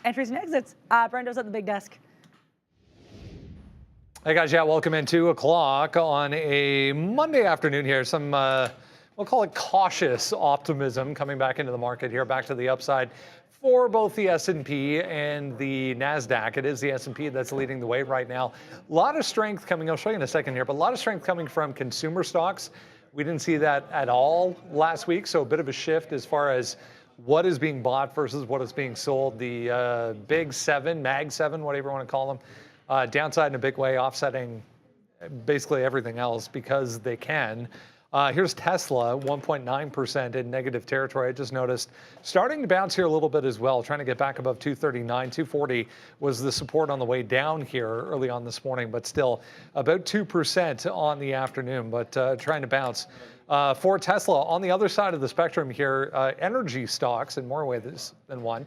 Entries and exits. Brendo's at the big desk. Hey guys, yeah, welcome in 2 o'clock on a Monday afternoon here. Some, we'll call it cautious optimism coming back into the market here, back to the upside for both the S&P and the NASDAQ. It is the S&P that's leading the way right now. A lot of strength coming, I'll show you in a second here, but a lot of strength coming from consumer stocks. We didn't see that at all last week, so a bit of a shift as far as what is being bought versus what is being sold. The Big 7, Mag 7, whatever you want to call them, downside in a big way, offsetting basically everything else because they can. Here's Tesla, 1.9% in negative territory. I just noticed starting to bounce here a little bit as well, trying to get back above 239. 240 was the support on the way down here early on this morning, but still about 2% on the afternoon, but trying to bounce. For Tesla, on the other side of the spectrum here, energy stocks in more ways than one,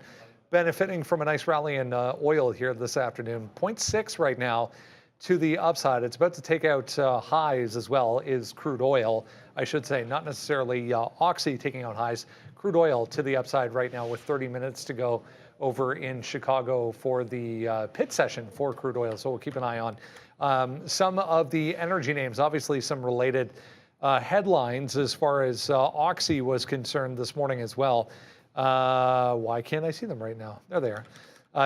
benefiting from a nice rally in oil here this afternoon. 0.6 right now to the upside. It's about to take out highs as well, is crude oil, I should say, not necessarily Oxy taking out highs. Crude oil to the upside right now with 30 minutes to go over in Chicago for the pit session for crude oil. So we'll keep an eye on some of the energy names, obviously some related headlines as far as Oxy was concerned this morning as well. Why can't I see them right now? There they are.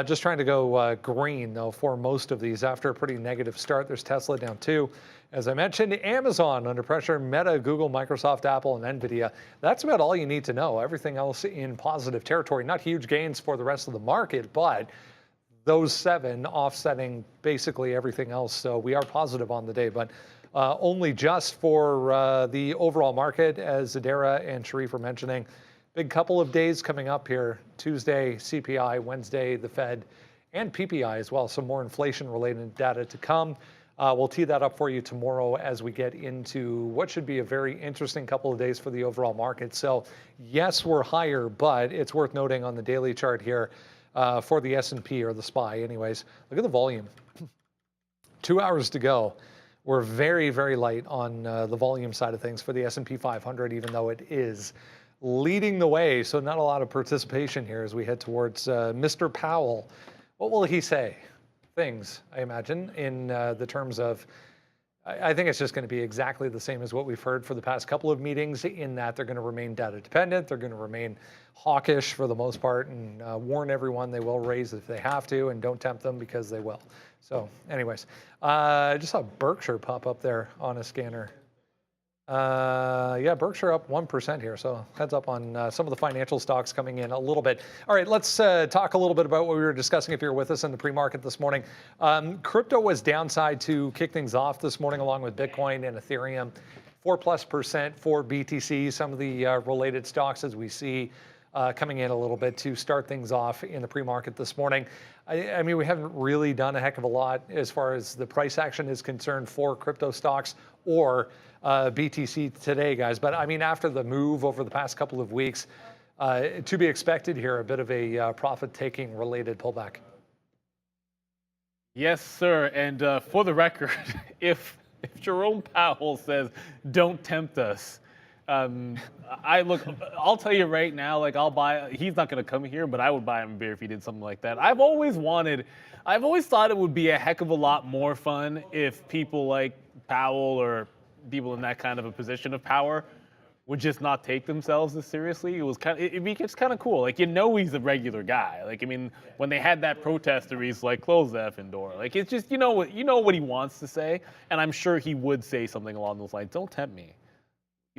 Just trying to go green, though, for most of these after a pretty negative start. There's Tesla down 2. As I mentioned, Amazon under pressure, Meta, Google, Microsoft, Apple, and NVDA. That's about all you need to know. Everything else in positive territory. Not huge gains for the rest of the market, but those 7 offsetting basically everything else. So we are positive on the day, but only just for the overall market, as Zadara and Sharif were mentioning. Big couple of days coming up here. Tuesday, CPI, Wednesday, the Fed, and PPI as well. Some more inflation-related data to come. We'll tee that up for you tomorrow as we get into what should be a very interesting couple of days for the overall market. So, yes, we're higher, but it's worth noting on the daily chart here for the S&P, or the SPY anyways. Look at the volume. 2 hours to go. We're very, very light on the volume side of things for the S&P 500, even though it is leading the way. So not a lot of participation here as we head towards Mr. Powell. What will he say? Things, I imagine, in the terms of, I think it's just going to be exactly the same as what we've heard for the past couple of meetings, in that they're going to remain data dependent. They're going to remain hawkish for the most part, and warn everyone they will raise if they have to, and don't tempt them because they will. So anyways, I just saw Berkshire pop up there on a scanner. Yeah, Berkshire up 1% here, so heads up on some of the financial stocks coming in a little bit. All right, let's talk a little bit about what we were discussing if you're with us in the pre-market this morning. Crypto was downside to kick things off this morning, along with Bitcoin and Ethereum. 4+% for BTC, some of the related stocks as we see coming in a little bit to start things off in the pre-market this morning. I mean, we haven't really done a heck of a lot as far as the price action is concerned for crypto stocks or BTC today, guys. But I mean, after the move over the past couple of weeks, to be expected here, a bit of a profit-taking related pullback. Yes, sir. And for the record, if Jerome Powell says, "Don't tempt us," I'll tell you right now, like, I'll buy, he's not going to come here, but I would buy him a beer if he did something like that. I've always thought it would be a heck of a lot more fun if people like Powell or people in that kind of a position of power would just not take themselves as seriously. It gets kind of cool. Like, he's a regular guy. Like, I mean, when they had that protester, he's like, "Close the effing door." Like, it's just, you know what he wants to say. And I'm sure he would say something along those lines. "Don't tempt me.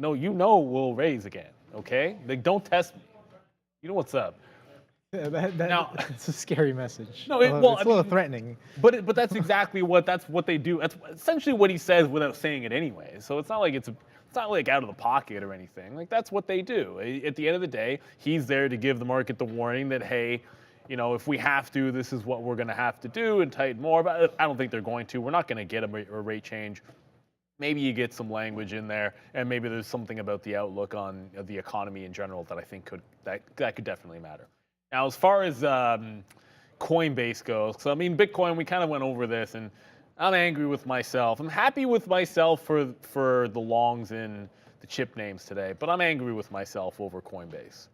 We'll raise again, okay? Like, don't test me. You know what's up." Yeah, that's a scary message. No, it's a little threatening. But that's exactly what they do. That's essentially what he says without saying it anyway. So it's not like it's not like out of the pocket or anything. Like, that's what they do. At the end of the day, he's there to give the market the warning that, hey, if we have to, this is what we're going to have to do and tighten more. But I don't think they're going to. We're not going to get a rate change. Maybe you get some language in there, and maybe there's something about the outlook on the economy in general that I think could definitely matter. Now, as far as Coinbase goes, so I mean, Bitcoin, we kind of went over this, and I'm angry with myself. I'm happy with myself for the longs in the chip names today, but I'm angry with myself over Coinbase.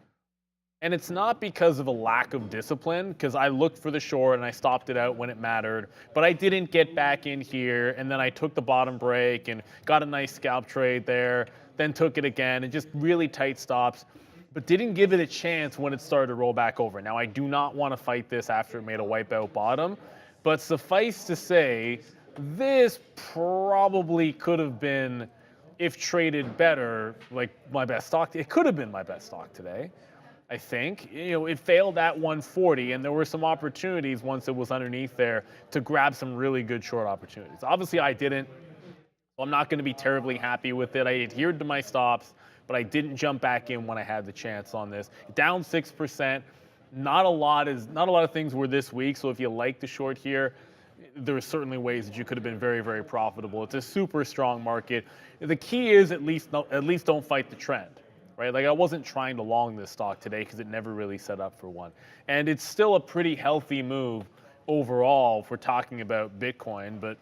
And it's not because of a lack of discipline, because I looked for the short and I stopped it out when it mattered, but I didn't get back in here, and then I took the bottom break and got a nice scalp trade there, then took it again, and just really tight stops, but didn't give it a chance when it started to roll back over. Now, I do not want to fight this after it made a wipeout bottom, but suffice to say, this probably could have been, if traded better, like my best stock. It could have been my best stock today, I think. It failed at 140, and there were some opportunities once it was underneath there to grab some really good short opportunities. Obviously, I didn't. So I'm not going to be terribly happy with it. I adhered to my stops, but I didn't jump back in when I had the chance on this. Down 6%. Not a lot of things were this week. So if you like the short here, there are certainly ways that you could have been very, very profitable. It's a super strong market. The key is at least don't fight the trend. Right? Like, I wasn't trying to long this stock today because it never really set up for one. And it's still a pretty healthy move overall if we're talking about Bitcoin, but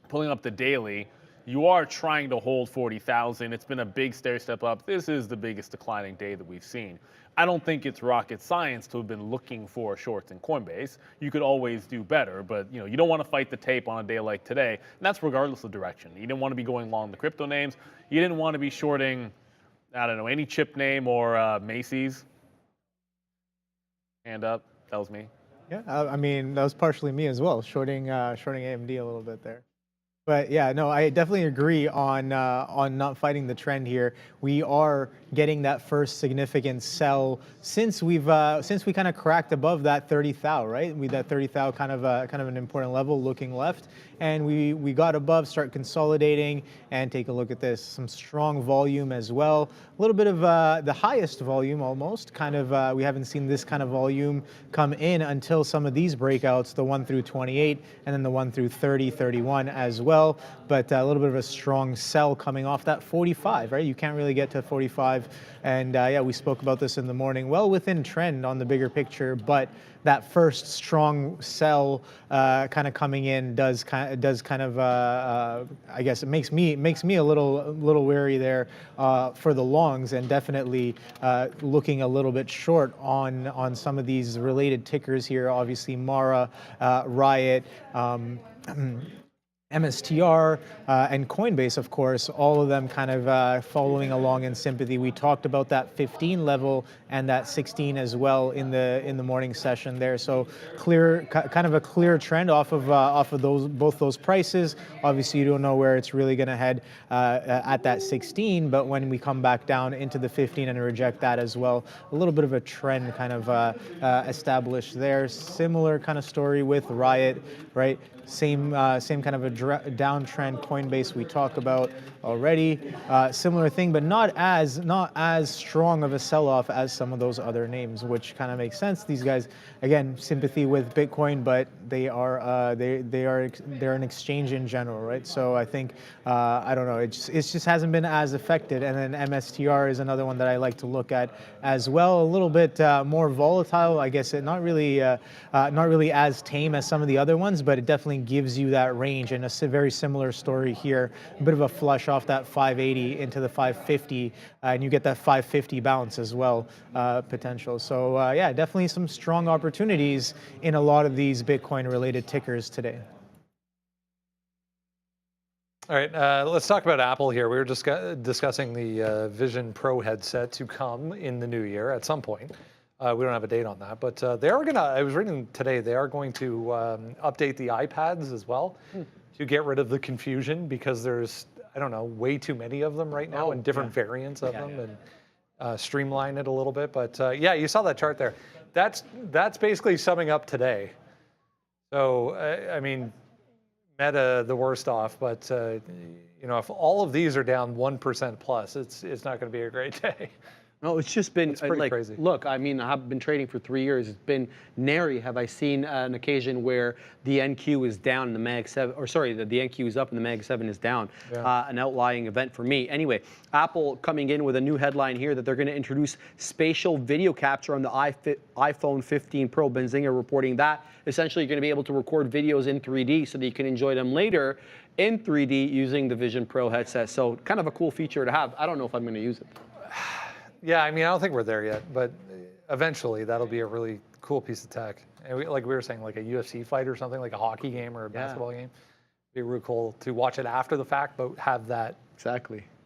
pulling up the daily, you are trying to hold 40,000. It's been a big stair step up. This is the biggest declining day that we've seen. I don't think it's rocket science to have been looking for shorts in Coinbase. You could always do better, but you don't want to fight the tape on a day like today. And that's regardless of direction. You didn't want to be going long the crypto names. You didn't want to be shorting, I don't know, any chip name or Macy's. Hand up, that was me. Yeah, I mean, that was partially me as well, shorting AMD a little bit there. But yeah, no, I definitely agree on not fighting the trend here. We are getting that first significant sell since we kind of cracked above that 30 thou, right? That 30 thou kind of an important level looking left, and we got above, start consolidating, and take a look at this. Some strong volume as well. A little bit of the highest volume almost. Kind of we haven't seen this kind of volume come in until some of these breakouts, the 1 through 28, and then the 1 through 30, 31 as well. But a little bit of a strong sell coming off that 45, right? You can't really get to 45. And yeah, we spoke about this in the morning, well within trend on the bigger picture, but that first strong sell kind of coming in does kind of I guess it makes me a little wary there for the longs, and definitely looking a little bit short on some of these related tickers here. Obviously, Mara, Riot, MSTR, and Coinbase, of course, all of them kind of following along in sympathy. We talked about that 15 level and that 16 as well in the morning session there. So kind of a clear trend off of both those prices. Obviously, you don't know where it's really going to head at that 16, but when we come back down into the 15 and reject that as well, a little bit of a trend kind of established there. Similar kind of story with Riot, right? Same kind of a downtrend. Coinbase we talked about already. Similar thing, but not as strong of a sell-off as some of those other names, which kind of makes sense. These guys, again, sympathy with Bitcoin, but they're an exchange in general, right? So I think I don't know. It just hasn't been as affected. And then MSTR is another one that I like to look at as well. A little bit more volatile, I guess. Not really as tame as some of the other ones, but it definitely gives you that range, and a very similar story here. A bit of a flush off that 580 into the 550, and you get that 550 bounce as well, potential. So yeah, definitely some strong opportunities in a lot of these Bitcoin-related tickers today. All right, let's talk about Apple here. We were just discussing the Vision Pro headset to come in the new year at some point. We don't have a date on that, but they are gonna, I was reading today, they are going to update the iPads as well to get rid of the confusion, because there's, I don't know, way too many of them right now and different variants of them, and streamline it a little bit. But yeah, you saw that chart there. That's basically summing up today. So, I mean, Meta the worst off, but if all of these are down 1% plus, it's not going to be a great day. No, it's just been pretty crazy. Look, I mean, I've been trading for 3 years. It's been nary have I seen an occasion where the NQ is down and the Mag 7, or sorry, the NQ is up and the Mag 7 is down. Yeah. An outlying event for me. Anyway, Apple coming in with a new headline here that they're going to introduce spatial video capture on the iPhone 15 Pro. Benzinger reporting that essentially you're going to be able to record videos in 3D so that you can enjoy them later in 3D using the Vision Pro headset. So kind of a cool feature to have. I don't know if I'm going to use it. Yeah, I mean, I don't think we're there yet, but Eventually, that'll be a really cool piece of tech. And like we were saying, like a UFC fight or something, like a hockey game or a basketball game. It'd be really cool to watch it after the fact, but have that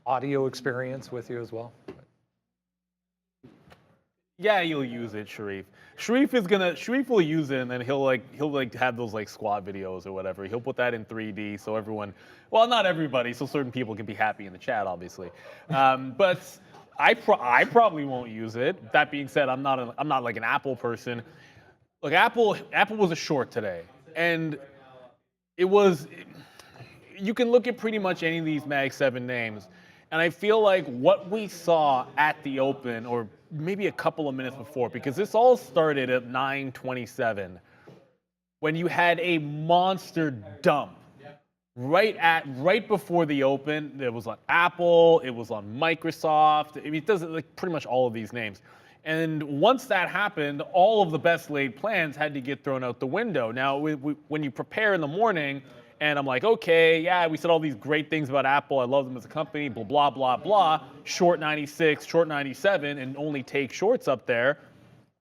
audio experience with you as well. Yeah, you'll use it, Sharif. Sharif will use it, and then he'll have those like squad videos or whatever. He'll put that in 3D so everyone, well, not everybody, so certain people can be happy in the chat, obviously. But I probably won't use it. That being said, I'm not like an Apple person. Look, Apple was a short today, and you can look at pretty much any of these Mag 7 names, and I feel like what we saw at the open, or maybe a couple of minutes before, because this all started at 9:27, when you had a monster dump right before the open. It was on Apple, it was on Microsoft. I mean, it doesn't, like, pretty much all of these names. And once that happened, all of the best laid plans had to get thrown out the window. Now, when you prepare in the morning, and I'm like, okay, yeah, we said all these great things about Apple. I love them as a company, blah, blah, blah, blah. Short 96, short 97, and only take shorts up there.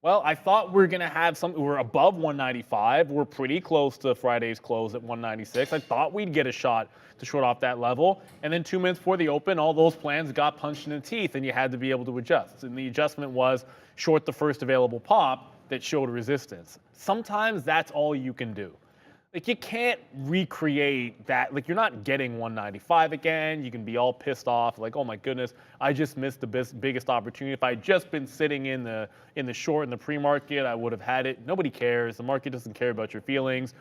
Well, I thought we're going to have we're above 195. We're pretty close to Friday's close at 196. I thought we'd get a shot to short off that level. And then 2 minutes before the open, all those plans got punched in the teeth, and you had to be able to adjust. And the adjustment was short the first available pop that showed resistance. Sometimes that's all you can do. Like, you can't recreate that. Like, you're not getting 195 again. You can be all pissed off, like, oh my goodness, I just missed the biggest opportunity. If I had just been sitting in the short in the pre-market, I would have had it. Nobody cares. The market doesn't care about your feelings.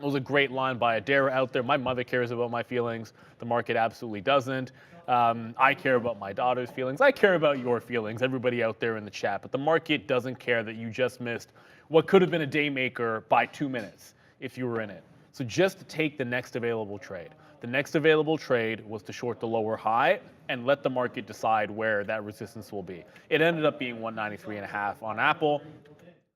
It was a great line by Adara out there. My mother cares about my feelings. The market absolutely doesn't. I care about my daughter's feelings. I care about your feelings, everybody out there in the chat. But the market doesn't care that you just missed what could have been a day maker by 2 minutes if you were in it. So just take the next available trade. The next available trade was to short the lower high and let the market decide where that resistance will be. It ended up being 193.5 on Apple.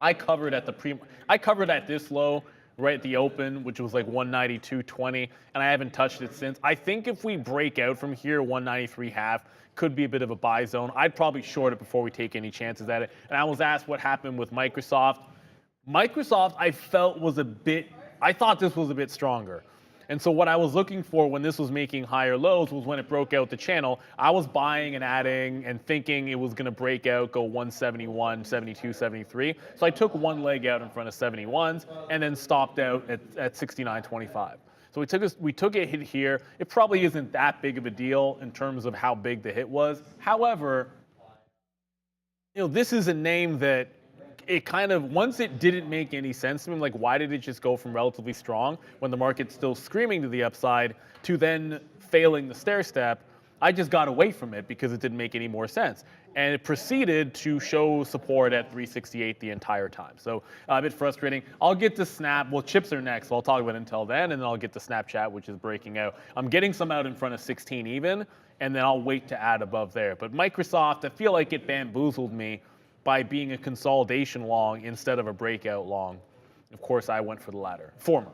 I covered at this low right at the open, which was like 192.20, and I haven't touched it since. I think if we break out from here, 193.5 could be a bit of a buy zone. I'd probably short it before we take any chances at it. And I was asked what happened with Microsoft. Microsoft, I thought this was a bit stronger. And so what I was looking for when this was making higher lows was when it broke out the channel. I was buying and adding and thinking it was going to break out, go 171, 72, 73. So I took one leg out in front of 71s and then stopped out at 69.25. So we took a hit here. It probably isn't that big of a deal in terms of how big the hit was. However, this is a name that it kind of, once it didn't make any sense to me, like, why did it just go from relatively strong when the market's still screaming to the upside to then failing the stair step? I just got away from it because it didn't make any more sense. And it proceeded to show support at 368 the entire time. So a bit frustrating. I'll get to Snap. Well, chips are next, so I'll talk about it until then, and then I'll get to Snapchat, which is breaking out. I'm getting some out in front of 16 even, and then I'll wait to add above there. But Microsoft, I feel like it bamboozled me by being a consolidation long instead of a breakout long. Of course, I went for the latter, former.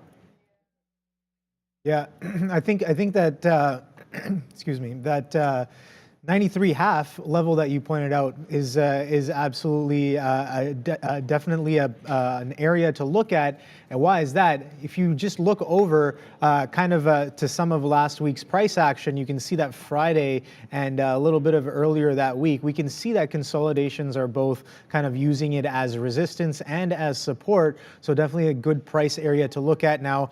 Yeah, I think that excuse me, that 93.5 level that you pointed out is absolutely definitely an area to look at. And why is that? If you just look over to some of last week's price action, you can see that Friday and a little bit of earlier that week, we can see that consolidations are both kind of using it as resistance and as support. So definitely a good price area to look at. Now,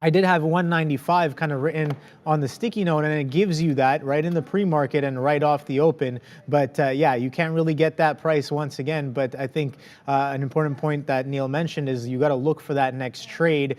I did have 195 kind of written on the sticky note, and it gives you that right in the pre-market and right off the open. But yeah, you can't really get that price once again. But I think an important point that Neil mentioned is you got to look for that next trade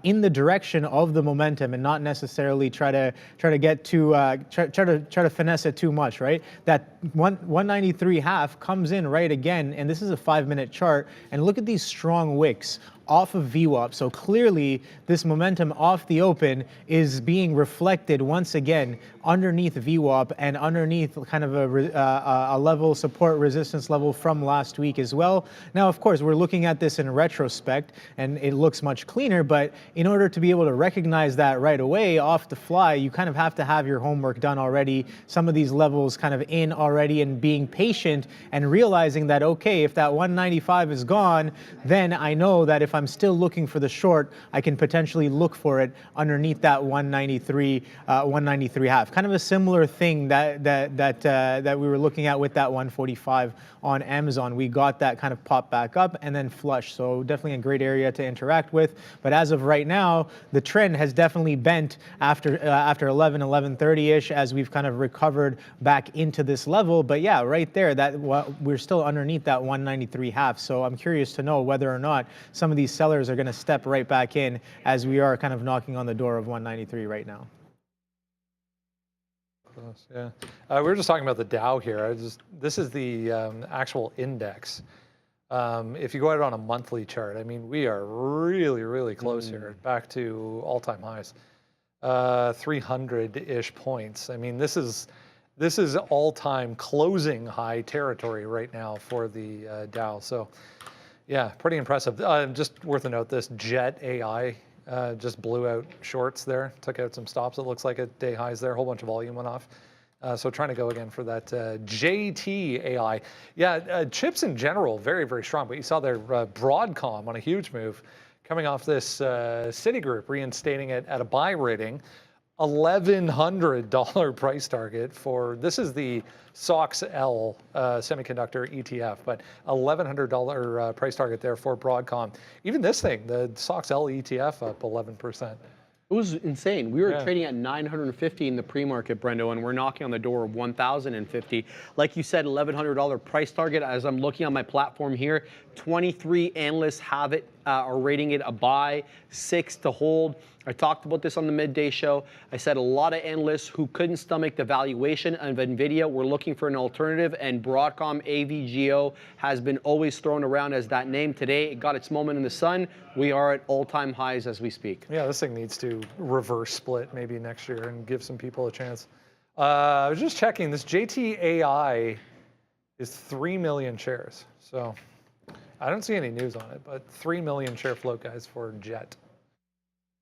in the direction of the momentum, and not necessarily try to get too try to finesse it too much, right? That 193.5 comes in right again, and this is a 5-minute chart. And look at these strong wicks off of VWAP. So clearly this momentum momentum off the open is being reflected once again underneath VWAP and underneath kind of a level support resistance level from last week as well. Now, of course, we're looking at this in retrospect and it looks much cleaner, but in order to be able to recognize that right away off the fly, you kind of have to have your homework done already, some of these levels kind of in already, and being patient and realizing that, okay, if that 195 is gone, then I know that if I'm still looking for the short, I can potentially look for it underneath that 193, 193 half. Kind of a similar thing that we were looking at with that 145 on Amazon. We got that kind of pop back up and then flush. So definitely a great area to interact with. But as of right now, the trend has definitely bent after 11:30ish as we've kind of recovered back into this level. But yeah, right there, that we're still underneath that 193 half. So I'm curious to know whether or not some of these sellers are going to step right back in as we are kind of knocking on the door of 193 right now. Yeah, we were just talking about the Dow here. This is the actual index. If you go out on a monthly chart, I mean, we are really, really close here, back to all-time highs, 300-ish points. I mean, this is all-time closing high territory right now for the Dow. So, yeah, pretty impressive. Just worth a note, this Jet AI just blew out shorts there, took out some stops. It looks like at day highs there, a whole bunch of volume went off. So trying to go again for that JT AI. Yeah, chips in general, very, very strong. But you saw there Broadcom on a huge move coming off this Citigroup, reinstating it at a buy rating. $1,100 price target for, this is the SOX-L semiconductor ETF, but $1,100 price target there for Broadcom. Even this thing, the SOX-L ETF up 11%. It was insane. We were trading at 950 in the pre-market, Brendo, and we're knocking on the door of 1,050. Like you said, $1,100 price target. As I'm looking on my platform here, 23 analysts have it, are rating it a buy, 6 to hold. I talked about this on the midday show. I said a lot of analysts who couldn't stomach the valuation of NVIDIA were looking for an alternative, and Broadcom AVGO has been always thrown around as that name. Today, it got its moment in the sun. We are at all-time highs as we speak. Yeah, this thing needs to reverse split maybe next year and give some people a chance. I was just checking, this JTAI is 3 million shares. So I don't see any news on it, but 3 million share float, guys, for Jet.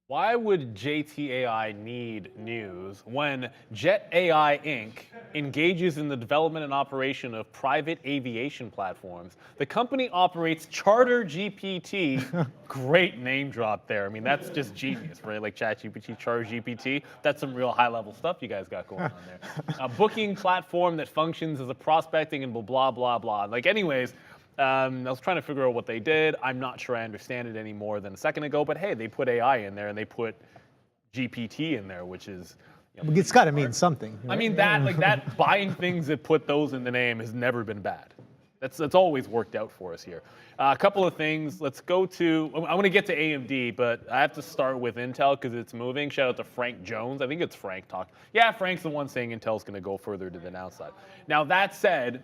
Why would JTAI need news when Jet AI Inc. engages in the development and operation of private aviation platforms? The company operates Charter GPT. Great name drop there. I mean, that's just genius, right? Like ChatGPT, Charter GPT. That's some real high-level stuff you guys got going on there. A booking platform that functions as a prospecting and blah, blah, blah. Like, anyways, I was trying to figure out what they did. I'm not sure I understand it any more than a second ago, but hey, they put AI in there and they put GPT in there, which is, you know, it's got to mean something. Right? I mean, that buying things that put those in the name has never been bad. That's always worked out for us here. A couple of things. Let's go to, I want to get to AMD, but I have to start with Intel because it's moving. Shout out to Frank Jones. I think it's Frank talk. Yeah, Frank's the one saying Intel's going to go further to the downside. Now, that said,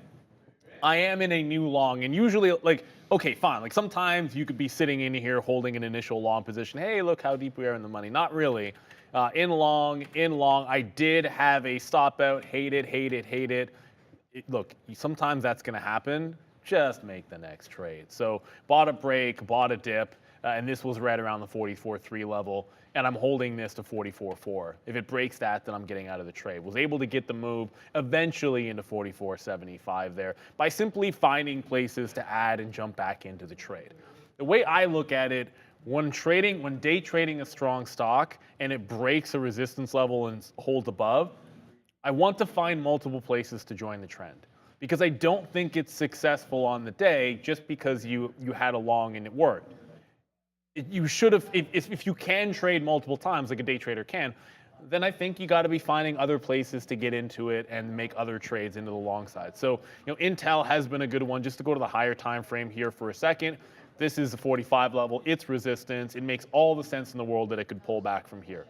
I am in a new long, and usually, like, okay, fine. Like, sometimes you could be sitting in here holding an initial long position. Hey, look how deep we are in the money. Not really. In long, I did have a stop out. Hate it. Look, sometimes that's going to happen. Just make the next trade. So, bought a break, bought a dip, and this was right around the 44.3 level. And I'm holding this to 44.4. If it breaks that, then I'm getting out of the trade. Was able to get the move eventually into 44.75 there by simply finding places to add and jump back into the trade. The way I look at it, when day trading a strong stock and it breaks a resistance level and holds above, I want to find multiple places to join the trend. Because I don't think it's successful on the day just because you had a long and it worked. You should have, if you can trade multiple times like a day trader can, then I think you got to be finding other places to get into it and make other trades into the long side. So, you know, Intel has been a good one. Just to go to the higher time frame here for a second, this is the 45 level. It's resistance. It makes all the sense in the world that it could pull back from here.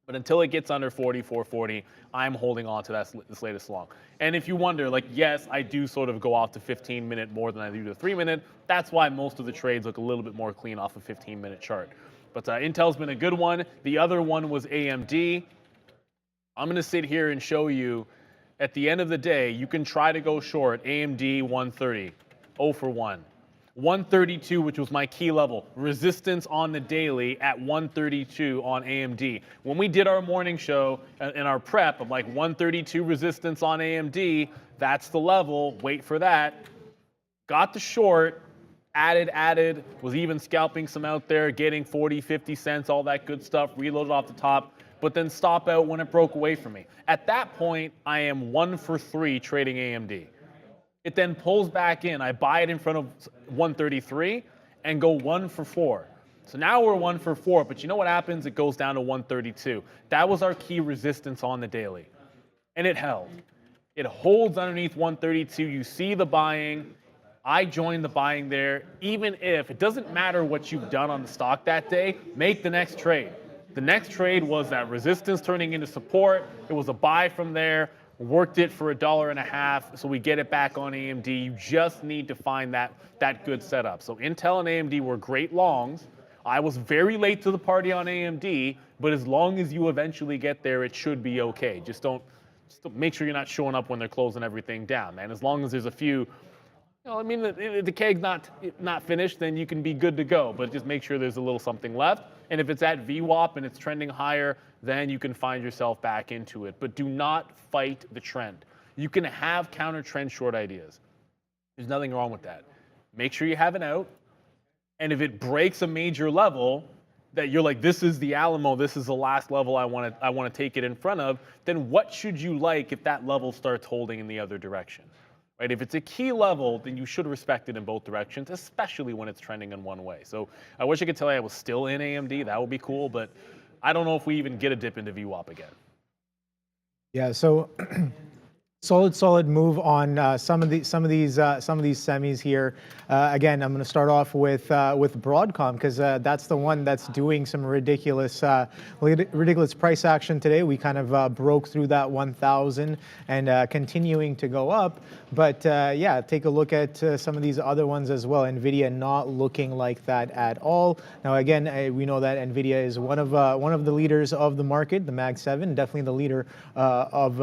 But until it gets under 44.40, I'm holding on to this latest long. And if you wonder, like, yes, I do sort of go out to 15-minute more than I do to 3-minute. That's why most of the trades look a little bit more clean off a 15-minute chart. But Intel's been a good one. The other one was AMD. I'm going to sit here and show you, at the end of the day, you can try to go short AMD 130, 0 for 1. 132, which was my key level, resistance on the daily at 132 on AMD. When we did our morning show in our prep of like 132 resistance on AMD, that's the level, wait for that. Got the short, added, was even scalping some out there, getting 40, 50 cents, all that good stuff, reloaded off the top, but then stop out when it broke away from me. At that point, I am 1 for 3 trading AMD. It then pulls back in. I buy it in front of 133 and go 1 for 4. So now we're 1 for 4, but you know what happens? It goes down to 132. That was our key resistance on the daily. And it held. It holds underneath 132. You see the buying. I joined the buying there. Even if it doesn't matter what you've done on the stock that day, make the next trade. The next trade was that resistance turning into support. It was a buy from there. Worked it for $1.50, so we get it back on AMD. You just need to find that good setup. So Intel and AMD were great longs. I was very late to the party on AMD, but as long as you eventually get there, it should be okay. Just don't make sure you're not showing up when they're closing everything down, man. As long as there's a few, I mean, the keg's not finished, then you can be good to go. But just make sure there's a little something left. And if it's at VWAP and it's trending higher, then you can find yourself back into it. But do not fight the trend. You can have counter trend short ideas. There's nothing wrong with that. Make sure you have an out. And if it breaks a major level that you're like, this is the Alamo, this is the last level I want to take it in front of, then what should you like if that level starts holding in the other direction? Right? If it's a key level, then you should respect it in both directions, especially when it's trending in one way. So I wish I could tell you I was still in AMD. That would be cool, but I don't know if we even get a dip into VWAP again. Yeah, so solid move on some of these semis here. Again, I'm going to start off with Broadcom because that's the one that's doing some ridiculous price action today. We kind of broke through that 1,000 and continuing to go up. But yeah, take a look at some of these other ones as well. NVIDIA not looking like that at all. Now again, we know that NVIDIA is one of the leaders of the market, the Mag 7, definitely the leader of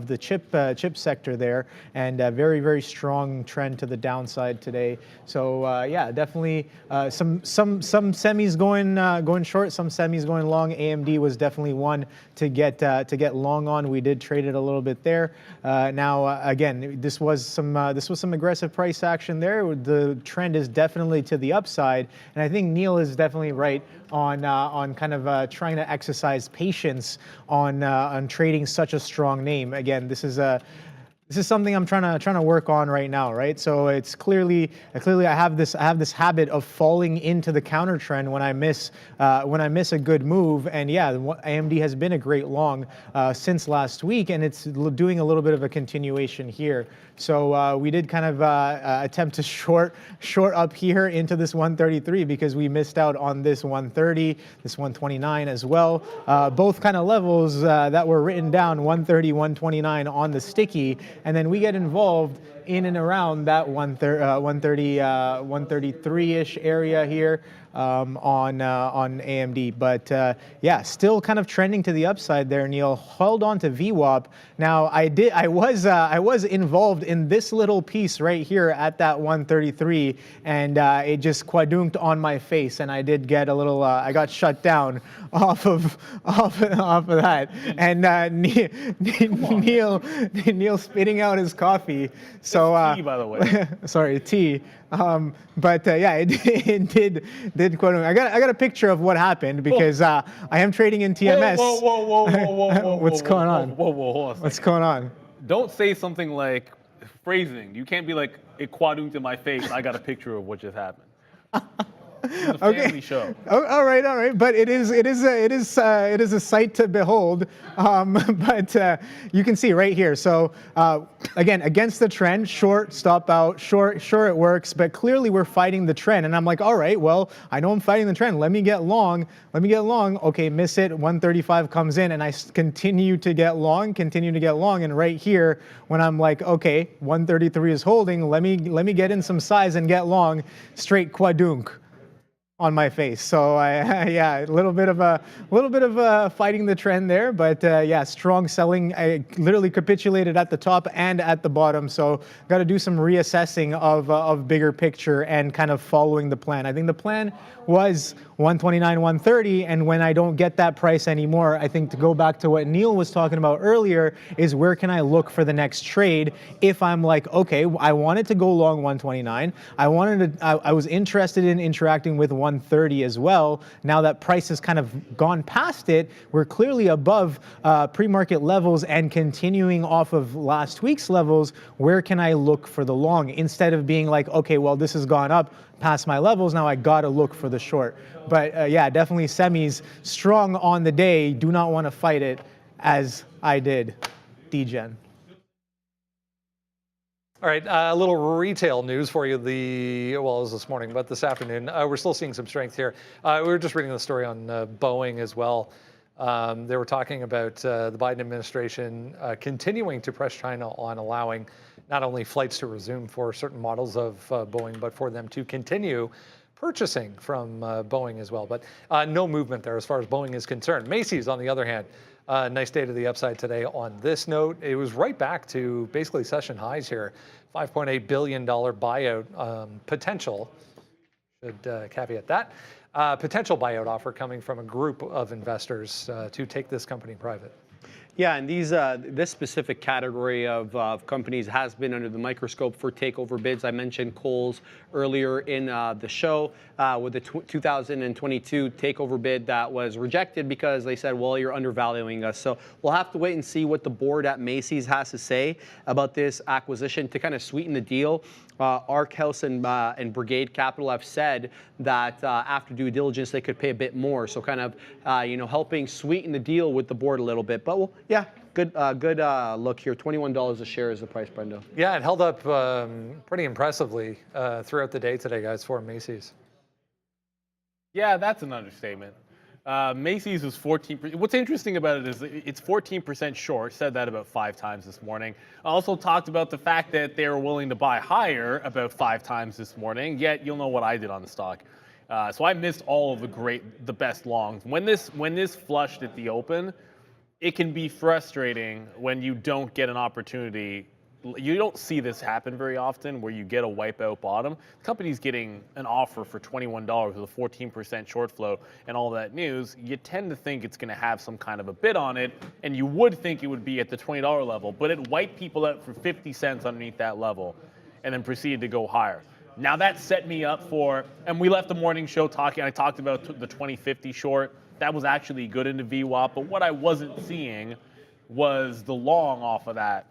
the chip sector there, and a very strong trend to the downside today. So yeah, definitely some semis going short, some semis going long. AMD was definitely one to get long on. We did trade it a little bit there. Now again, this was some aggressive price action there. The trend is definitely to the upside, and I think Neil is definitely right on kind of trying to exercise patience on trading such a strong name. Again, this is something I'm trying to work on right now, right? So it's clearly I have this habit of falling into the counter trend when I miss a good move, and yeah, AMD has been a great long since last week, and it's doing a little bit of a continuation here. So we did kind of attempt to short up here into this 133 because we missed out on this 130, this 129 as well. Both kind of levels that were written down, 130, 129 on the sticky, and then we get involved in and around that 133-ish area here on AMD. But yeah, still kind of trending to the upside there, Neil. Held on to VWAP. Now I was involved in this little piece right here at that 133, and it just quadunked on my face, and I did get a little I got shut down off of that. And Neil spitting out his coffee. So tea, by the way. Sorry, tea. But yeah, it did quote. I got a picture of what happened because I am trading in TMS. Whoa. What's going on? Whoa, hold on. What's going on? Don't say something like phrasing. You can't be like, it quadunked in my face. I got a picture of what just happened. It's a family show. Oh, all right. But it is a sight to behold. But you can see right here. So again, against the trend, short, stop out, short, sure it works. But clearly we're fighting the trend, and I'm like, all right, well, I know I'm fighting the trend. Let me get long. Okay, miss it. 135 comes in, and I continue to get long. And right here, when I'm like, okay, 133 is holding. Let me get in some size and get long. Straight quadunk. on my face. So yeah, a little bit of fighting the trend there, but yeah, strong selling. I literally capitulated at the top and at the bottom. So got to do some reassessing of bigger picture and kind of following the plan. I think the plan was 129, 130, and when I don't get that price anymore, I think to go back to what Neil was talking about earlier is where can I look for the next trade if I'm like, okay, I wanted to go long 129. I was interested in interacting with 130 as well. Now that price has kind of gone past it, we're clearly above pre-market levels and continuing off of last week's levels. Where can I look for the long instead of being like, okay, well, this has gone up past my levels, now I gotta look for the short. But yeah, definitely semis strong on the day. Do not want to fight it as I did, DGen. All right, a little retail news for you. Well, it was this morning, but this afternoon, we're still seeing some strength here. We were just reading the story on Boeing as well. They were talking about the Biden administration continuing to press China on allowing not only flights to resume for certain models of Boeing, but for them to continue purchasing from Boeing as well. But no movement there as far as Boeing is concerned. Macy's, on the other hand, nice day to the upside today on this note. It was right back to basically session highs here. $5.8 billion buyout potential, should caveat that. Potential buyout offer coming from a group of investors to take this company private. Yeah, and this specific category of companies has been under the microscope for takeover bids. I mentioned Kohl's earlier in the show with the 2022 takeover bid that was rejected because they said, well, you're undervaluing us. So we'll have to wait and see what the board at Macy's has to say about this acquisition to kind of sweeten the deal. Ark House and Brigade Capital have said that after due diligence they could pay a bit more, so kind of helping sweeten the deal with the board a little bit. But well, yeah, good look here. $21 a share is the price, Brendo. Yeah, it held up pretty impressively throughout the day today, guys, for Macy's. Yeah, that's an understatement. Macy's was 14%. What's interesting about it is it's 14% short. Said that about 5 times this morning. I also talked about the fact that they were willing to buy higher about 5 times this morning. Yet you'll know what I did on the stock. So I missed all of the best longs. When this flushed at the open, it can be frustrating when you don't get an opportunity. You don't see this happen very often where you get a wipeout bottom. The company's getting an offer for $21 with a 14% short float and all that news. You tend to think it's going to have some kind of a bid on it, and you would think it would be at the $20 level, but it wiped people out for 50 cents underneath that level and then proceeded to go higher. Now that set me up for, and we left the morning show talking, I talked about the 2050 short. That was actually good into VWAP, but what I wasn't seeing was the long off of that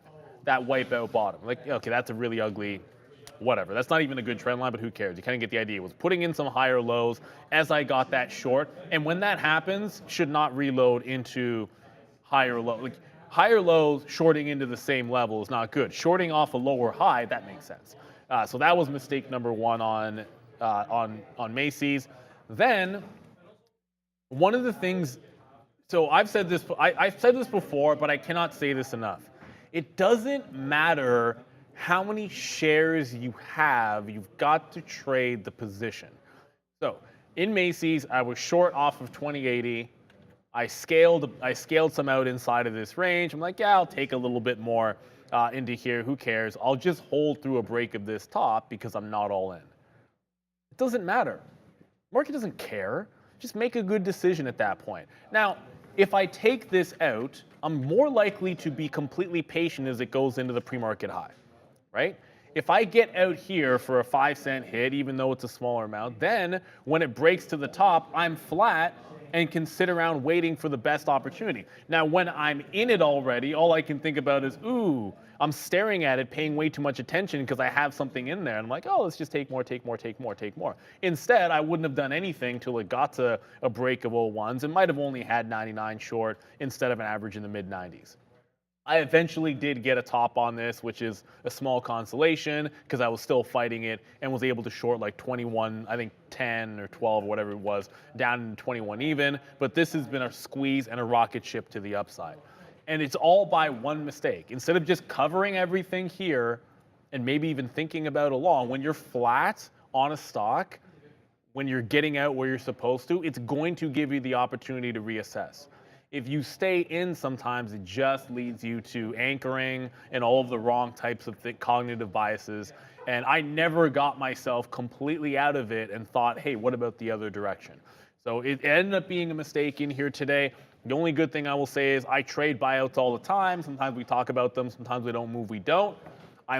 wipeout bottom. Like, okay, that's a really ugly, whatever. That's not even a good trend line, but who cares? You kind of get the idea. It was putting in some higher lows as I got that short. And when that happens, should not reload into higher low. Like, higher lows shorting into the same level is not good. Shorting off a lower high, that makes sense. So that was mistake number 1 on Macy's. Then, one of the things, so I've said this before, but I cannot say this enough. It doesn't matter how many shares you have, you've got to trade the position. So in Macy's, I was short off of 2080. I scaled some out inside of this range. I'm like, yeah, I'll take a little bit more into here. Who cares? I'll just hold through a break of this top because I'm not all in. It doesn't matter. Market doesn't care. Just make a good decision at that point. Now, if I take this out, I'm more likely to be completely patient as it goes into the pre-market high, right? If I get out here for a 5-cent hit, even though it's a smaller amount, then when it breaks to the top, I'm flat and can sit around waiting for the best opportunity. Now, when I'm in it already, all I can think about is, ooh, I'm staring at it, paying way too much attention because I have something in there. And I'm like, oh, let's just take more, take more, take more, take more. Instead, I wouldn't have done anything till it got to a break of 01s and might have only had 99 short instead of an average in the mid-90s. I eventually did get a top on this, which is a small consolation because I was still fighting it and was able to short like 21, I think 10 or 12 or whatever it was, down to 21 even. But this has been a squeeze and a rocket ship to the upside. And it's all by one mistake. Instead of just covering everything here and maybe even thinking about a long, when you're flat on a stock, when you're getting out where you're supposed to, it's going to give you the opportunity to reassess. If you stay in, sometimes it just leads you to anchoring and all of the wrong types of cognitive biases. And I never got myself completely out of it and thought, hey, what about the other direction? So it ended up being a mistake in here today. The only good thing I will say is I trade buyouts all the time. Sometimes we talk about them. Sometimes we don't move, we don't. I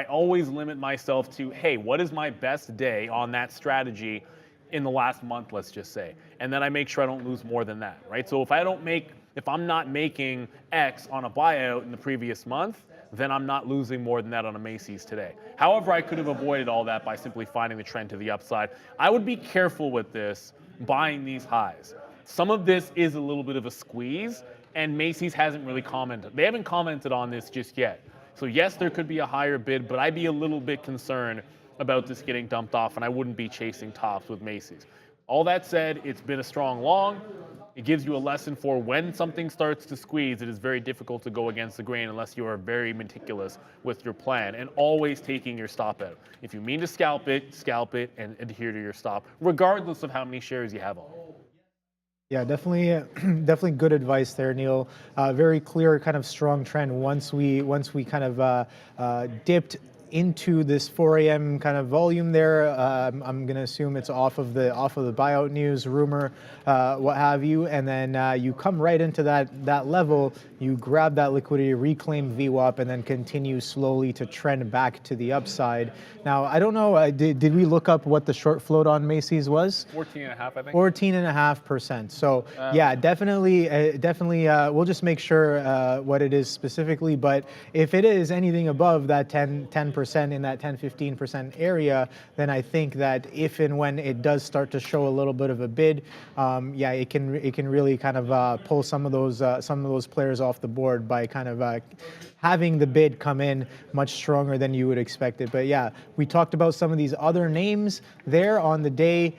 always limit myself to, hey, what is my best day on that strategy in the last month, let's just say. And then I make sure I don't lose more than that, right? So if I'm not making X on a buyout in the previous month, then I'm not losing more than that on a Macy's today. However, I could have avoided all that by simply finding the trend to the upside. I would be careful with this, buying these highs. Some of this is a little bit of a squeeze, and Macy's hasn't really commented. They haven't commented on this just yet. So yes, there could be a higher bid, but I'd be a little bit concerned about this getting dumped off, and I wouldn't be chasing tops with Macy's. All that said, it's been a strong long. It gives you a lesson for when something starts to squeeze, it is very difficult to go against the grain unless you are very meticulous with your plan and always taking your stop out. If you mean to scalp it and adhere to your stop, regardless of how many shares you have on. Yeah, definitely good advice there, Neil. Very clear, kind of strong trend once we kind of dipped into this 4 a.m. kind of volume there. I'm going to assume it's off of the buyout news, rumor, what have you, and then you come right into that level. You grab that liquidity, reclaim VWAP, and then continue slowly to trend back to the upside. Now, I don't know, did we look up what the short float on Macy's was? 14.5, I think. 14.5%. So yeah, definitely. We'll just make sure what it is specifically. But if it is anything above that 10% in that 10-15% area, then I think that if and when it does start to show a little bit of a bid, yeah, it can really kind of pull some of those players off the board by kind of having the bid come in much stronger than you would expect it. But yeah, we talked about some of these other names there on the day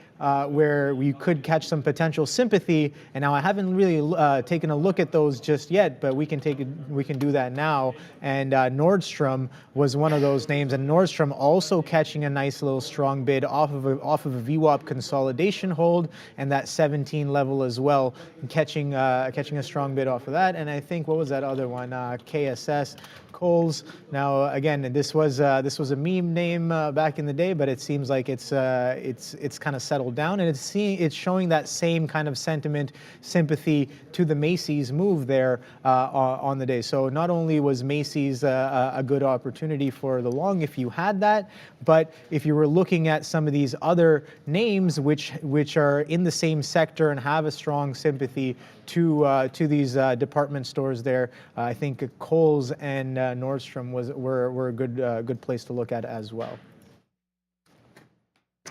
where we could catch some potential sympathy. And now I haven't really taken a look at those just yet, but we can do that now. And Nordstrom was one of those names, and Nordstrom also catching a nice little strong bid off of a VWAP consolidation hold and that 17 level as well, catching a strong bid off of that. And I think, what was that other one? KSS. Kohl's. Now, again, this was a meme name back in the day, but it seems like it's kind of settled down, and it's showing that same kind of sentiment, sympathy to the Macy's move there on the day. So not only was Macy's a good opportunity for the long if you had that, but if you were looking at some of these other names which are in the same sector and have a strong sympathy to these department stores there, I think Kohl's and Nordstrom were a good place to look at as well.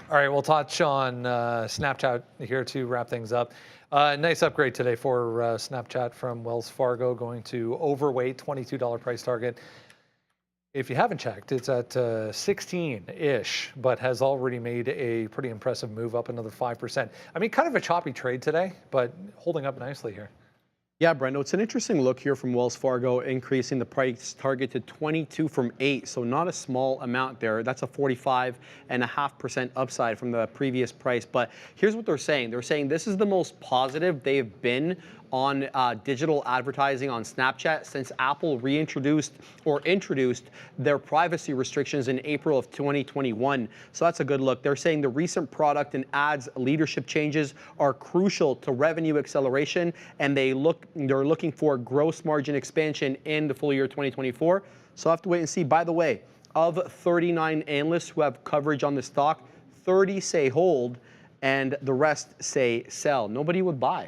All right, we'll touch on Snapchat here to wrap things up. Nice upgrade today for Snapchat from Wells Fargo, going to overweight, $22 price target. If you haven't checked, it's at 16-ish, but has already made a pretty impressive move up another 5%. I mean, kind of a choppy trade today, but holding up nicely here. Yeah, Brendo, it's an interesting look here from Wells Fargo, increasing the price target to 22 from 8, so not a small amount there. That's a 45.5% upside from the previous price. But here's what they're saying. They're saying this is the most positive they've been on digital advertising on Snapchat since Apple introduced their privacy restrictions in April of 2021. So that's a good look. They're saying the recent product and ads leadership changes are crucial to revenue acceleration, and they're looking for gross margin expansion in the full year 2024. So I'll have to wait and see. By the way, of 39 analysts who have coverage on the stock, 30 say hold, and the rest say sell. Nobody would buy.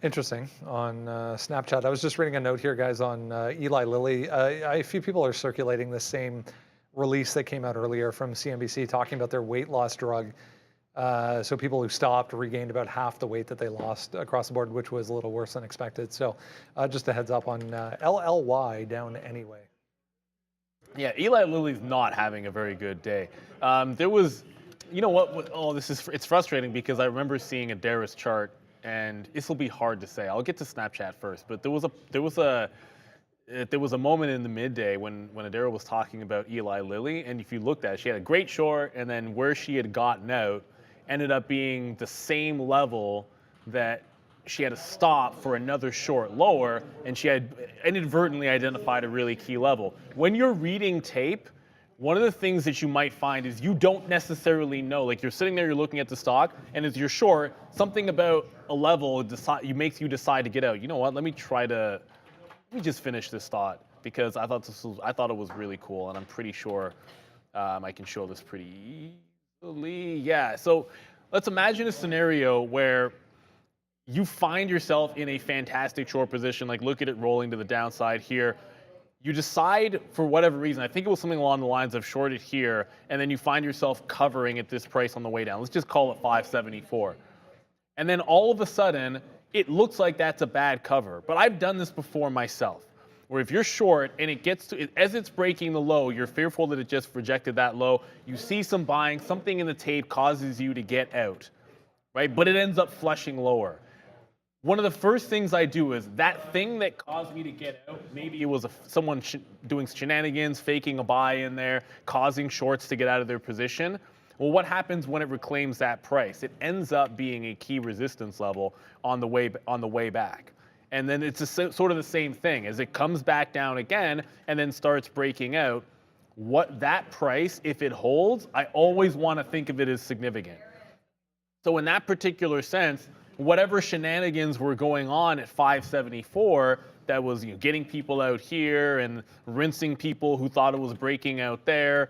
Interesting on Snapchat. I was just reading a note here, guys, on Eli Lilly. A few people are circulating the same release that came out earlier from CNBC talking about their weight loss drug. So people who stopped regained about half the weight that they lost across the board, which was a little worse than expected. So just a heads up on LLY down anyway. Yeah, Eli Lilly's not having a very good day. There was, you know what? Oh, it's frustrating because I remember seeing a Dara's chart. And this will be hard to say. I'll get to Snapchat first, but there was a moment in the midday when Adara was talking about Eli Lilly, and if you looked at it, she had a great short, and then where she had gotten out, ended up being the same level that she had to stop for another short lower, and she had inadvertently identified a really key level. When you're reading tape, one of the things that you might find is you don't necessarily know. Like, you're sitting there, you're looking at the stock, and as you're short, something about a level makes you decide to get out. You know what? Let me just finish this thought, because I thought it was really cool, and I'm pretty sure I can show this pretty easily. Yeah. So let's imagine a scenario where you find yourself in a fantastic short position. Like, look at it rolling to the downside here. You decide, for whatever reason, I think it was something along the lines of short it here, and then you find yourself covering at this price on the way down. Let's just call it 574. And then all of a sudden, it looks like that's a bad cover. But I've done this before myself, where if you're short and it gets to, as it's breaking the low, you're fearful that it just rejected that low. You see some buying, something in the tape causes you to get out, right? But it ends up flushing lower. One of the first things I do is that thing that caused me to get out, maybe it was someone doing shenanigans, faking a buy in there, causing shorts to get out of their position. Well, what happens when it reclaims that price? It ends up being a key resistance level on the way back. And then it's sort of the same thing. As it comes back down again and then starts breaking out, what that price, if it holds, I always want to think of it as significant. So in that particular sense, whatever shenanigans were going on at 574, that was getting people out here and rinsing people who thought it was breaking out there,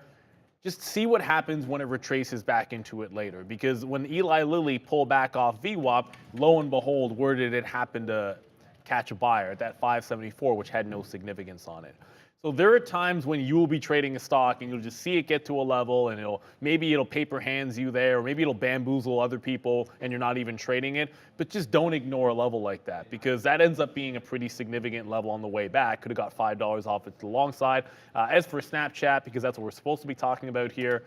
just see what happens when it retraces back into it later. Because when Eli Lily pulled back off VWAP, lo and behold, where did it happen to catch a buyer at that 574, which had no significance on it. So there are times when you will be trading a stock and you'll just see it get to a level, and maybe it'll paper hands you there, or maybe it'll bamboozle other people and you're not even trading it. But just don't ignore a level like that, because that ends up being a pretty significant level on the way back. Could have got $5 off it to the long side. As for Snapchat, because that's what we're supposed to be talking about here,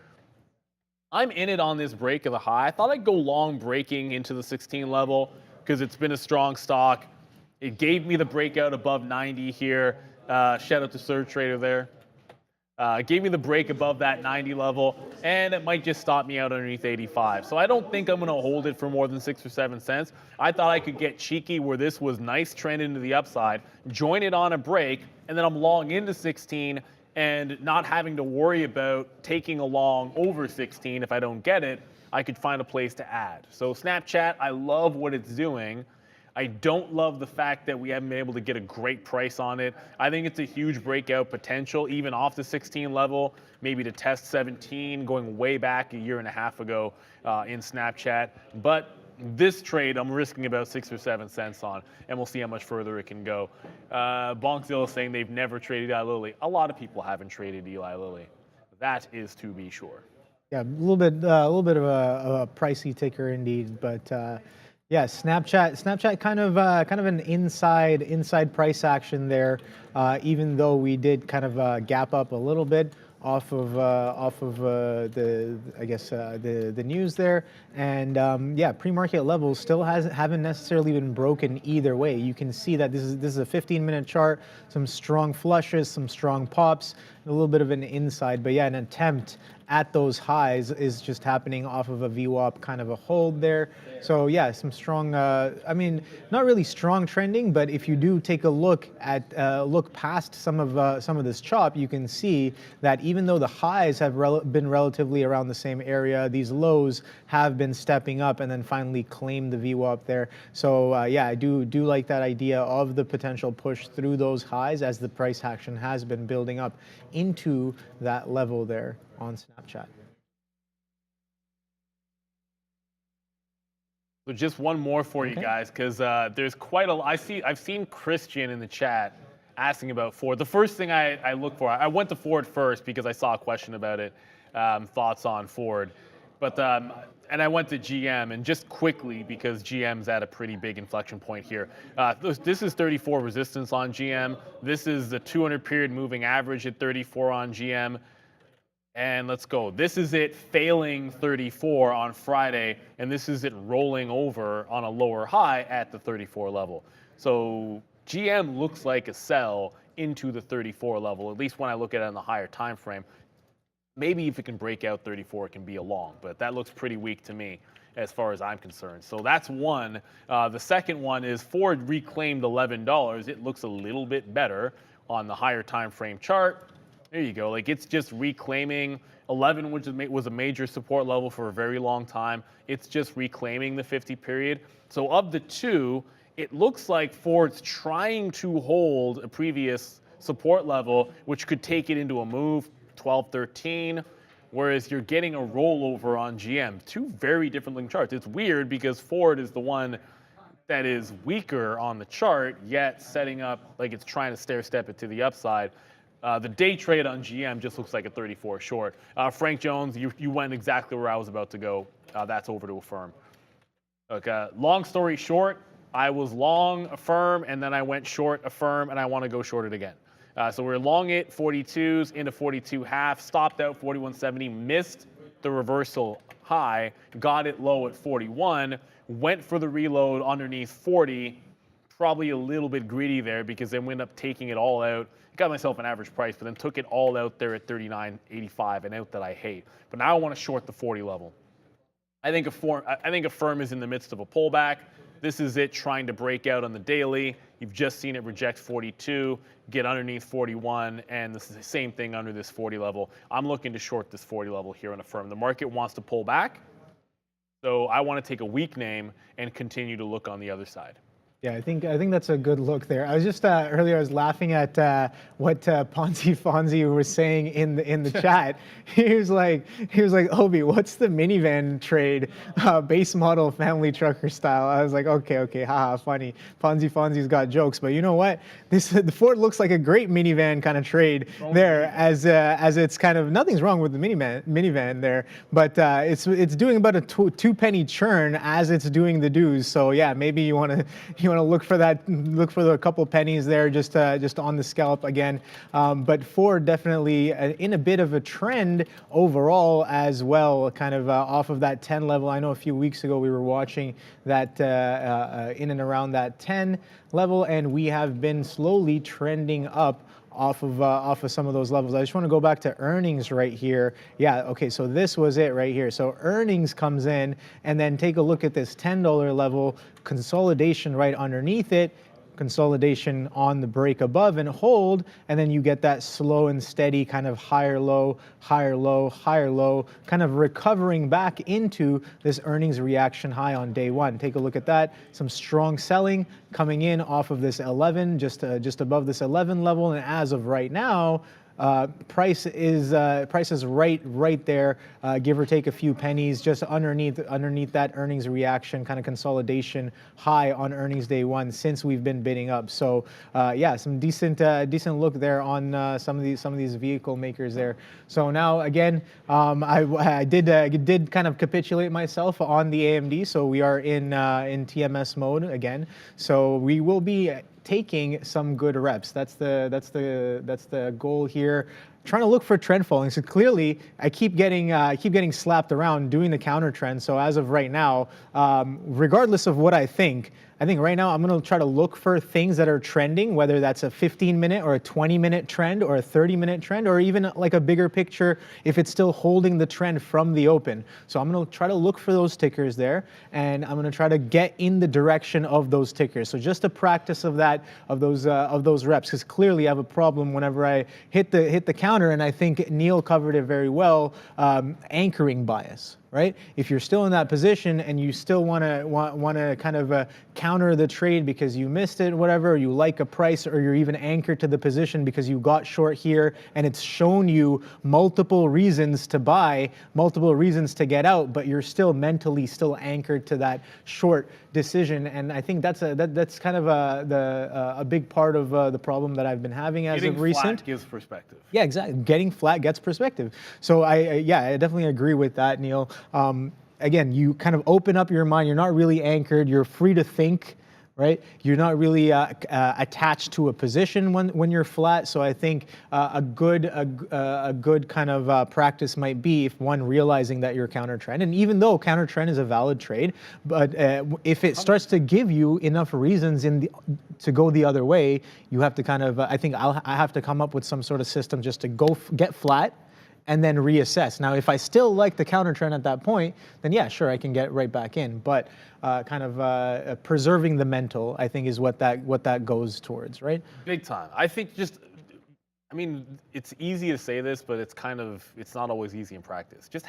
I'm in it on this break of the high. I thought I'd go long breaking into the 16 level because it's been a strong stock. It gave me the breakout above 90 here. Shout out to Surge Trader there. It gave me the break above that 90 level, and it might just stop me out underneath 85. So I don't think I'm going to hold it for more than 6 or 7 cents. I thought I could get cheeky where this was nice trend into the upside, join it on a break, and then I'm long into 16 and not having to worry about taking a long over 16 if I don't get it. I could find a place to add. So Snapchat, I love what it's doing. I don't love the fact that we haven't been able to get a great price on it. I think it's a huge breakout potential, even off the 16 level, maybe to test 17, going way back a year and a half ago in Snapchat. But this trade, I'm risking about 6 or 7 cents on, and we'll see how much further it can go. Bonkzilla is saying they've never traded Eli Lily. A lot of people haven't traded Eli Lily. That is to be sure. Yeah, a little bit of a pricey ticker indeed, but. Yeah, Snapchat kind of an inside price action there, even though we did kind of gap up a little bit off of the news there, and yeah, pre-market levels still haven't necessarily been broken either way. You can see that this is a 15-minute chart, some strong flushes, some strong pops, a little bit of an inside, but yeah, an attempt at those highs is just happening off of a VWAP kind of a hold there. So yeah, some strong, I mean, not really strong trending, but if you do take a look at look past some of this chop, you can see that even though the highs have been relatively around the same area, these lows have been stepping up and then finally claimed the VWAP there. So yeah, I do like that idea of the potential push through those highs as the price action has been building up into that level there on Snapchat. So just one more for you guys, because there's quite a. I've seen Christian in the chat asking about Ford. The first thing I look for, I went to Ford first because I saw a question about it, thoughts on Ford, but and I went to GM, and just quickly because GM's at a pretty big inflection point here. This is 34 resistance on GM. This is the 200 period moving average at 34 on GM. And let's go. This is it failing 34 on Friday, and this is it rolling over on a lower high at the 34 level. So GM looks like a sell into the 34 level, at least when I look at it on the higher time frame. Maybe if it can break out 34, it can be a long, but that looks pretty weak to me. as far as I'm concerned. So that's one. The second one is Ford reclaimed $11. It looks a little bit better on the higher time frame chart. There you go. Like, it's just reclaiming 11, which was a major support level for a very long time. It's just reclaiming the 50 period. So of the two, it looks like Ford's trying to hold a previous support level, which could take it into a move, 12-13, whereas you're getting a rollover on GM. Two very different looking charts. It's weird because Ford is the one that is weaker on the chart, yet setting up like it's trying to stair step it to the upside. The day trade on GM just looks like a 34 short. Frank Jones, you went exactly where I was about to go. That's over to Affirm. Okay, long story short, I was long Affirm, and then I went short Affirm, and I want to go short it again. So we're long it 42s into 42.5, stopped out 41.70, missed the reversal high, got it low at 41, went for the reload underneath 40, probably a little bit greedy there because then we ended up taking it all out. Got myself an average price, but then took it all out there at 39.85, an out that I hate. But now I want to short the 40 level. I think Affirm is in the midst of a pullback. This is it trying to break out on the daily. You've just seen it reject 42, get underneath 41, and this is the same thing under this 40 level. I'm looking to short this 40 level here on Affirm. The market wants to pull back, so I want to take a weak name and continue to look on the other side. Yeah, I think that's a good look there. I was just earlier I was laughing at what Ponzi Fonzie was saying in the chat. He was like, Obi, what's the minivan trade, base model family trucker style? I was like, okay, haha, funny. Ponzi Fonzie's got jokes, but you know what? The Ford looks like a great minivan kind of trade there, as it's kind of nothing's wrong with the minivan there, but it's doing about a 2 penny churn as it's doing the dues. So yeah, maybe you want to look for the couple pennies there just on the scalp again. But Ford definitely in a bit of a trend overall as well, kind of off of that 10 level. I know a few weeks ago we were watching that in and around that 10 level, and we have been slowly trending up off of some of those levels. I just want to go back to earnings right here. Yeah, okay, so this was it right here. So earnings comes in, and then take a look at this $10 level, consolidation right underneath it, consolidation on the break above and hold, and then you get that slow and steady kind of higher low, higher low, higher low, kind of recovering back into this earnings reaction high on day one. Take a look at that. Some strong selling coming in off of this 11, just above this 11 level, and as of right now, price is right there, give or take a few pennies, just underneath that earnings reaction kind of consolidation high on earnings day one since we've been bidding up. So yeah, some decent look there on some of these vehicle makers there. So now again, I did kind of capitulate myself on the AMD. So we are in TMS mode again. So we will be taking some good reps. That's the goal here. Trying to look for trend following. So clearly, I keep getting slapped around doing the counter trend. So as of right now, regardless of what I think right now I'm going to try to look for things that are trending, whether that's a 15-minute or a 20-minute trend or a 30-minute trend, or even like a bigger picture if it's still holding the trend from the open. So I'm going to try to look for those tickers there, and I'm going to try to get in the direction of those tickers. So just a practice of that, of those reps, because clearly I have a problem whenever I hit the counter, and I think Neil covered it very well, anchoring bias. Right? If you're still in that position and you still want to kind of counter the trade because you missed it, whatever, or you like a price, or you're even anchored to the position because you got short here and it's shown you multiple reasons to buy, multiple reasons to get out, but you're still mentally anchored to that short decision. And I think that's kind of a big part of the problem that I've been having as of recent. Getting flat gives perspective. Yeah, exactly. Getting flat gets perspective. So I definitely agree with that, Neil. Again, you kind of open up your mind. You're not really anchored. You're free to think, right? You're not really attached to a position when you're flat. So I think a good kind of practice might be if one realizing that you're counter trend. And even though counter trend is a valid trade, but if it starts to give you enough reasons to go the other way, you have to kind of I think I have to come up with some sort of system just to get flat and then reassess. Now, if I still like the counter trend at that point, then yeah, sure, I can get right back in. But kind of preserving the mental, I think, is what that goes towards, right? Big time. I think I mean, it's easy to say this, but it's not always easy in practice. Just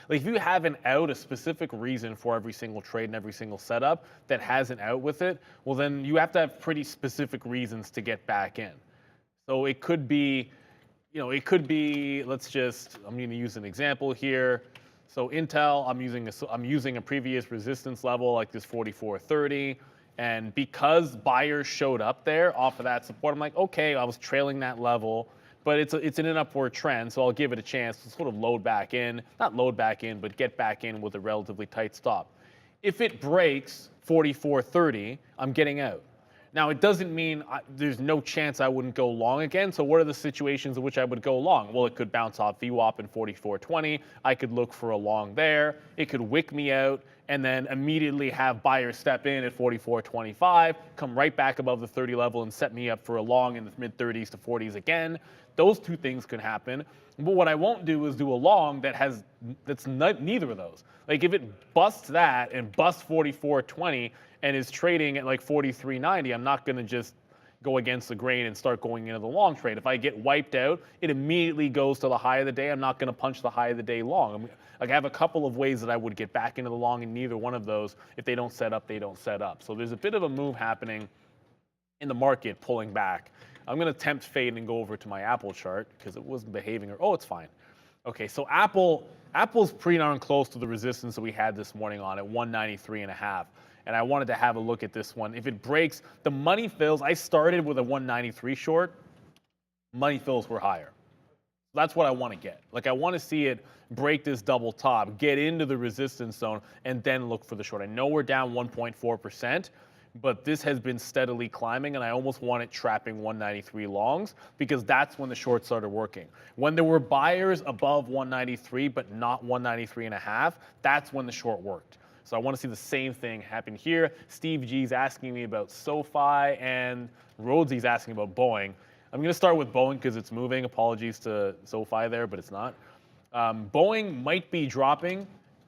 if you haven't out a specific reason for every single trade and every single setup that has an out with it, well, then you have to have pretty specific reasons to get back in. So it could be, I'm going to use an example here. So Intel, I'm using a previous resistance level like this 4430. And because buyers showed up there off of that support, I'm like, okay, I was trailing that level, but it's in an upward trend, so I'll give it a chance to sort of load back in, not load back in, but get back in with a relatively tight stop. If it breaks 4430, I'm getting out. Now, it doesn't mean there's no chance I wouldn't go long again. So what are the situations in which I would go long? Well, it could bounce off VWAP in 4420. I could look for a long there. It could wick me out and then immediately have buyers step in at 4425, come right back above the 30 level and set me up for a long in the mid 30s to 40s again. Those two things could happen. But what I won't do is do a long that's neither of those. Like if it busts that and busts 4420 and is trading at like 43.90, I'm not going to just go against the grain and start going into the long trade. If I get wiped out, it immediately goes to the high of the day. I'm not going to punch the high of the day long. I have a couple of ways that I would get back into the long, and neither one of those, if they don't set up, they don't set up. So there's a bit of a move happening in the market pulling back. I'm going to tempt fate and go over to my Apple chart because it wasn't behaving. Oh, it's fine. Okay, so Apple's pretty darn close to the resistance that we had this morning on at 193.5. And I wanted to have a look at this one. If it breaks, the money fills, I started with a 193 short. Money fills were higher. That's what I want to get. Like I want to see it break this double top, get into the resistance zone, and then look for the short. I know we're down 1.4%, but this has been steadily climbing, and I almost want it trapping 193 longs because that's when the short started working. When there were buyers above 193 but not 193.5, that's when the short worked. So I want to see the same thing happen here. Steve G's asking me about SoFi, and Rhodesy's asking about Boeing. I'm going to start with Boeing because it's moving. Apologies to SoFi there, but it's not. Boeing might be dropping,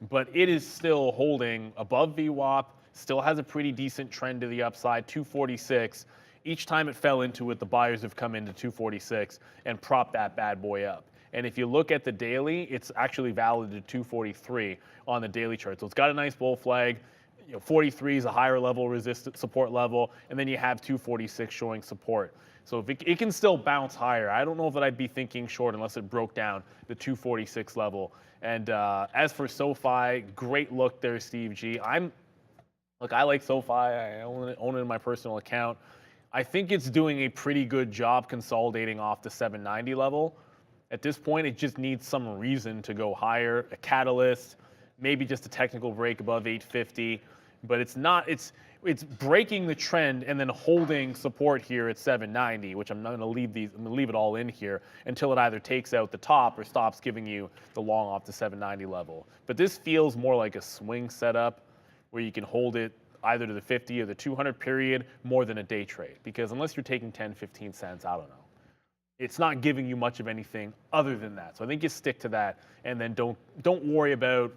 but it is still holding above VWAP, still has a pretty decent trend to the upside, 246. Each time it fell into it, the buyers have come into 246 and propped that bad boy up. And if you look at the daily, it's actually valid to 243 on the daily chart. So it's got a nice bull flag. 43 is a higher level resistance support level, and then you have 246 showing support. So if it can still bounce higher. I don't know that I'd be thinking short unless it broke down the 246 level. And as for SoFi, great look there, Steve G. I like SoFi. I own it in my personal account. I think it's doing a pretty good job consolidating off the 790 level. At this point, it just needs some reason to go higher, a catalyst, maybe just a technical break above 850. But it's breaking the trend and then holding support here at 790, which I'm not going to leave I'm going to leave it all in here until it either takes out the top or stops giving you the long off the 790 level. But this feels more like a swing setup where you can hold it either to the 50 or the 200 period more than a day trade. Because unless you're taking 10, 15 cents, I don't know. It's not giving you much of anything other than that. So I think you stick to that, and then don't worry about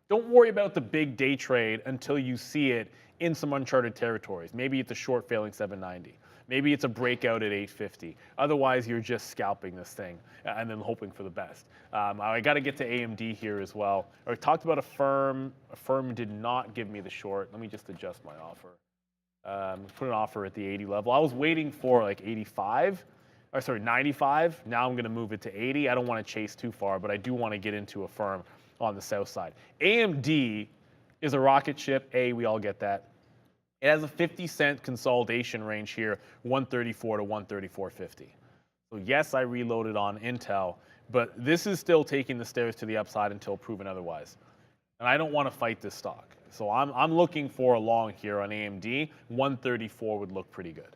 the big day trade until you see it in some uncharted territories. Maybe it's a short failing 790. Maybe it's a breakout at 850. Otherwise, you're just scalping this thing and then hoping for the best. I got to get to AMD here as well. I talked about a firm. A firm did not give me the short. Let me just adjust my offer. Put an offer at the 80 level. I was waiting for like 85. 95. Now I'm going to move it to 80. I don't want to chase too far, but I do want to get into a firm on the south side. AMD is a rocket ship. We all get that. It has a 50-cent consolidation range here, 134 to 134.50. So yes, I reloaded on Intel, but this is still taking the stairs to the upside until proven otherwise. And I don't want to fight this stock. So I'm looking for a long here on AMD. 134 would look pretty good.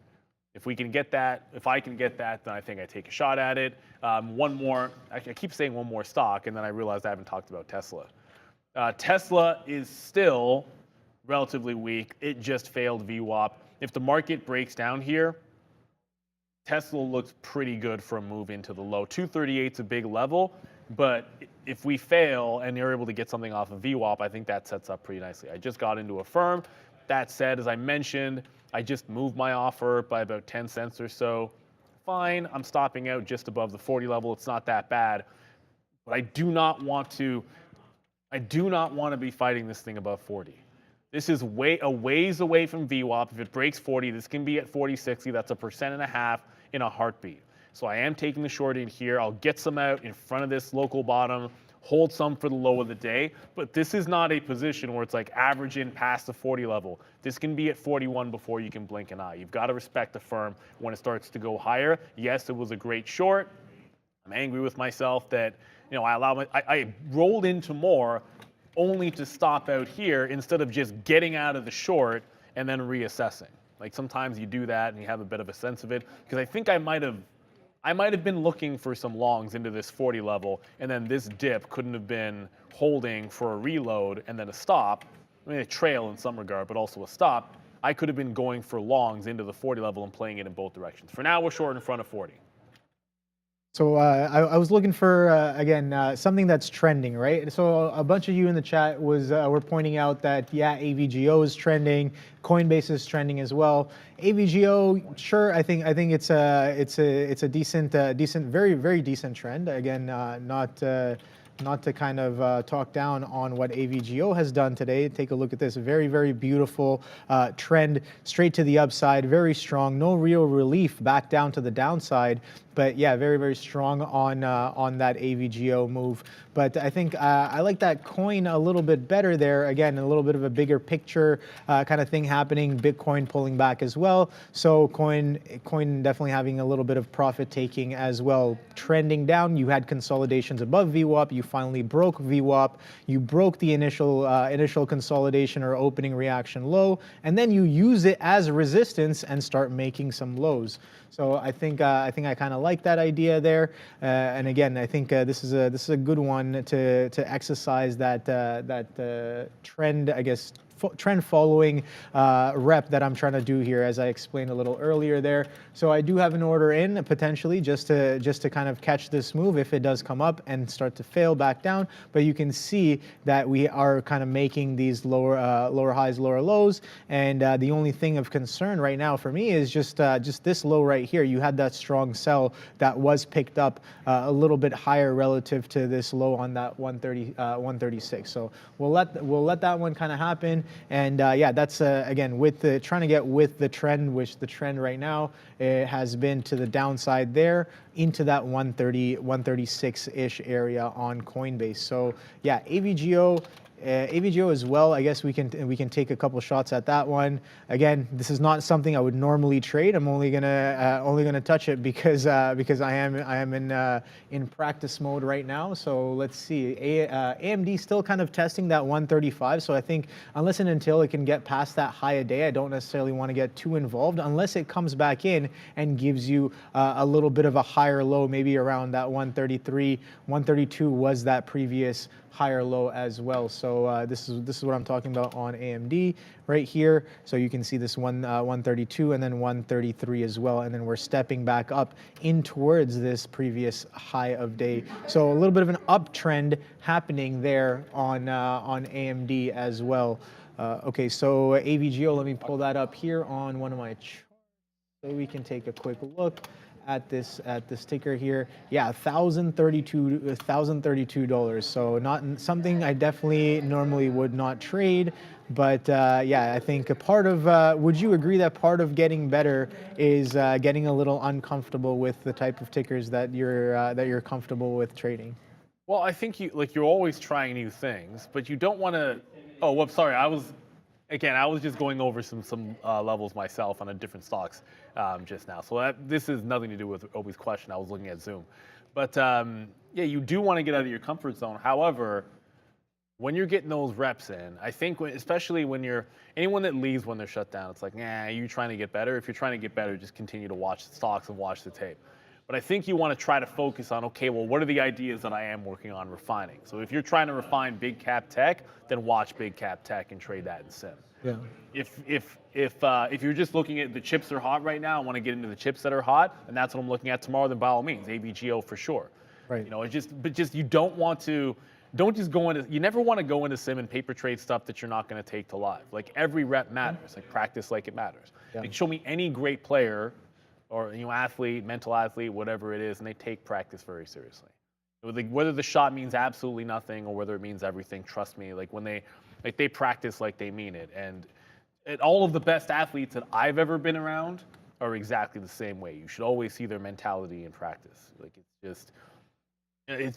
If we can get that, if I can get that, then I think I take a shot at it. One more, I keep saying one more stock, and then I realized I haven't talked about Tesla. Tesla is still relatively weak. It just failed VWAP. If the market breaks down here, Tesla looks pretty good for a move into the low. 238 is a big level. But if we fail and you're able to get something off of VWAP, I think that sets up pretty nicely. I just got into a firm. That said, as I mentioned, I just moved my offer by about 10 cents or so. Fine, I'm stopping out just above the 40 level. It's not that bad. But I do not want to be fighting this thing above 40. This is a ways away from VWAP. If it breaks 40, this can be at 40.60. That's a 1.5% in a heartbeat. So I am taking the short in here. I'll get some out in front of this local bottom, hold some for the low of the day. But this is not a position where it's like average in past the 40 level. This can be at 41 before you can blink an eye. You've got to respect the firm when it starts to go higher. Yes, it was a great short. I'm angry with myself that I rolled into more only to stop out here instead of just getting out of the short and then reassessing. Like sometimes you do that and you have a bit of a sense of it, because I think I might have been looking for some longs into this 40 level, and then this dip couldn't have been holding for a reload and then a stop. I mean, a trail in some regard, but also a stop. I could have been going for longs into the 40 level and playing it in both directions. For now, we're short in front of 40. So I was looking for, again, something that's trending, right? So a bunch of you in the chat were pointing out that, yeah, AVGO is trending, Coinbase is trending as well. AVGO, sure, I think it's a decent, very, very decent trend. Again, not to kind of talk down on what AVGO has done today. Take a look at this. Very, very beautiful trend straight to the upside. Very strong. No real relief back down to the downside. But yeah, very, very strong on that AVGO move. But I think I like that coin a little bit better there. Again, a little bit of a bigger picture kind of thing happening. Bitcoin pulling back as well. So coin definitely having a little bit of profit taking as well. Trending down. You had consolidations above VWAP. You finally broke VWAP. You broke the initial consolidation or opening reaction low, and then you use it as resistance and start making some lows. So I think I kind of like that idea there. And again, I think this is a good one to exercise that trend, I guess, trend following rep that I'm trying to do here, as I explained a little earlier there. So I do have an order in potentially just to kind of catch this move if it does come up and start to fail back down. But you can see that we are kind of making these lower highs, lower lows, and the only thing of concern right now for me is just this low right here. You had that strong sell that was picked up a little bit higher relative to this low on that 136. So we'll let that one kind of happen. And yeah, that's again trying to get with the trend, which the trend right now has been to the downside there into that 136-ish area on Coinbase. So yeah, AVGO as well. I guess we can take a couple shots at that one. Again, this is not something I would normally trade. I'm only gonna touch it because I am in practice mode right now. So let's see. AMD still kind of testing that 135. So I think unless and until it can get past that high a day, I don't necessarily want to get too involved unless it comes back in and gives you a little bit of a higher low, maybe around that 133, 132 was that previous higher low as well. So this is what I'm talking about on AMD right here. So you can see this 132 and then 133 as well, and then we're stepping back up in towards this previous high of day. So a little bit of an uptrend happening there on AMD as well. Okay, so AVGO, let me pull that up here on one of my charts so we can take a quick look at this ticker here. Yeah, $1,032. So not something I definitely normally would not trade, but yeah, I think a part of would you agree that part of getting better is getting a little uncomfortable with the type of tickers that you're comfortable with trading? Well, I think you're always trying new things, but you don't want to. Oh, whoops, sorry. I was just going over some levels myself on a different stocks just now. So this is nothing to do with Obi's question. I was looking at Zoom. But yeah, you do want to get out of your comfort zone. However, when you're getting those reps in, I think especially when anyone that leaves when they're shut down, it's like, nah, you're trying to get better. If you're trying to get better, just continue to watch the stocks and watch the tape. But I think you want to try to focus on, okay, well, what are the ideas that I am working on refining? So if you're trying to refine big cap tech, then watch big cap tech and trade that in sim. Yeah. If you're just looking at the chips that are hot right now, I want to get into the chips that are hot, and that's what I'm looking at tomorrow, then by all means, AVGO for sure. Right. You know, but you don't just go into, you never want to go into sim and paper trade stuff that you're not going to take to live. Like every rep matters, like practice like it matters. Yeah. Like show me any great player or, you know, athlete, mental athlete, whatever it is, and they take practice very seriously. Like whether the shot means absolutely nothing or whether it means everything, trust me, like when they practice like they mean it. And all of the best athletes that I've ever been around are exactly the same way. You should always see their mentality in practice. Like it's just, and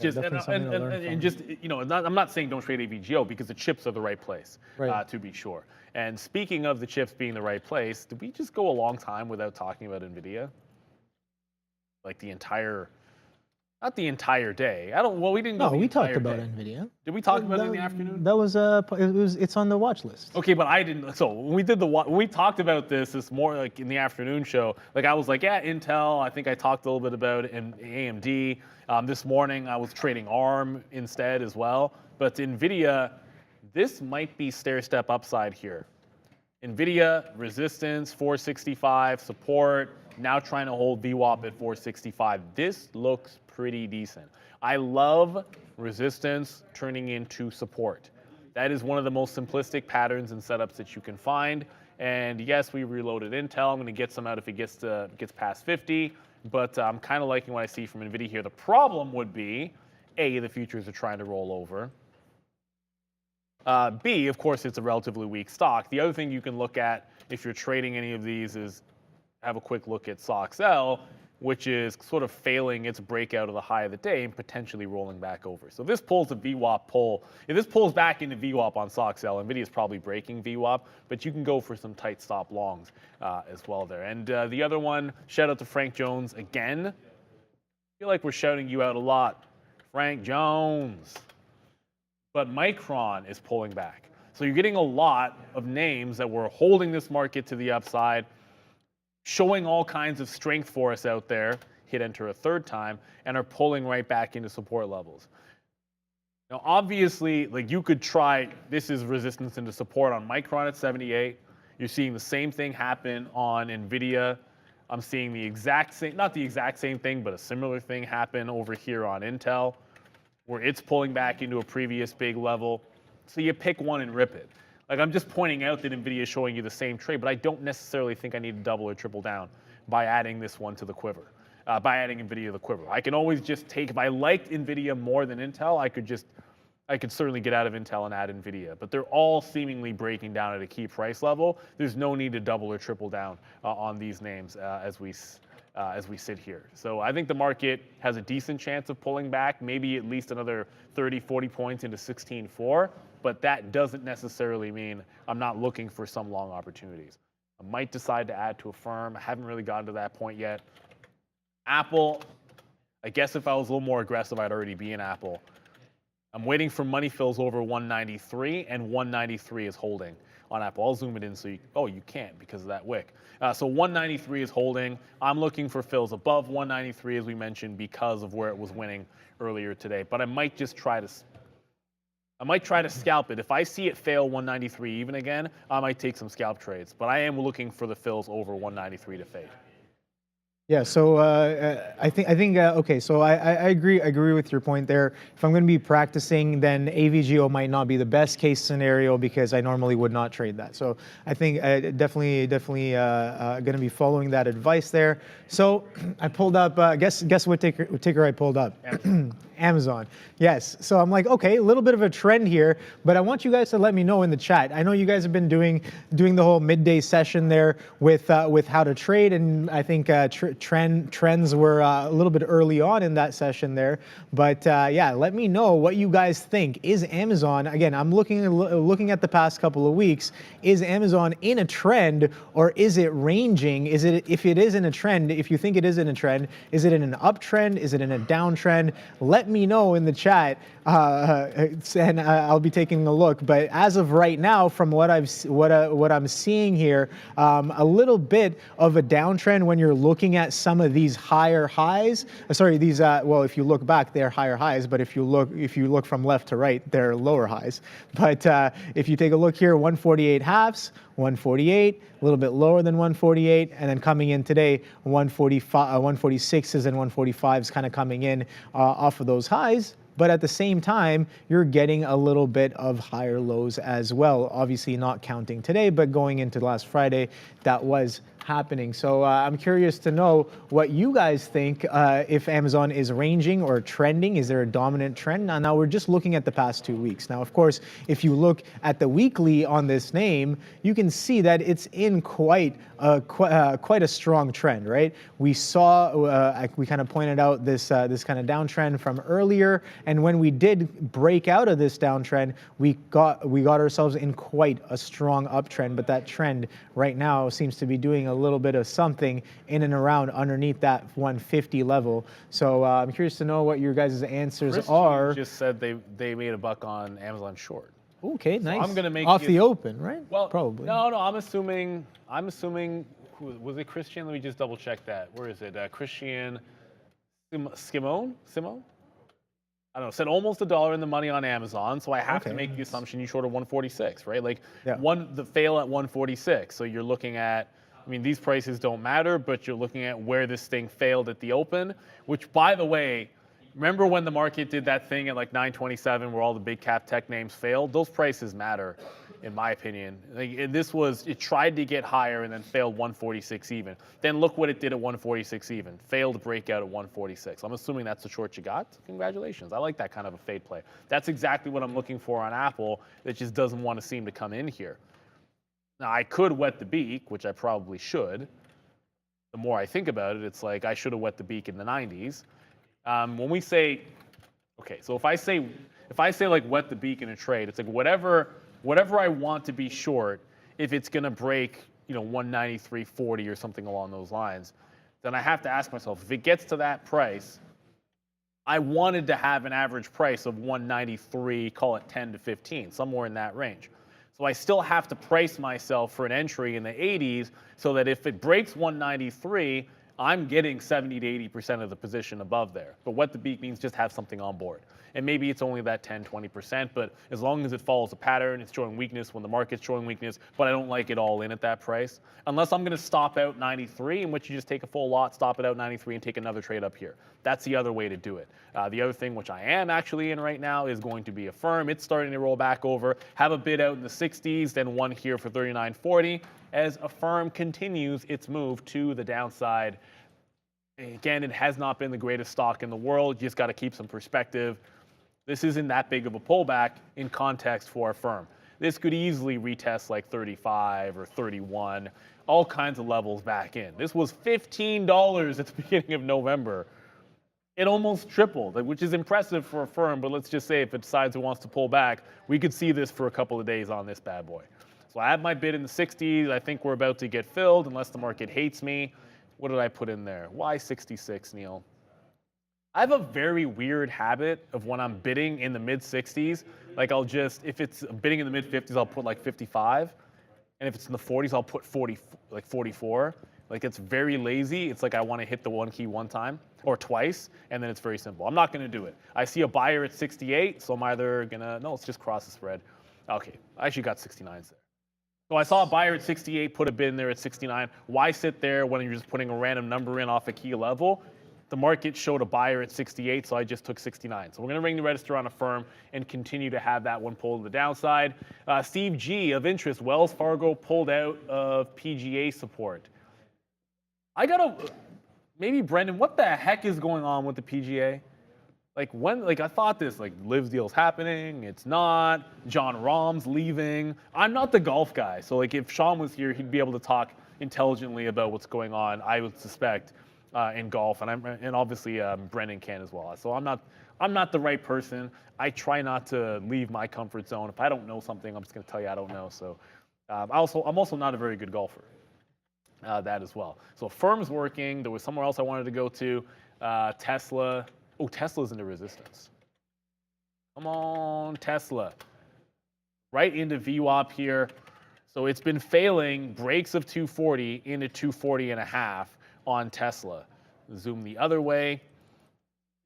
just, you know, I'm not saying don't trade AVGO because the chips are the right place, to be sure. And speaking of the chips being the right place, did we just go a long time without talking about NVIDIA? Like not the entire day. Well, we didn't. No, we talked about NVIDIA. Did we talk about it in the afternoon? That was it's on the watch list. Okay, but I didn't. So when we talked about this more like in the afternoon show. Like I was like, yeah, Intel. I think I talked a little bit about it in AMD. This morning I was trading ARM instead as well. But NVIDIA, this might be stair-step upside here. NVIDIA resistance 465 support. Now trying to hold VWAP at 465. This looks pretty decent. I love resistance turning into support. That is one of the most simplistic patterns and setups that you can find. And yes, we reloaded Intel. I'm going to get some out if it gets past 50. But I'm kind of liking what I see from NVIDIA here. The problem would be, A, the futures are trying to roll over. B, of course, it's a relatively weak stock. The other thing you can look at if you're trading any of these is have a quick look at SOXL, which is sort of failing its breakout of the high of the day and potentially rolling back over. So this pulls a VWAP pull. If this pulls back into VWAP on SOXL, NVIDIA is probably breaking VWAP, but you can go for some tight stop longs as well there. And the other one, shout out to Frank Jones again. I feel like we're shouting you out a lot. Frank Jones. But Micron is pulling back. So you're getting a lot of names that were holding this market to the upside, showing all kinds of strength for us out there, hit enter a third time, and are pulling right back into support levels. Now, obviously, like you could try, this is resistance into support on Micron at 78. You're seeing the same thing happen on NVIDIA. I'm seeing the exact same, not the exact same thing, but a similar thing happen over here on Intel, where it's pulling back into a previous big level. So you pick one and rip it. Like I'm just pointing out that NVIDIA is showing you the same trade, but I don't necessarily think I need to double or triple down by adding this one to the quiver, by adding NVIDIA to the quiver. I can always just take, if I liked NVIDIA more than Intel, I could certainly get out of Intel and add NVIDIA, but they're all seemingly breaking down at a key price level. There's no need to double or triple down on these names as we sit here. So I think the market has a decent chance of pulling back, maybe at least another 30, 40 points into 16.4. But that doesn't necessarily mean I'm not looking for some long opportunities. I might decide to add to a firm. I haven't really gotten to that point yet. Apple, I guess if I was a little more aggressive, I'd already be in Apple. I'm waiting for money fills over 193, and 193 is holding on Apple. I'll zoom it in so you can't because of that wick. So 193 is holding. I'm looking for fills above 193, as we mentioned, because of where it was winning earlier today. But I might just try to scalp it. If I see it fail 193 even again, I might take some scalp trades. But I am looking for the fills over 193 to fade. Yeah, so I think okay. So I agree with your point there. If I'm going to be practicing, then AVGO might not be the best case scenario because I normally would not trade that. So I think definitely going to be following that advice there. So I pulled up. Guess what ticker I pulled up? Amazon. Yes. So I'm like, okay, a little bit of a trend here, but I want you guys to let me know in the chat. I know you guys have been doing the whole midday session there with how to trade, and I think trends were a little bit early on in that session there. But yeah, let me know what you guys think. Is Amazon, again, I'm looking at the past couple of weeks, is Amazon in a trend or is it ranging? If it is in a trend, if you think it is in a trend, is it in an uptrend? Is it in a downtrend? Let let me know in the chat, and I'll be taking a look. But as of right now, from what I'm seeing here, a little bit of a downtrend when you're looking at some of these higher highs. Sorry, these well, if you look back, they're higher highs. But if you look from left to right, they're lower highs. But if you take a look here, 148 halves, 148, a little bit lower than 148, and then coming in today, 145, 146s and 145s kind of coming in off of those highs. But at the same time, you're getting a little bit of higher lows as well. Obviously not counting today, but going into last Friday, that was happening. So I'm curious to know what you guys think if Amazon is ranging or trending. Is there a dominant trend? Now we're just looking at the past 2 weeks. Now, of course, if you look at the weekly on this name, you can see that it's in quite a strong trend, right? We saw, we kind of pointed out this kind of downtrend from earlier, and when we did break out of this downtrend, we got ourselves in quite a strong uptrend. But that trend right now seems to be doing a little bit of something in and around underneath that 150 level. So I'm curious to know what your guys' answers are. Just said they made a buck on Amazon short. Okay, nice. I'm gonna make off the open, right? Well, probably. No, I'm assuming. Was it Christian? Let me just double check that. Where is it? Christian Simone? I don't know, said almost $1 in the money on Amazon, so I have to make the assumption you shorted 146, right? Like the fail at 146. So you're looking at, I mean, these prices don't matter, but you're looking at where this thing failed at the open, which, by the way, remember when the market did that thing at like 927 where all the big cap tech names failed? Those prices matter, in my opinion. Like, it tried to get higher and then failed 146 even. Then look what it did at 146 even. Failed to break out at 146. I'm assuming that's the short you got. Congratulations. I like that kind of a fade play. That's exactly what I'm looking for on Apple. That just doesn't want to seem to come in here. Now, I could wet the beak, which I probably should. The more I think about it, it's like I should have wet the beak in the 90s. When we say, okay, so if I say like wet the beak in a trade, it's like whatever I want to be short, if it's going to break, 193.40 or something along those lines, then I have to ask myself, if it gets to that price, I wanted to have an average price of 193, call it 10 to 15, somewhere in that range. So I still have to price myself for an entry in the 80s so that if it breaks 193, I'm getting 70 to 80% of the position above there. But wet the beak means just have something on board. And maybe it's only that 10, 20%, but as long as it follows a pattern, it's showing weakness when the market's showing weakness, but I don't like it all in at that price. Unless I'm gonna stop out 93, in which you just take a full lot, stop it out 93, and take another trade up here. That's the other way to do it. The other thing, which I am actually in right now, is going to be Affirm. It's starting to roll back over, have a bid out in the 60s, then one here for 39.40, as Affirm continues its move to the downside. Again, it has not been the greatest stock in the world. You just got to keep some perspective. This isn't that big of a pullback in context for Affirm. This could easily retest like 35 or 31, all kinds of levels back in. This was $15 at the beginning of November. It almost tripled, which is impressive for Affirm, but let's just say if it decides it wants to pull back, we could see this for a couple of days on this bad boy. So I have my bid in the 60s. I think we're about to get filled unless the market hates me. What did I put in there? Why 66, Neil? I have a very weird habit of when I'm bidding in the mid-60s, like I'll just, if it's bidding in the mid-50s, I'll put like 55. And if it's in the 40s, I'll put 40, like 44. Like it's very lazy. It's like I want to hit the one key one time or twice, and then it's very simple. I'm not going to do it. I see a buyer at 68, so I'm either going to, no, let's just cross the spread. Okay, I actually got 69s there. So I saw a buyer at 68, put a bid in there at 69. Why sit there when you're just putting a random number in off a key level? The market showed a buyer at 68, so I just took 69. So we're going to ring the register on Affirm and continue to have that one pull to the downside. Steve G, of interest, Wells Fargo pulled out of PGA support. Maybe Brendan, what the heck is going on with the PGA? I thought this, Liv's deal's happening, it's not. John Rahm's leaving. I'm not the golf guy, so if Sean was here, he'd be able to talk intelligently about what's going on, I would suspect, in golf, and obviously Brendan can as well. So I'm not the right person. I try not to leave my comfort zone. If I don't know something, I'm just going to tell you I don't know. So I'm also not a very good golfer. That as well. So Affirm's working. There was somewhere else I wanted to go to. Tesla. Oh, Tesla's into resistance. Come on, Tesla. Right into VWAP here. So it's been failing breaks of 240 into 240 and a half on Tesla. Zoom the other way.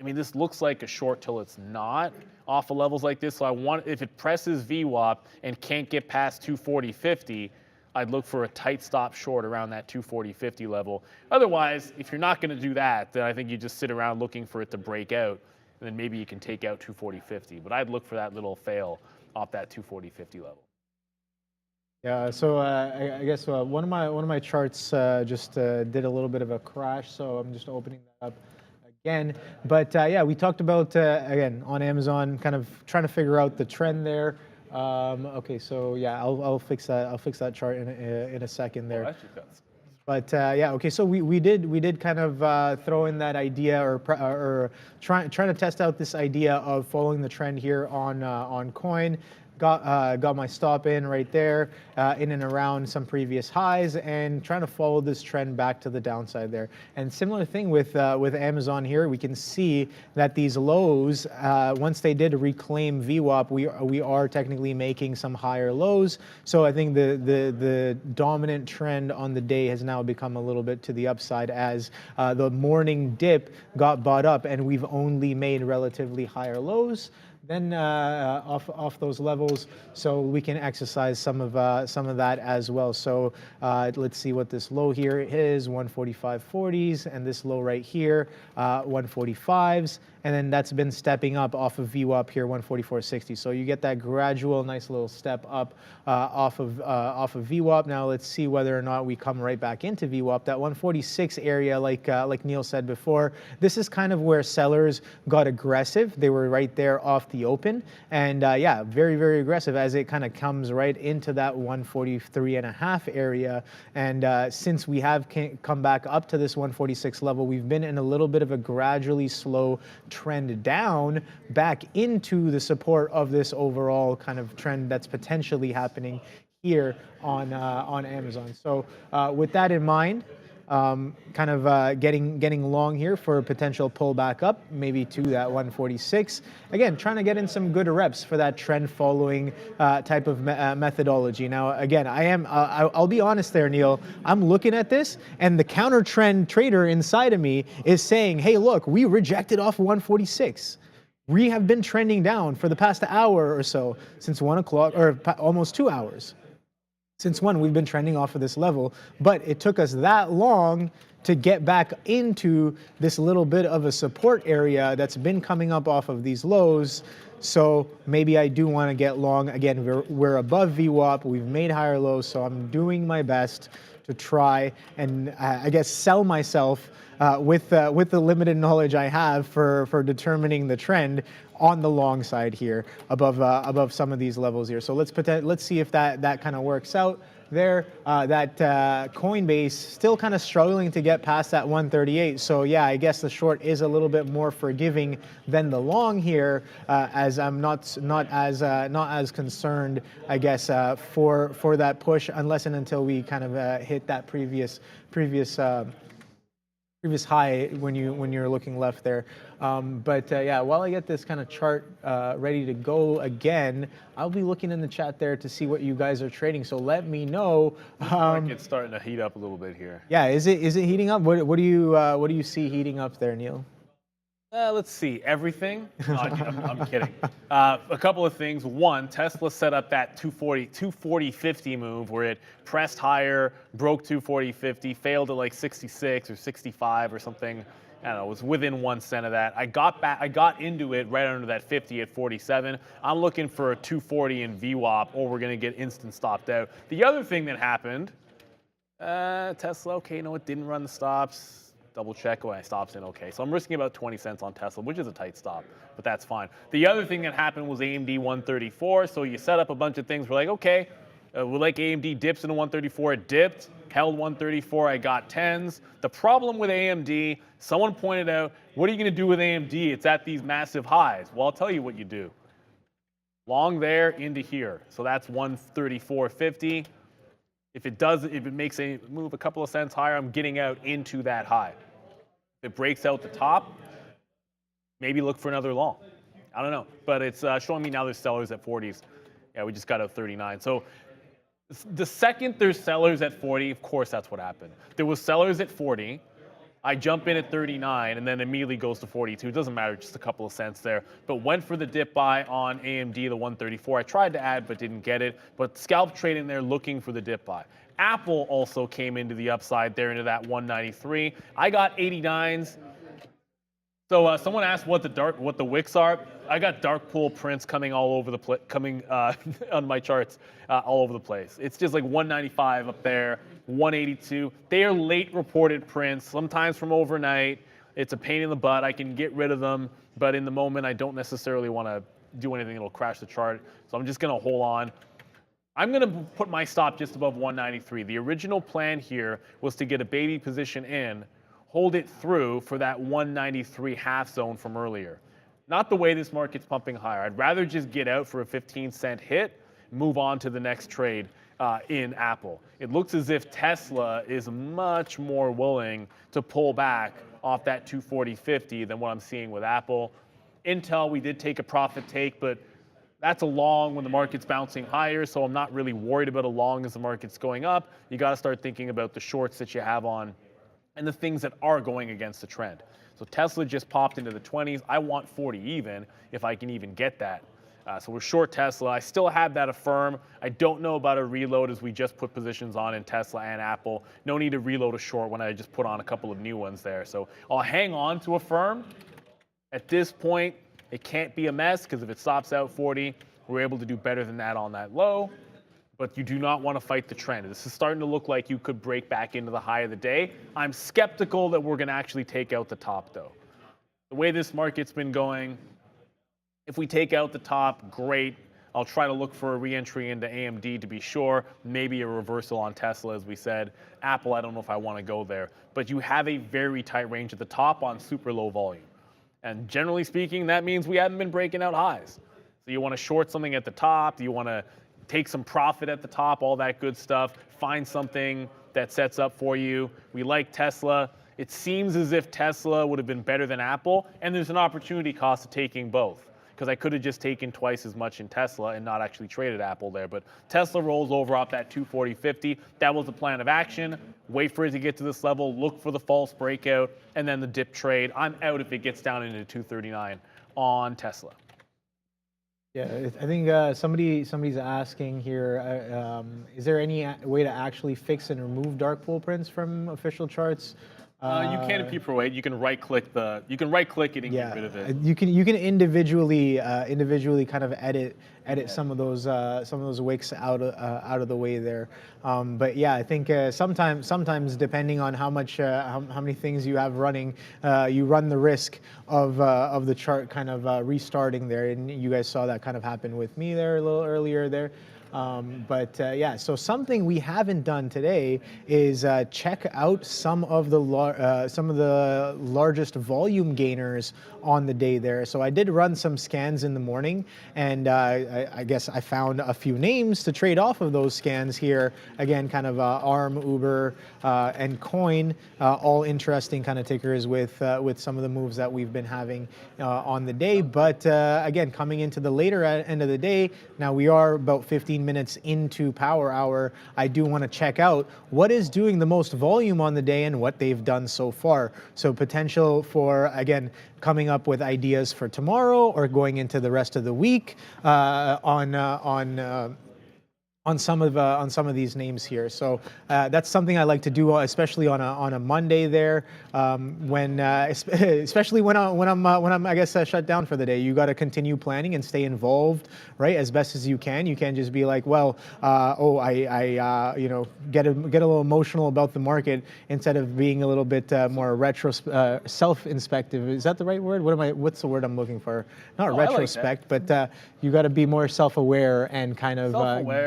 I mean, this looks like a short till it's not off of levels like this. So I want, if it presses VWAP and can't get past 240.50, I'd look for a tight stop short around that 240.50 level. Otherwise, if you're not going to do that, then I think you just sit around looking for it to break out, and then maybe you can take out 240.50. But I'd look for that little fail off that 240.50 level. Yeah, so I guess one of my charts just did a little bit of a crash, so I'm just opening that up again. But yeah, we talked about again on Amazon, kind of trying to figure out the trend there. Okay, so yeah, I'll fix that. I'll fix that chart in a second there. Oh, but yeah, okay, so we did kind of throw in that idea or trying to test out this idea of following the trend here on coin. Got my stop in right there, in and around some previous highs, and trying to follow this trend back to the downside there. And similar thing with Amazon here, we can see that these lows, once they did reclaim VWAP, we are technically making some higher lows. So I think the dominant trend on the day has now become a little bit to the upside as the morning dip got bought up, and we've only made relatively higher lows then off those levels, so we can exercise some of that as well. So let's see what this low here is, 145.40s, and this low right here, 145s, and then that's been stepping up off of VWAP here, 144.60. So you get that gradual, nice little step up off of VWAP. Now let's see whether or not we come right back into VWAP. That 146 area, like Neil said before, this is kind of where sellers got aggressive. They were right there off the open, and yeah, very, very aggressive as it kind of comes right into that 143.5 area. And since we have come back up to this 146 level, we've been in a little bit of a gradually slow trend down back into the support of this overall kind of trend that's potentially happening here on Amazon. So with that in mind, kind of getting long here for a potential pullback up, maybe to that 146. Again, trying to get in some good reps for that trend following type of methodology. Now, again, I'll be honest there, Neil. I'm looking at this, and the counter trend trader inside of me is saying, hey, look, we rejected off 146. We have been trending down for the past hour or so, since 1 o'clock, or almost 2 hours. Since when we've been trending off of this level, but it took us that long to get back into this little bit of a support area that's been coming up off of these lows. So maybe I do want to get long. Again, we're above VWAP, we've made higher lows, so I'm doing my best to try and I guess sell myself with the limited knowledge I have for determining the trend on the long side here above some of these levels here. So let's see if that kind of works out there. That Coinbase still kind of struggling to get past that 138. So yeah, I guess the short is a little bit more forgiving than the long here, as I'm not as concerned, I guess, for that push unless and until we kind of hit that previous high when you're looking left there. But yeah, while I get this kind of chart ready to go again, I'll be looking in the chat there to see what you guys are trading. So let me know. It's starting to heat up a little bit here. Yeah, is it heating up? What do you see heating up there, Neil? Let's see, everything? No, I'm kidding. A couple of things. One, Tesla set up that 240.50 move where it pressed higher, broke 240.50, failed at like 66 or 65 or something. I don't know, it was within 1 cent of that. I got into it right under that 50 at 47. I'm looking for a 240 in VWAP, or we're going to get instant stopped out. The other thing that happened, Tesla, okay, no, it didn't run the stops. Double check when I stops in, okay. So I'm risking about 20 cents on Tesla, which is a tight stop, but that's fine. The other thing that happened was AMD 134. So you set up a bunch of things. We're like, okay, we like AMD dips into 134. It dipped, held 134. I got 10s. The problem with AMD, someone pointed out, what are you going to do with AMD? It's at these massive highs. Well, I'll tell you what you do. Long there into here. So that's 134.50. If it makes a move a couple of cents higher, I'm getting out into that high. If it breaks out the top, maybe look for another long. I don't know, but it's showing me now there's sellers at 40s. Yeah, we just got out 39. So the second there's sellers at 40, of course that's what happened. There was sellers at 40. I jump in at 39 and then immediately goes to 42. It doesn't matter, just a couple of cents there. But went for the dip buy on AMD, the 134. I tried to add but didn't get it. But scalp trading there looking for the dip buy. Apple also came into the upside there into that 193. I got 89s. So someone asked what the wicks are. I got dark pool prints coming all over the on my charts all over the place. It's just like 195 up there, 182. They are late reported prints, sometimes from overnight. It's a pain in the butt. I can get rid of them, but in the moment I don't necessarily want to do anything that'll crash the chart. So I'm just going to hold on. I'm going to put my stop just above 193. The original plan here was to get a baby position in, hold it through for that 193 half zone from earlier. Not the way this market's pumping higher. I'd rather just get out for a 15-cent hit, move on to the next trade in Apple. It looks as if Tesla is much more willing to pull back off that 240.50 than what I'm seeing with Apple. Intel, we did take a profit take, but that's a long when the market's bouncing higher, so I'm not really worried about a long as the market's going up. You got to start thinking about the shorts that you have on and the things that are going against the trend. So Tesla just popped into the 20s. I want 40 even if I can even get that. So we're short Tesla. I still have that Affirm. I don't know about a reload as we just put positions on in Tesla and Apple. No need to reload a short when I just put on a couple of new ones there. So I'll hang on to Affirm. At this point, it can't be a mess because if it stops out 40, we're able to do better than that on that low. But you do not want to fight the trend. This is starting to look like you could break back into the high of the day. I'm skeptical that we're going to actually take out the top, though. The way this market's been going, if we take out the top, great. I'll try to look for a re-entry into AMD to be sure. Maybe a reversal on Tesla, as we said. Apple, I don't know if I want to go there. But you have a very tight range at the top on super low volume. And generally speaking, that means we haven't been breaking out highs. So you want to short something at the top. You want to take some profit at the top, all that good stuff. Find something that sets up for you. We like Tesla. It seems as if Tesla would have been better than Apple, and there's an opportunity cost of taking both, because I could have just taken twice as much in Tesla and not actually traded Apple there. But Tesla rolls over off that 240.50. That was the plan of action. Wait for it to get to this level, look for the false breakout, and then the dip trade. I'm out if it gets down into 239 on Tesla. Yeah, I think somebody's asking here, is there any way to actually fix and remove dark pool prints from official charts? You can if you provide. You can right click it and get rid of it. You can individually kind of edit some of those wicks out of the way there. But yeah, I think sometimes depending on how many things you have running, you run the risk of the chart kind of restarting there, and you guys saw that kind of happen with me there a little earlier there. Yeah, so something we haven't done today is check out some of the largest volume gainers on the day there. So I did run some scans in the morning, and I guess I found a few names to trade off of those scans here. Again, kind of ARM, Uber, and Coin, all interesting kind of tickers with some of the moves that we've been having on the day. But again, coming into the later end of the day, now we are about 15 minutes into Power Hour. I do want to check out what is doing the most volume on the day and what they've done so far. So potential for, again, coming up with ideas for tomorrow or going into the rest of the week on some of these names here. So that's something I like to do, especially on a Monday there, especially when I'm I guess shut down for the day. You got to continue planning and stay involved, right, as best as you can. You can't just be like, well, I get a little emotional about the market instead of being a little bit more self-inspective. Is that the right word? What's the word I'm looking for? Not retrospect, but you got to be more self-aware and kind of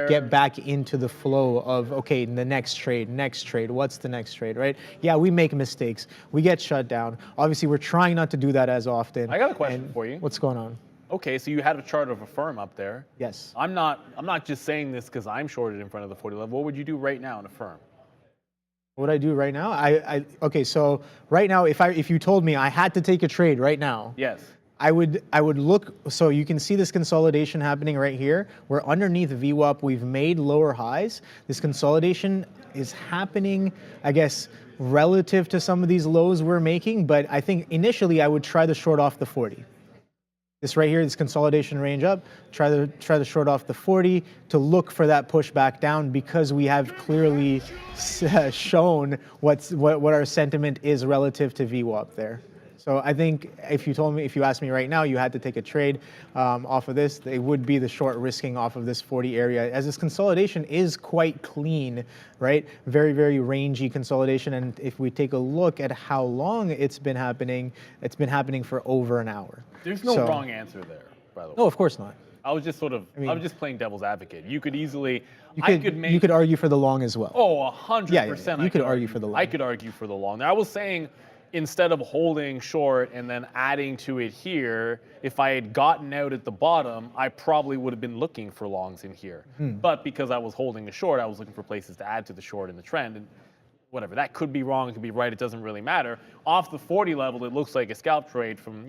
get back into the flow of, okay, the next trade, what's the next trade, right? Yeah, we make mistakes. We get shut down. Obviously, we're trying not to do that as often. I got a question for you. What's going on? Okay, so you had a chart of a firm up there. Yes. I'm not just saying this because I'm shorted in front of the 40 level. What would you do right now in a firm? What would I do right now? Okay, so right now, if you told me I had to take a trade right now. Yes. I would look, so you can see this consolidation happening right here. We're underneath VWAP. We've made lower highs. This consolidation is happening, I guess, relative to some of these lows we're making, but I think initially I would try to short off the 40. This right here, this consolidation range up, try to short off the 40 to look for that push back down, because we have clearly shown what our sentiment is relative to VWAP there. So I think if you asked me right now, you had to take a trade off of this, it would be the short risking off of this 40 area, as this consolidation is quite clean, right? Very, very rangy consolidation. And if we take a look at how long it's been happening for over an hour. There's no wrong answer there, by the way. No, of course not. I was just I was just playing devil's advocate. You could easily, you could argue for the long as well. Oh, 100%. Yeah, you could argue for the long. I could argue for the long. Now, I was saying, instead of holding short and then adding to it here, if I had gotten out at the bottom, I probably would have been looking for longs in here. But because I was holding a short, I was looking for places to add to the short in the trend. And whatever, that could be wrong, it could be right, it doesn't really matter. Off the 40 level, it looks like a scalp trade from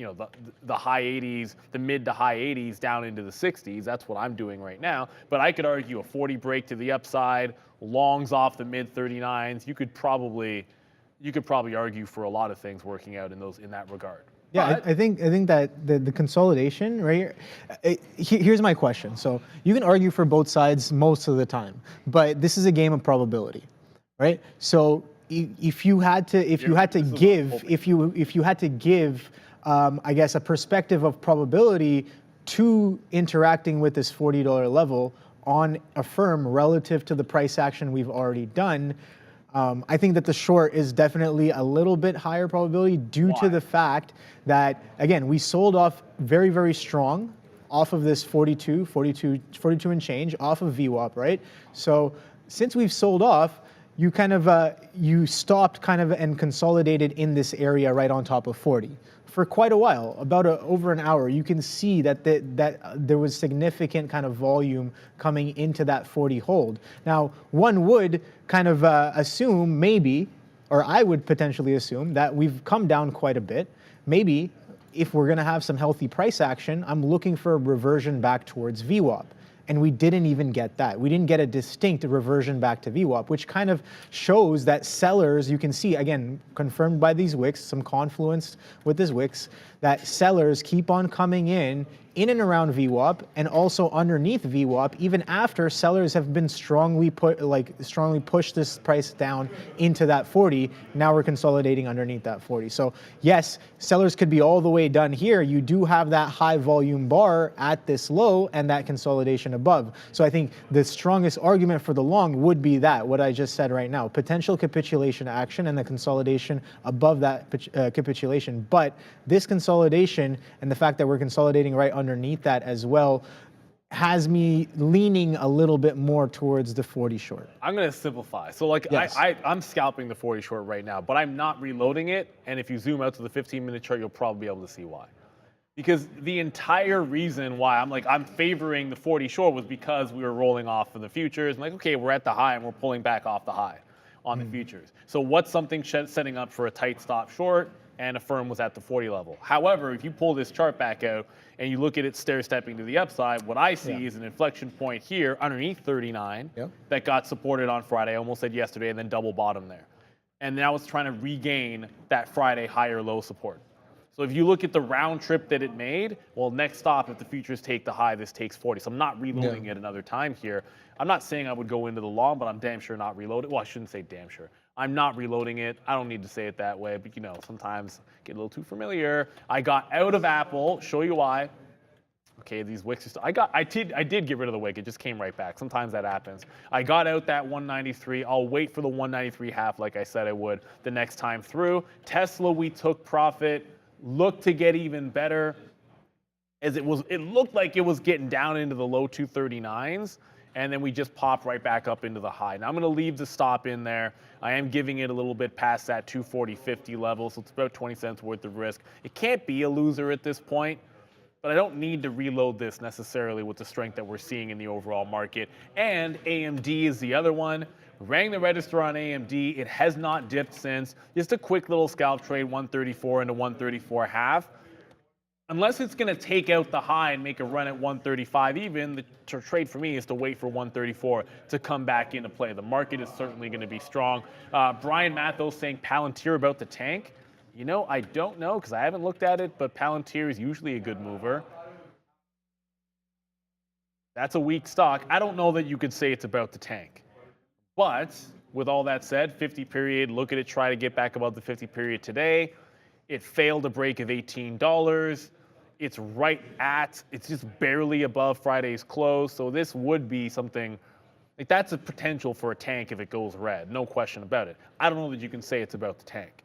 the high 80s, the mid to high 80s down into the 60s. That's what I'm doing right now. But I could argue a 40 break to the upside, longs off the mid 39s. You could probably argue for a lot of things working out in that regard. Yeah, I think that the consolidation right here, here's my question. So you can argue for both sides most of the time, but this is a game of probability, right? So if you had to give, I guess, a perspective of probability to interacting with this $40 level on a firm relative to the price action we've already done, I think that the short is definitely a little bit higher probability due to the fact that, again, we sold off very, very strong off of this 42 and change off of VWAP, right? So since we've sold off, you you stopped and consolidated in this area right on top of 40 for quite a while, about over an hour. You can see that there was significant volume coming into that 40 hold. Now, one would assume maybe, or I would potentially assume, that we've come down quite a bit. Maybe if we're going to have some healthy price action, I'm looking for a reversion back towards VWAP. And we didn't even get that. We didn't get a distinct reversion back to VWAP, which shows that sellers, you can see, again, confirmed by these wicks, some confluence with this wicks, that sellers keep on coming in and around VWAP and also underneath VWAP, even after sellers have been strongly pushed this price down into that 40. Now we're consolidating underneath that 40. So yes, sellers could be all the way done here. You do have that high volume bar at this low and that consolidation above. So I think the strongest argument for the long would be that, what I just said right now, potential capitulation action and the consolidation above that capitulation. But this consolidation and the fact that we're consolidating right underneath that as well has me leaning a little bit more towards the 40 short. I'm going to simplify. So Yes. I'm scalping the 40 short right now, but I'm not reloading it. And if you zoom out to the 15-minute chart, you'll probably be able to see why. Because the entire reason why I'm favoring the 40 short was because we were rolling off for the futures. Okay, we're at the high and we're pulling back off the high on the futures. So what's something setting up for a tight stop short? And a firm was at the 40 level. However, if you pull this chart back out and you look at it stair-stepping to the upside, what I see is an inflection point here underneath 39 that got supported on Friday, I almost said yesterday, and then double bottom there. And now it's trying to regain that Friday higher low support. So if you look at the round trip that it made, well, next stop, if the futures take the high, this takes 40. So I'm not reloading it another time here. I'm not saying I would go into the long, but I'm damn sure not reloading. Well, I shouldn't say damn sure. I'm not reloading it. I don't need to say it that way, but sometimes get a little too familiar. I got out of Apple. Show you why. Okay, these wicks are still, I did get rid of the wick. It just came right back. Sometimes that happens. I got out that 193. I'll wait for the 193 half like I said I would the next time through. Tesla, we took profit. Looked to get even better as it looked like it was getting down into the low 239s. And then we just popped right back up into the high. Now I'm going to leave the stop in there. I am giving it a little bit past that 240.50 level, so it's about 20 cents worth of risk. It can't be a loser at this point, but I don't need to reload this necessarily with the strength that we're seeing in the overall market. And AMD is the other one. Rang the register on AMD. It has not dipped since. Just a quick little scalp trade, 134 into 134.5. unless it's going to take out the high and make a run at 135 even, the trade for me is to wait for 134 to come back into play. The market is certainly going to be strong. Brian Mathos saying Palantir about the tank. You know, I don't know because I haven't looked at it, but Palantir is usually a good mover. That's a weak stock. I don't know that you could say it's about the tank. But with all that said, 50 period, look at it, try to get back above the 50 period today. It failed a break of $18. It's it's just barely above Friday's close. So this would be something, like that's a potential for a tank if it goes red, no question about it. I don't know that you can say it's about the tank.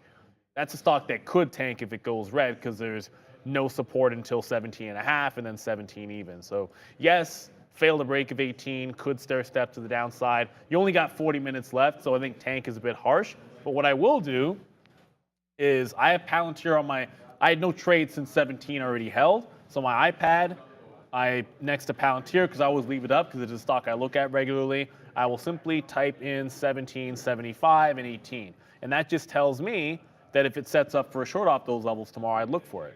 That's a stock that could tank if it goes red because there's no support until 17.5 and then 17 even. So yes, failed a break of 18, could stair step to the downside. You only got 40 minutes left, so I think tank is a bit harsh. But what I will do is I have Palantir on I had no trade since 17 already held. So my iPad, next to Palantir, because I always leave it up because it's a stock I look at regularly, I will simply type in 17, 75, and 18. And that just tells me that if it sets up for a short off those levels tomorrow, I'd look for it.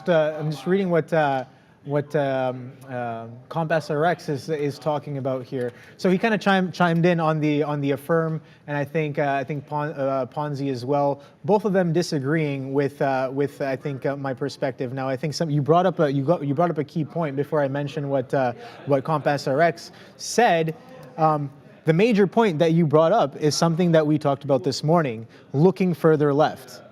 I'm just reading what CompSRX is talking about here. So he kind of chimed in on the Affirm, and I think Ponzi as well. Both of them disagreeing with I think my perspective. Now I think you brought up a key point before I mentioned what CompSRX said. The major point that you brought up is something that we talked about this morning: looking further left.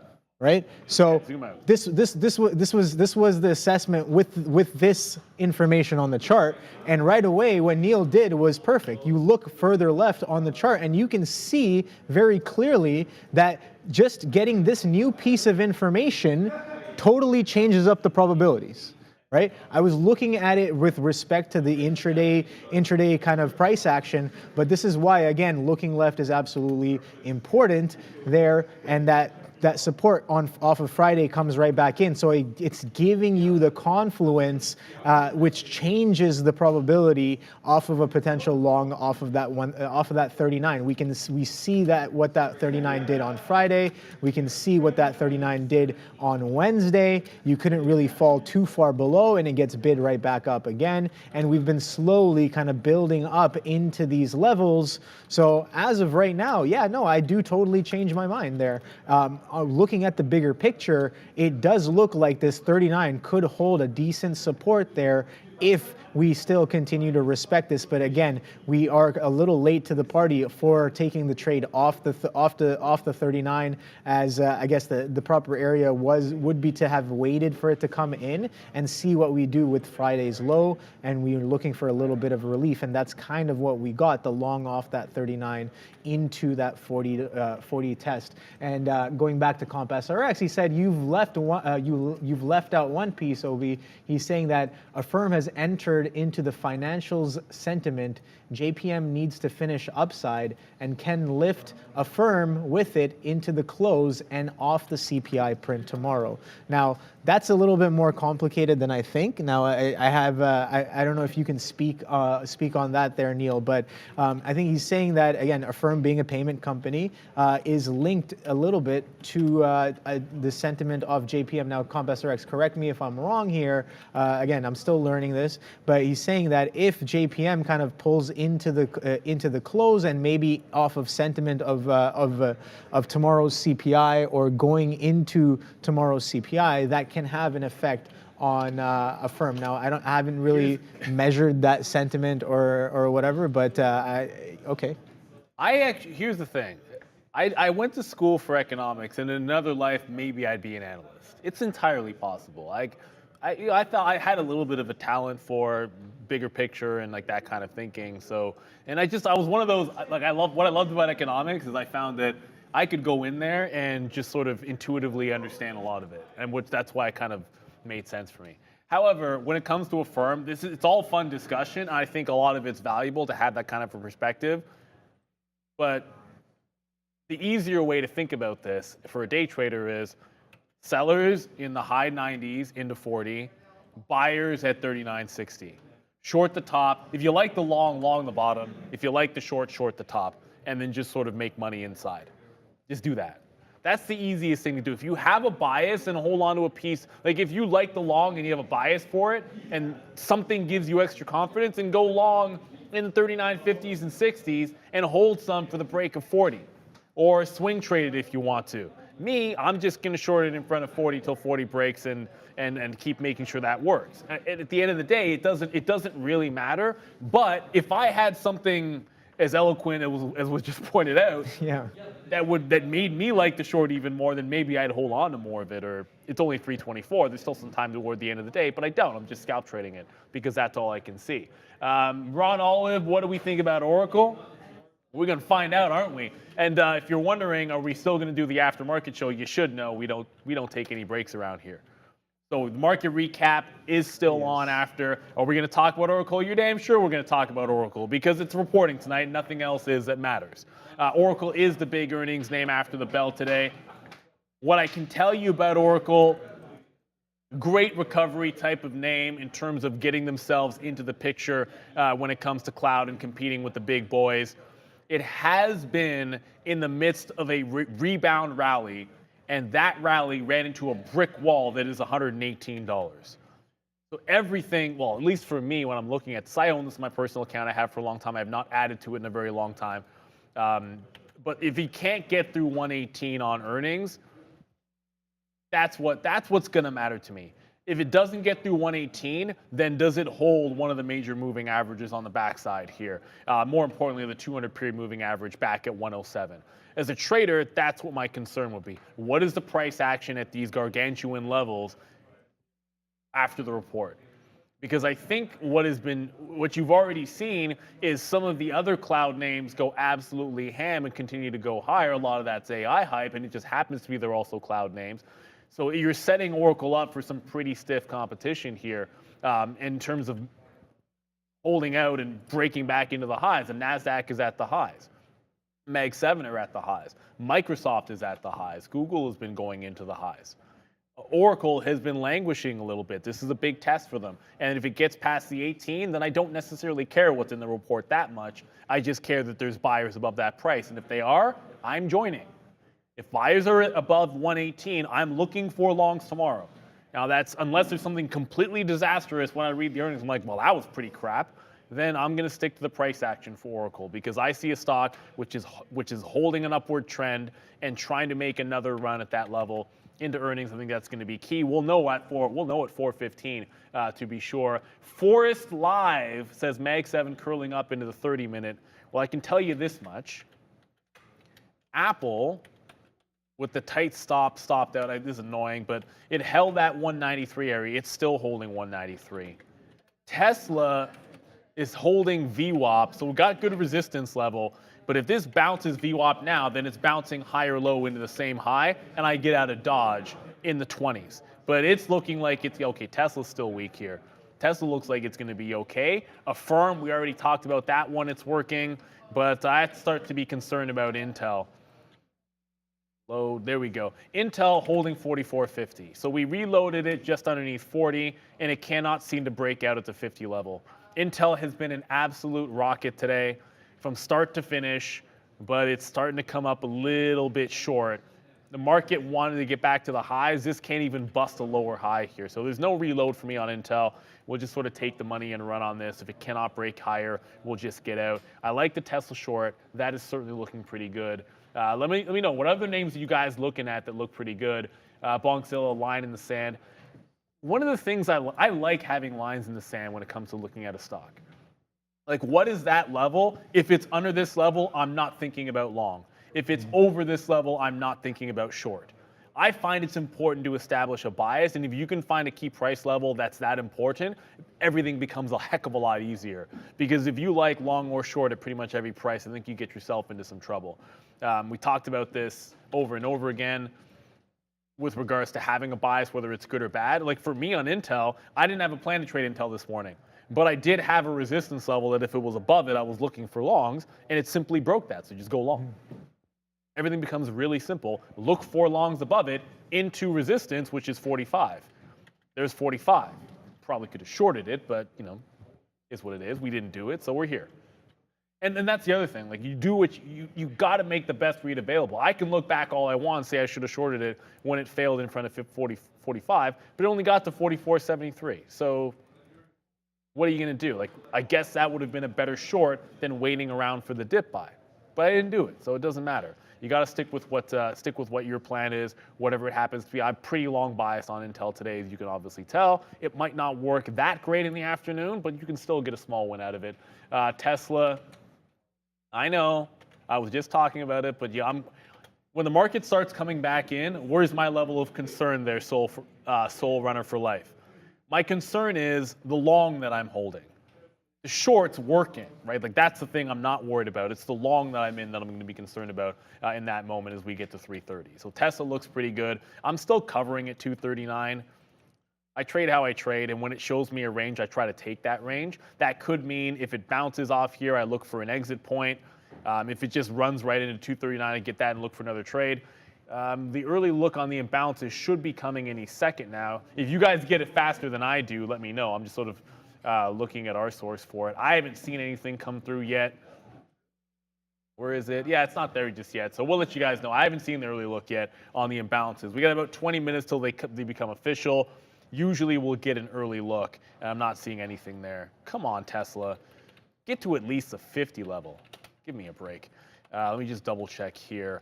Right. So this was the assessment with this information on the chart, and right away what Neil did was perfect. You look further left on the chart, and you can see very clearly that just getting this new piece of information totally changes up the probabilities. Right? I was looking at it with respect to the intraday kind of price action, but this is why, again, looking left is absolutely important there, and that support off of Friday comes right back in. So it's giving you the confluence, which changes the probability off of a potential long off of that 39. We see that what that 39 did on Friday. We can see what that 39 did on Wednesday. You couldn't really fall too far below, and it gets bid right back up again. And we've been slowly kind of building up into these levels. So as of right now, yeah, no, I do totally change my mind there. Looking at the bigger picture, it does look like this 39 could hold a decent support there if we still continue to respect this. But again, we are a little late to the party for taking the trade off the 39, as I guess the proper area would be to have waited for it to come in and see what we do with Friday's low, and we were looking for a little bit of relief, and that's kind of what we got, the long off that 39 into that 40 test. And going back to CompSRX, he said you've left out one piece, Obi. He's saying that Affirm has entered into the financials sentiment. JPM needs to finish upside and can lift Affirm with it into the close and off the CPI print tomorrow. Now, that's a little bit more complicated than I think. Now, I don't know if you can speak on that there, Neil, but I think he's saying that, again, Affirm being a payment company is linked a little bit to the sentiment of JPM. Now, CompSRX, correct me if I'm wrong here. Again, I'm still learning this, but he's saying that if JPM kind of pulls into the close and maybe off of sentiment of tomorrow's CPI or going into tomorrow's CPI, that can have an effect on Affirm. Now, I haven't really measured that sentiment or whatever, but okay. Here's the thing. I went to school for economics, and in another life, maybe I'd be an analyst. It's entirely possible. I thought I had a little bit of a talent for bigger picture and like that kind of thinking. So, and I was one of those, like what I loved about economics is I found that I could go in there and just sort of intuitively understand a lot of it, and that's why it kind of made sense for me. However, when it comes to Affirm, it's all fun discussion. I think a lot of it's valuable to have that kind of a perspective. But the easier way to think about this for a day trader is sellers in the high 90s into 40, buyers at 39.60. Short the top. If you like the long, long the bottom. If you like the short, short the top. And then just sort of make money inside. Just do that. That's the easiest thing to do. If you have a bias and hold on to a piece, like if you like the long and you have a bias for it and something gives you extra confidence, and go long in the 39, 50s, and 60s and hold some for the break of 40. Or swing trade it if you want to. Me, I'm just going to short it in front of 40 till 40 breaks and keep making sure that works. At the end of the day, it doesn't really matter. But if I had something as eloquent as was just pointed out, that made me like the short even more, then maybe I'd hold on to more of it. Or it's only 324. There's still some time toward the end of the day, but I don't. I'm just scalp trading it because that's all I can see. Ron Olive, what do we think about Oracle? We're going to find out, aren't we? And if you're wondering, are we still going to do the aftermarket show? You should know we don't take any breaks around here. So the market recap is still on after. Are we going to talk about Oracle? You're damn sure we're going to talk about Oracle because it's reporting tonight. Nothing else is that matters. Oracle is the big earnings name after the bell today. What I can tell you about Oracle, great recovery type of name in terms of getting themselves into the picture when it comes to cloud and competing with the big boys. It has been in the midst of a rebound rally, and that rally ran into a brick wall that is $118. So everything, well, at least for me, when I'm looking at this, I own this in my personal account. I have for a long time. I have not added to it in a very long time. But if he can't get through 118 on earnings, that's what's going to matter to me. If it doesn't get through 118, then does it hold one of the major moving averages on the backside here? More importantly, the 200-period moving average back at 107. As a trader, that's what my concern would be. What is the price action at these gargantuan levels after the report? Because I think what you've already seen is some of the other cloud names go absolutely ham and continue to go higher. A lot of that's AI hype, and it just happens to be they're also cloud names. So you're setting Oracle up for some pretty stiff competition here in terms of holding out and breaking back into the highs. The NASDAQ is at the highs. Mag 7 are at the highs. Microsoft is at the highs. Google has been going into the highs. Oracle has been languishing a little bit. This is a big test for them. And if it gets past the 18, then I don't necessarily care what's in the report that much. I just care that there's buyers above that price. And if they are, I'm joining. If buyers are above 118, I'm looking for longs tomorrow. Now that's, unless there's something completely disastrous when I read the earnings, I'm like, well, that was pretty crap. Then I'm going to stick to the price action for Oracle because I see a stock which is holding an upward trend and trying to make another run at that level into earnings. I think that's going to be key. We'll know at 4:15 to be sure. Forest Live says Mag 7 curling up into the 30-minute. Well, I can tell you this much. Apple, with the tight stopped out. This is annoying, but it held that 193 area. It's still holding 193. Tesla is holding VWAP, so we've got good resistance level. But if this bounces VWAP now, then it's bouncing higher low into the same high, and I get out of Dodge in the 20s. But it's looking like it's okay. Tesla's still weak here. Tesla looks like it's going to be okay. Affirm, we already talked about that one. It's working, but I start to be concerned about Intel. Load, there we go. Intel holding 44.50. So we reloaded it just underneath 40, and it cannot seem to break out at the 50 level. Intel has been an absolute rocket today from start to finish, but it's starting to come up a little bit short. The market wanted to get back to the highs. This can't even bust a lower high here. So there's no reload for me on Intel. We'll just sort of take the money and run on this. If it cannot break higher, we'll just get out. I like the Tesla short. That is certainly looking pretty good. Let me know what other names are you guys looking at that look pretty good. Bonkzilla, line in the sand. One of the things I like having lines in the sand when it comes to looking at a stock. Like, what is that level? If it's under this level, I'm not thinking about long. If it's over this level, I'm not thinking about short. I find it's important to establish a bias, and if you can find a key price level that's that important, everything becomes a heck of a lot easier. Because if you like long or short at pretty much every price, I think you get yourself into some trouble. We talked about this over and over again with regards to having a bias, whether it's good or bad. Like for me on Intel, I didn't have a plan to trade Intel this morning. But I did have a resistance level that if it was above it, I was looking for longs, and it simply broke that, so just go long. Everything becomes really simple. Look for longs above it into resistance, which is 45. There's 45. Probably could have shorted it, but, you know, is what it is. We didn't do it, so we're here. And that's the other thing. Like you do what you got to make the best read available. I can look back all I want and say I should have shorted it when it failed in front of 45, but it only got to 44.73. So what are you going to do? Like I guess that would have been a better short than waiting around for the dip buy, but I didn't do it, so it doesn't matter. You got to stick with what your plan is, whatever it happens to be. I'm pretty long biased on Intel today, as you can obviously tell. It might not work that great in the afternoon, but you can still get a small win out of it. Tesla. I know, I was just talking about it, but yeah, when the market starts coming back in, where's my level of concern there, soul runner for life? My concern is the long that I'm holding. The short's working, right? Like that's the thing I'm not worried about. It's the long that I'm in that I'm going to be concerned about in that moment as we get to 330. So Tesla looks pretty good. I'm still covering at 239. I trade how I trade, and when it shows me a range, I try to take that range. That could mean if it bounces off here, I look for an exit point. If it just runs right into 239, I get that and look for another trade. The early look on the imbalances should be coming any second now. If you guys get it faster than I do, let me know. I'm just sort of looking at our source for it. I haven't seen anything come through yet. Where is it? Yeah, it's not there just yet. So we'll let you guys know. I haven't seen the early look yet on the imbalances. We got about 20 minutes till they become official. Usually we'll get an early look, and I'm not seeing anything there. Come on, Tesla. Get to at least the 50 level. Give me a break. Let me just double check here.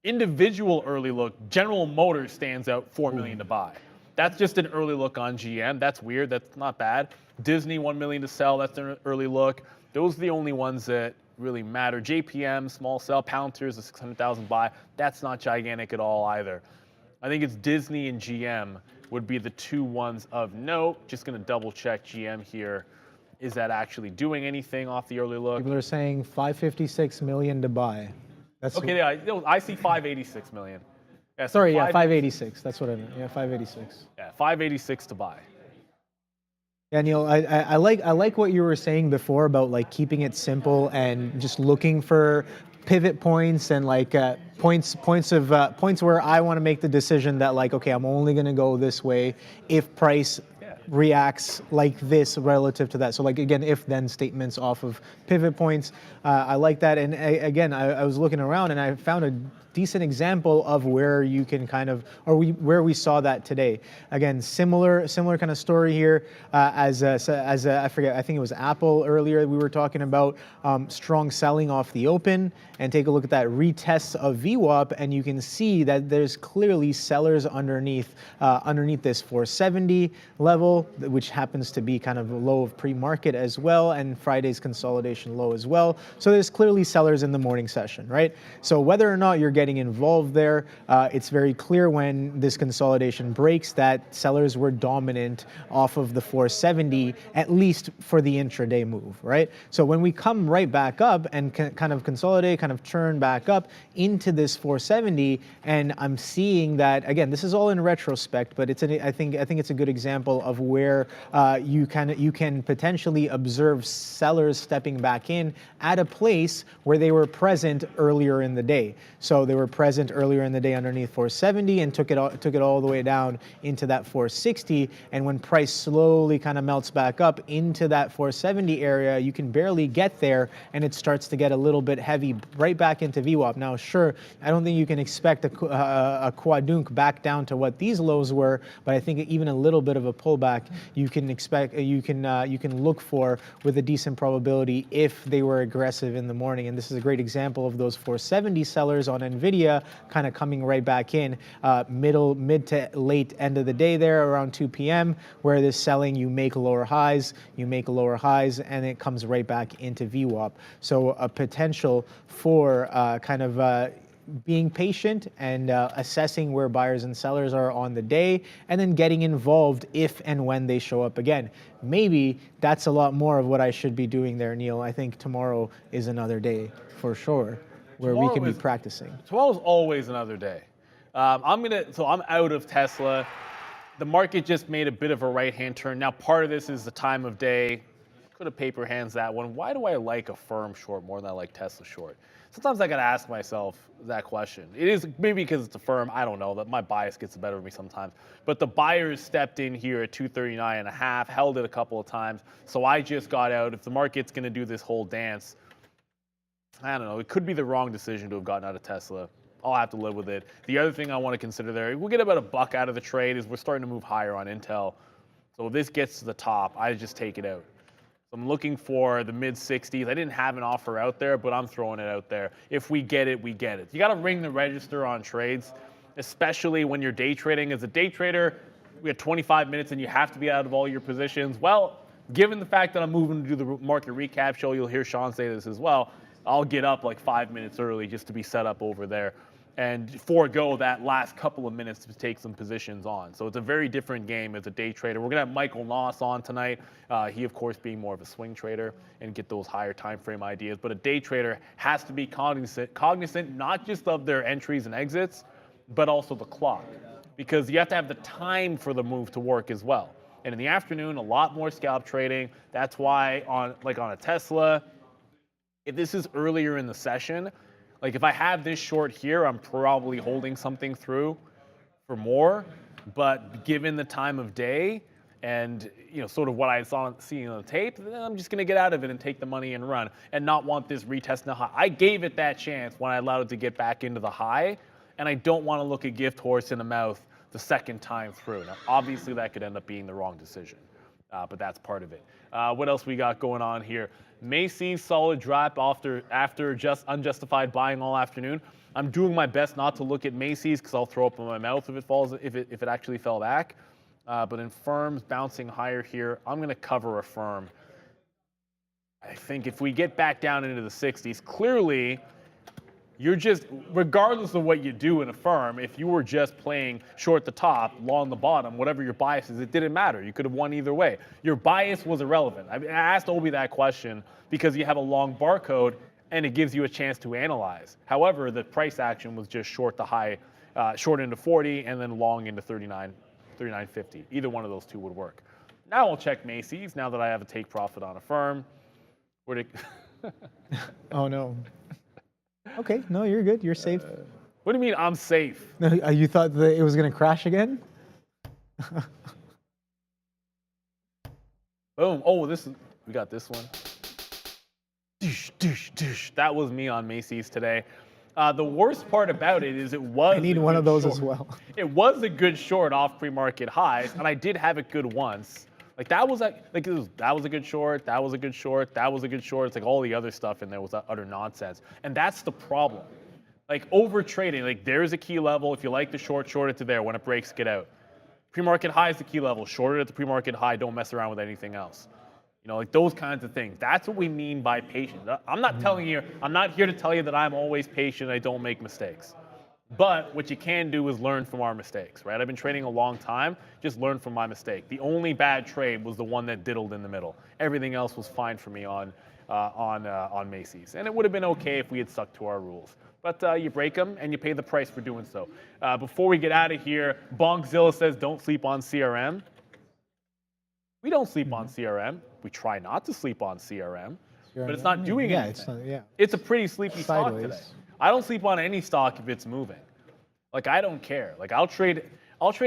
Individual early look, General Motors stands out, 4 million to buy. That's just an early look on GM. That's weird. That's not bad. Disney, 1 million to sell. That's an early look. Those are the only ones that really matter. JPM, small sell. Palantir's a 600,000 buy. That's not gigantic at all either. I think it's Disney and GM would be the two ones of note. Just going to double check GM here. Is that actually doing anything off the early look? People are saying 556 million to buy. That's Okay, yeah, I see 586 million. Yeah, so sorry, yeah, 586. That's what I meant. Yeah, 586. Yeah, 586 to buy. Yeah, Neil, I like what you were saying before about like keeping it simple and just looking for pivot points and like points where I want to make the decision that like, okay, I'm only going to go this way if price reacts like this relative to that. So like again, if then statements off of pivot points. I like that. And again, I was looking around and I found a decent example of where you can kind of, where we saw that today. Again, similar kind of story here as I forget, I think it was Apple earlier we were talking about strong selling off the open, and take a look at that retest of VWAP, and you can see that there's clearly sellers underneath this 470 level, which happens to be kind of a low of pre-market as well, and Friday's consolidation low as well. So there's clearly sellers in the morning session, right? So whether or not you're getting involved there, it's very clear when this consolidation breaks that sellers were dominant off of the 470, at least for the intraday move, right? So when we come right back up and kind of consolidate, kind of churn back up into this 470, and I'm seeing that, again, this is all in retrospect, but I think it's a good example of where you can potentially observe sellers stepping back in at a place where they were present earlier in the day. So they were present earlier in the day underneath 470 and took it all the way down into that 460. And when price slowly kind of melts back up into that 470 area, you can barely get there, and it starts to get a little bit heavy right back into VWAP. Now, sure, I don't think you can expect a quadunk back down to what these lows were, but I think even a little bit of a pullback you can expect, you can look for with a decent probability if they were aggressive in the morning. And this is a great example of those 470 sellers on NVIDIA kind of coming right back in mid to late end of the day there around 2 p.m. where this selling, you make lower highs, and it comes right back into VWAP. So a potential for being patient and assessing where buyers and sellers are on the day, and then getting involved if and when they show up again. Maybe that's a lot more of what I should be doing there, Neil. I think tomorrow is another day for sure where we can be practicing. Tomorrow's always another day. I'm out of Tesla. The market just made a bit of a right-hand turn. Now, part of this is the time of day. Could have paper hands that one. Why do I like a firm short more than I like Tesla short? Sometimes I got to ask myself that question. It is maybe because it's a firm. I don't know. That my bias gets the better of me sometimes. But the buyers stepped in here at 239.5, held it a couple of times. So I just got out. If the market's going to do this whole dance, I don't know. It could be the wrong decision to have gotten out of Tesla. I'll have to live with it. The other thing I want to consider there, we'll get about $1 out of the trade, is we're starting to move higher on Intel. So if this gets to the top, I just take it out. So I'm looking for the mid-60s. I didn't have an offer out there, but I'm throwing it out there. If we get it, we get it. You got to ring the register on trades, especially when you're day trading. As a day trader, we have 25 minutes and you have to be out of all your positions. Well, given the fact that I'm moving to do the market recap show, you'll hear Sean say this as well, I'll get up like 5 minutes early just to be set up over there and forego that last couple of minutes to take some positions on. So it's a very different game as a day trader. We're going to have Michael Noss on tonight. He, of course, being more of a swing trader and get those higher time frame ideas. But a day trader has to be cognizant not just of their entries and exits, but also the clock, because you have to have the time for the move to work as well. And in the afternoon, a lot more scalp trading. That's why on a Tesla, if this is earlier in the session, like if I have this short here, I'm probably holding something through for more. But given the time of day and sort of what I saw seeing on the tape, then I'm just going to get out of it and take the money and run and not want this retest in the high. I gave it that chance when I allowed it to get back into the high, and I don't want to look a gift horse in the mouth the second time through. Now, obviously, that could end up being the wrong decision, but that's part of it. What else we got going on here? Macy's solid drop after just unjustified buying all afternoon. I'm doing my best not to look at Macy's because I'll throw up in my mouth if it actually fell back. But in firms bouncing higher here, I'm going to cover a firm. I think if we get back down into the 60s, clearly you're just, regardless of what you do in a firm, if you were just playing short the top, long the bottom, whatever your bias is, it didn't matter. You could have won either way. Your bias was irrelevant. I asked Obi that question because you have a long barcode and it gives you a chance to analyze. However, the price action was just short the high, short into 40 and then long into 39.50. Either one of those two would work. Now I'll check Macy's now that I have a take profit on a firm. Oh no. Okay, no, you're good. You're safe. What do you mean I'm safe? No, you thought that it was going to crash again? Boom. Oh, we got this one. Doosh, doosh, doosh. That was me on Macy's today. The worst part about it is it was. I need one of those short as well. It was a good short off pre-market highs, and I did have it good once. Like that was that was a good short. That was a good short. That was a good short. It's like all the other stuff in there was utter nonsense, and that's the problem. Like over trading, like there's a key level. If you like the short, short it to there. When it breaks, get out. Pre-market high is the key level. Short it at the pre-market high. Don't mess around with anything else. Like those kinds of things. That's what we mean by patience. I'm not telling you. I'm not here to tell you that I'm always patient. I don't make mistakes. But what you can do is learn from our mistakes, right? I've been trading a long time. Just learn from my mistake. The only bad trade was the one that diddled in the middle. Everything else was fine for me on Macy's, and it would have been okay if we had stuck to our rules. But you break them and you pay the price for doing so. Before we get out of here, Bonkzilla says don't sleep on CRM. We don't sleep on CRM. We try not to sleep on CRM, but it's not doing anything. It's a pretty sleepy stock today. I don't sleep on any stock if it's moving. Like I don't care. Like I'll trade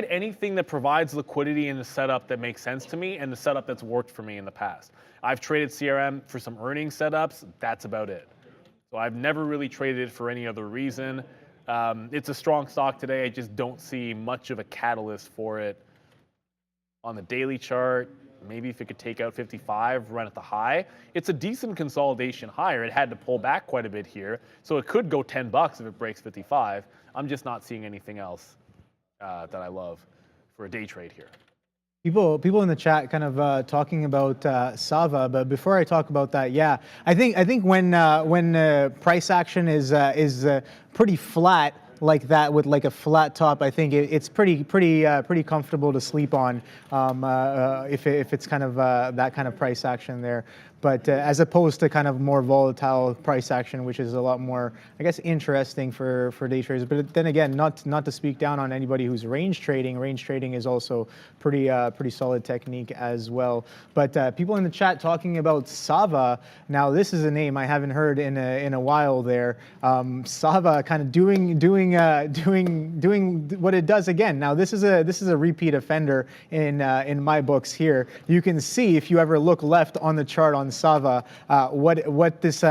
anything that provides liquidity in the setup that makes sense to me and the setup that's worked for me in the past. I've traded CRM for some earnings setups. That's about it. So I've never really traded it for any other reason. It's a strong stock today. I just don't see much of a catalyst for it on the daily chart. Maybe if it could take out 55, run at the high. It's a decent consolidation higher. It had to pull back quite a bit here. So it could go $10 if it breaks 55. I'm just not seeing anything else that I love for a day trade here. People in the chat kind of talking about Sava, but before I talk about that, yeah, I think when price action is pretty flat like that with like a flat top, I think it's pretty comfortable to sleep on if it's kind of that kind of price action there. But as opposed to kind of more volatile price action, which is a lot more, I guess, interesting for day traders. But then again, not to speak down on anybody who's range trading. Range trading is also pretty solid technique as well. But people in the chat talking about Sava. Now this is a name I haven't heard in a while there. Sava kind of doing what it does again. Now this is a repeat offender in my books here. You can see if you ever look left on the chart on on Sava, what this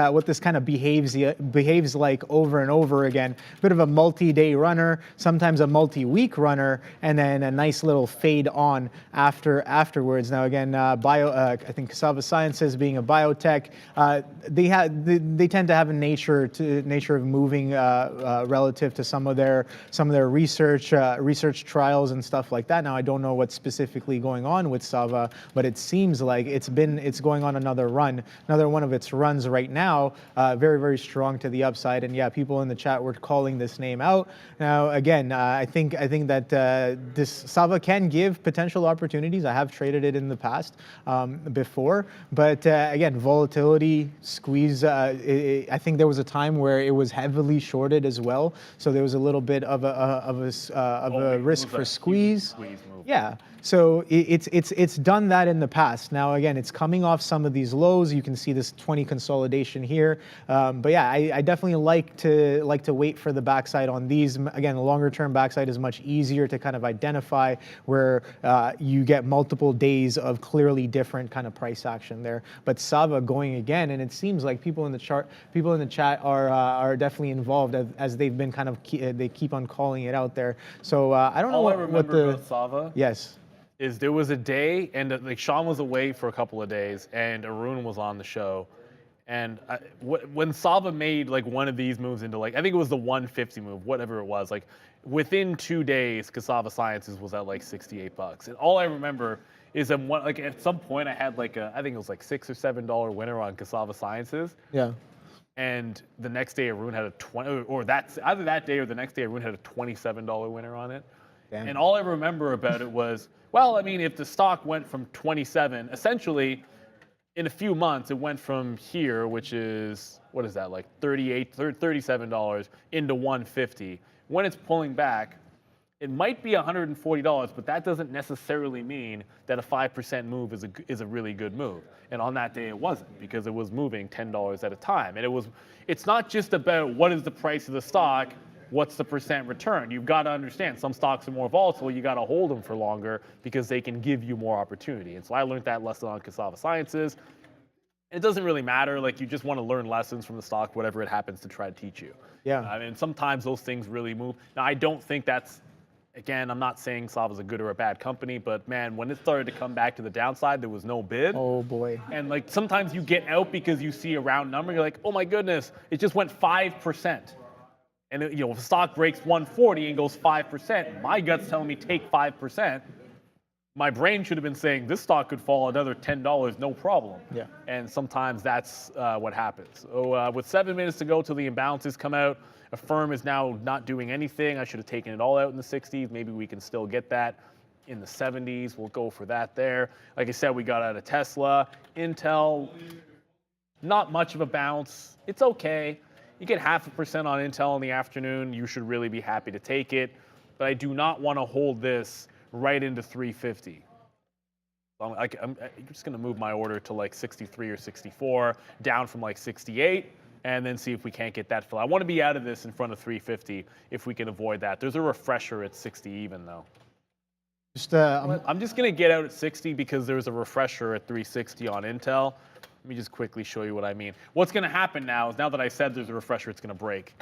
kind of behaves like over and over again. Bit of a multi-day runner, sometimes a multi-week runner, and then a nice little fade on afterwards. Now again, I think Sava Sciences being a biotech, they tend to have a nature of moving relative to some of their research trials and stuff like that. Now I don't know what's specifically going on with Sava, but it seems like it's going on another one of its runs right now, very, very strong to the upside. And yeah, people in the chat were calling this name out. Now again, I think that this Sava can give potential opportunities. I have traded it in the past before, but again, volatility squeeze. I think there was a time where it was heavily shorted as well, so there was a little bit of a risk for squeeze. Yeah. So it's done that in the past. Now again, it's coming off some of these lows. You can see this 20 consolidation here, but yeah, I definitely like to wait for the backside on these. Again, the longer term backside is much easier to kind of identify, where you get multiple days of clearly different kind of price action there. But Sava going again, and it seems like people in the chat are definitely involved, as they've been kind of they keep on calling it out there. So I don't know what the about Sava. Yes. Is there was a day, and like Sean was away for a couple of days, and Arun was on the show, and when Sava made like one of these moves into, like, I think it was the 150 move, whatever it was, like within 2 days, Sava Sciences was at like $68, and all I remember is that like at some point I had like I think it was like $6 or $7 winner on Sava Sciences. Yeah. And the next day Arun had a 20, or that's either that day or the next day Arun had a $27 winner on it. Damn. And all I remember about it was, well, I mean, if the stock went from 27, essentially, in a few months, it went from here, which is, what is that, like $37, into 150. When it's pulling back, it might be $140, but that doesn't necessarily mean that a 5% move is a really good move. And on that day, it wasn't, because it was moving $10 at a time. And it's not just about what is the price of the stock, what's the percent return. You've got to understand, some stocks are more volatile. You got to hold them for longer because they can give you more opportunity. And so I learned that lesson on Sava Sciences. It doesn't really matter. Like, you just want to learn lessons from the stock, whatever it happens to try to teach you. Yeah. I mean, sometimes those things really move. Now, I don't think that's, again, I'm not saying Sava's a good or a bad company, but man, when it started to come back to the downside, there was no bid. Oh boy. And like, sometimes you get out because you see a round number. You're like, oh my goodness, it just went 5%. And if the stock breaks 140 and goes 5%, my gut's telling me take 5%. My brain should have been saying this stock could fall another $10, no problem. Yeah. And sometimes that's what happens. So with 7 minutes to go till the imbalances come out, a firm is now not doing anything. I should have taken it all out in the 60s. Maybe we can still get that in the 70s. We'll go for that there. Like I said, we got out of Tesla. Intel, not much of a bounce. It's okay. You get 0.5% on Intel in the afternoon, you should really be happy to take it. But I do not want to hold this right into 350. I'm just going to move my order to like 63 or 64, down from like 68, and then see if we can't get that fill. I want to be out of this in front of 350 if we can avoid that. There's a refresher at 60 even, though. I'm just going to get out at 60 because there's a refresher at 360 on Intel. Let me just quickly show you what I mean. What's going to happen now is, now that I said there's a refresher, it's going to break.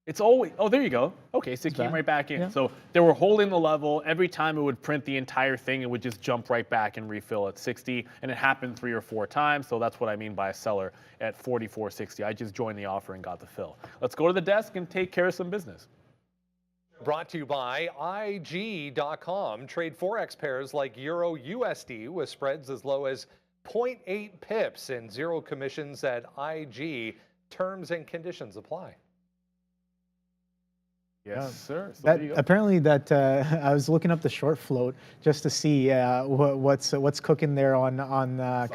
It's always, oh, there you go. Okay, so it came right back in. Yeah. So they were holding the level. Every time it would print the entire thing, it would just jump right back and refill at 60. And it happened 3 or 4 times. So that's what I mean by a seller at 44.60. I just joined the offer and got the fill. Let's go to the desk and take care of some business. Brought to you by IG.com. Trade Forex pairs like Euro USD with spreads as low as 0.8 pips and 0 commissions at IG. Terms and conditions apply. Yes, sir. So apparently, I was looking up the short float just to see what's cooking there on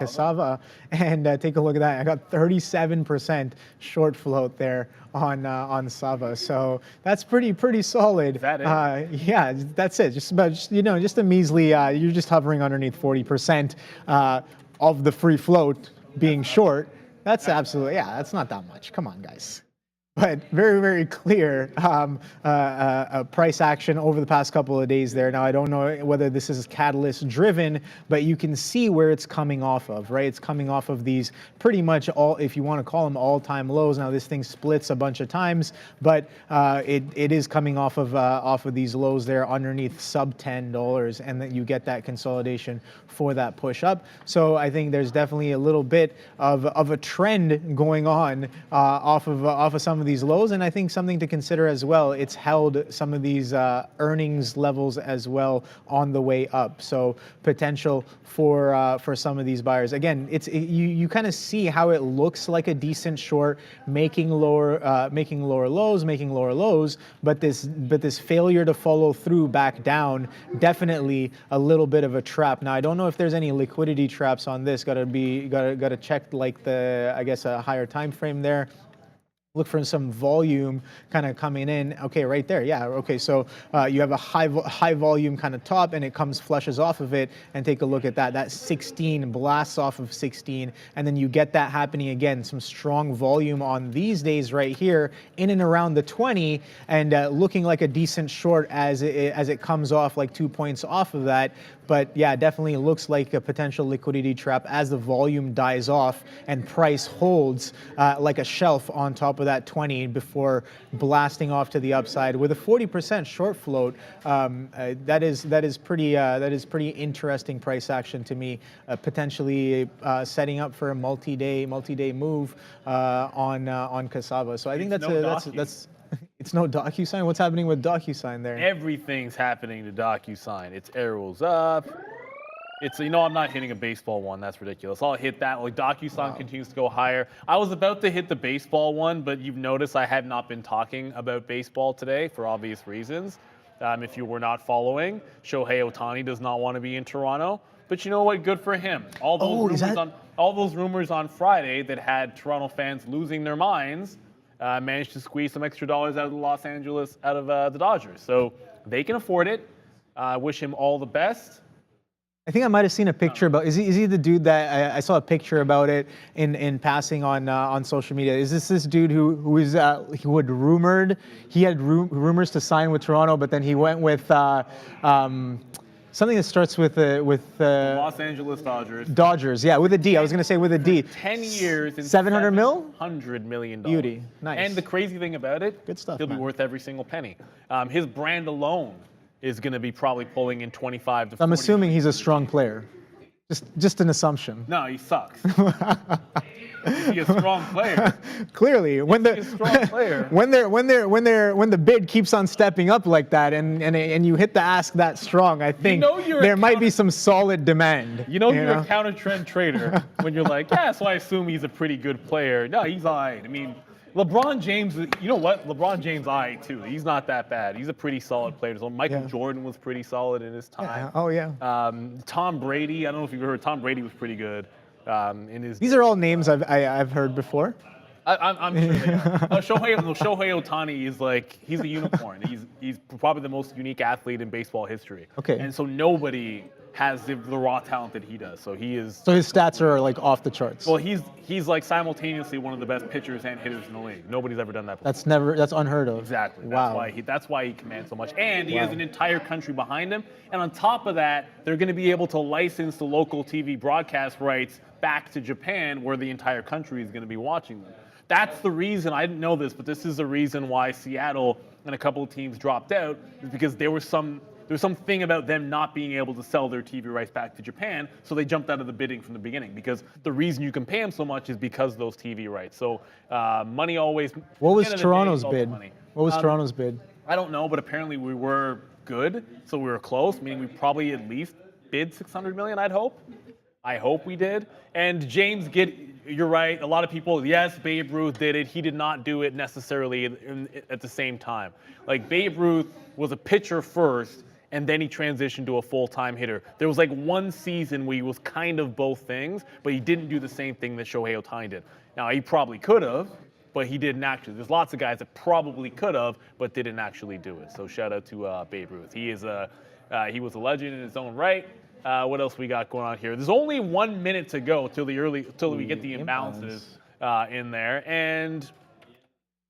Sava, and take a look at that. I got 37% short float there on Sava, so that's pretty solid. Is that it? Yeah, that's it. Just about just a measly. You're just hovering underneath 40% of the free float being short. That's absolutely, yeah. That's not that much. Come on, guys. but very, very clear price action over the past couple of days there. Now, I don't know whether this is catalyst driven, but you can see where it's coming off of, right? It's coming off of these pretty much all, if you want to call them all-time lows. Now, this thing splits a bunch of times, but it is coming off of these lows there underneath sub $10, and then you get that consolidation for that push up. So I think there's definitely a little bit of a trend going on off of some of these lows, and I think something to consider as well. It's held some of these earnings levels as well on the way up, so potential for some of these buyers. Again, you kind of see how it looks like a decent short, making lower lows, making lower lows, but this failure to follow through back down, definitely a little bit of a trap. Now, I don't know if there's any liquidity traps on this. Got to check like I guess a higher time frame there. Look for some volume kind of coming in. Okay, right there. Yeah. Okay. So you have a high volume kind of top, and it flushes off of it. And take a look at that. That 16 blasts off of 16, and then you get that happening again. Some strong volume on these days right here, in and around the 20, and looking like a decent short as it comes off like 2 points off of that. But yeah, definitely looks like a potential liquidity trap as the volume dies off and price holds like a shelf on top of that 20 before blasting off to the upside with a 40% short float. That is pretty interesting price action to me. Potentially setting up for a multi-day move on Cassava. So I think that's. It's no DocuSign. What's happening with DocuSign there? Everything's happening to DocuSign. It's arrows up. It's, I'm not hitting a baseball one. That's ridiculous. I'll hit that. Like DocuSign continues to go higher. I was about to hit the baseball one, but you've noticed I had not been talking about baseball today for obvious reasons. If you were not following, Shohei Ohtani does not want to be in Toronto. But you know what? Good for him. All those rumors on Friday that had Toronto fans losing their minds managed to squeeze some extra dollars out of the Dodgers. So they can afford it. Wish him all the best. I think I might have seen a picture about. Is he the dude that I saw a picture about it in passing on social media? Is this dude who had rumored he had rumors to sign with Toronto, but then he went with something that starts with the Los Angeles Dodgers. Dodgers, yeah, with a D. I was going to say with a D. 10 years and $700 million? $100 million. Beauty, nice. And the crazy thing about it, good stuff. He'll be worth every single penny. His brand alone is going to be probably pulling in 25 to 40. I'm assuming he's a strong player. Just an assumption. No, he sucks. Is he a strong player? Clearly, when the bid keeps on stepping up like that, and you hit the ask that strong, I think there might be some solid demand. You're a counter trend trader when you're like, yeah, so I assume he's a pretty good player. No, he's all right. I mean, LeBron James, you know what? LeBron James, all right, too. He's not that bad. He's a pretty solid player. So Michael Jordan was pretty solid in his time. Yeah. Oh, yeah. Tom Brady, I don't know if you've heard, Tom Brady was pretty good. These are all names I've heard before. I'm sure they are. Shohei Ohtani is he's a unicorn. He's probably the most unique athlete in baseball history. Okay. And so nobody has the raw talent that he does. So he is. So his stats are off the charts. Well, he's simultaneously one of the best pitchers and hitters in the league. Nobody's ever done that before. That's unheard of. Exactly. Wow. That's why he commands so much. And he has an entire country behind him. And on top of that, they're going to be able to license the local TV broadcast rights back to Japan, where the entire country is going to be watching them. That's the reason, I didn't know this, but this is the reason why Seattle and a couple of teams dropped out, is because there was something about them not being able to sell their TV rights back to Japan, so they jumped out of the bidding from the beginning, because the reason you can pay them so much is because of those TV rights. So money always... What was Toronto's bid? What was Toronto's bid? I don't know, but apparently we were good, so we were close, meaning we probably at least bid $600 million, I'd hope. I hope we did. And James, you're right. A lot of people, yes, Babe Ruth did it. He did not do it necessarily at the same time. Babe Ruth was a pitcher first, and then he transitioned to a full-time hitter. There was one season where he was kind of both things, but he didn't do the same thing that Shohei Ohtani did. Now, he probably could have, but he didn't actually. There's lots of guys that probably could have, but didn't actually do it. So shout out to Babe Ruth. He was a legend in his own right. What else we got going on here? There's only 1 minute to go till we get the imbalances in there, and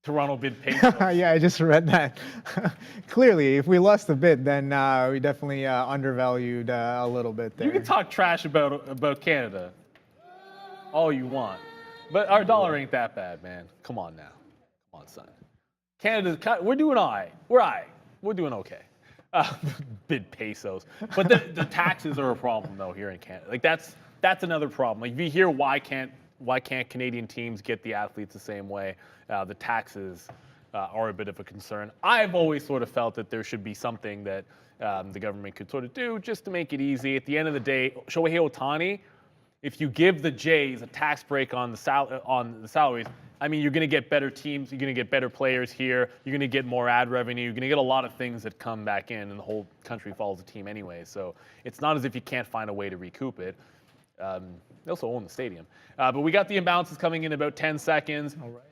Toronto bid pesos. Yeah, I just read that. Clearly, if we lost a bit, then we definitely undervalued a little bit there. You can talk trash about Canada all you want, but our dollar ain't that bad, man. Come on now. Come on, son. We're doing all right. We're doing okay. Bid pesos. But the taxes are a problem, though, here in Canada. Like, that's another problem. Like, if you hear why can't Canadian teams get the athletes the same way, the taxes are a bit of a concern. I've always sort of felt that there should be something that the government could sort of do just to make it easy. At the end of the day, Shohei Ohtani, if you give the Jays a tax break on the salaries, I mean, you're going to get better teams, you're going to get better players here, you're going to get more ad revenue, you're going to get a lot of things that come back in, and the whole country follows the team anyway. So it's not as if you can't find a way to recoup it. They also own the stadium. But we got the imbalances coming in about 10 seconds. All right.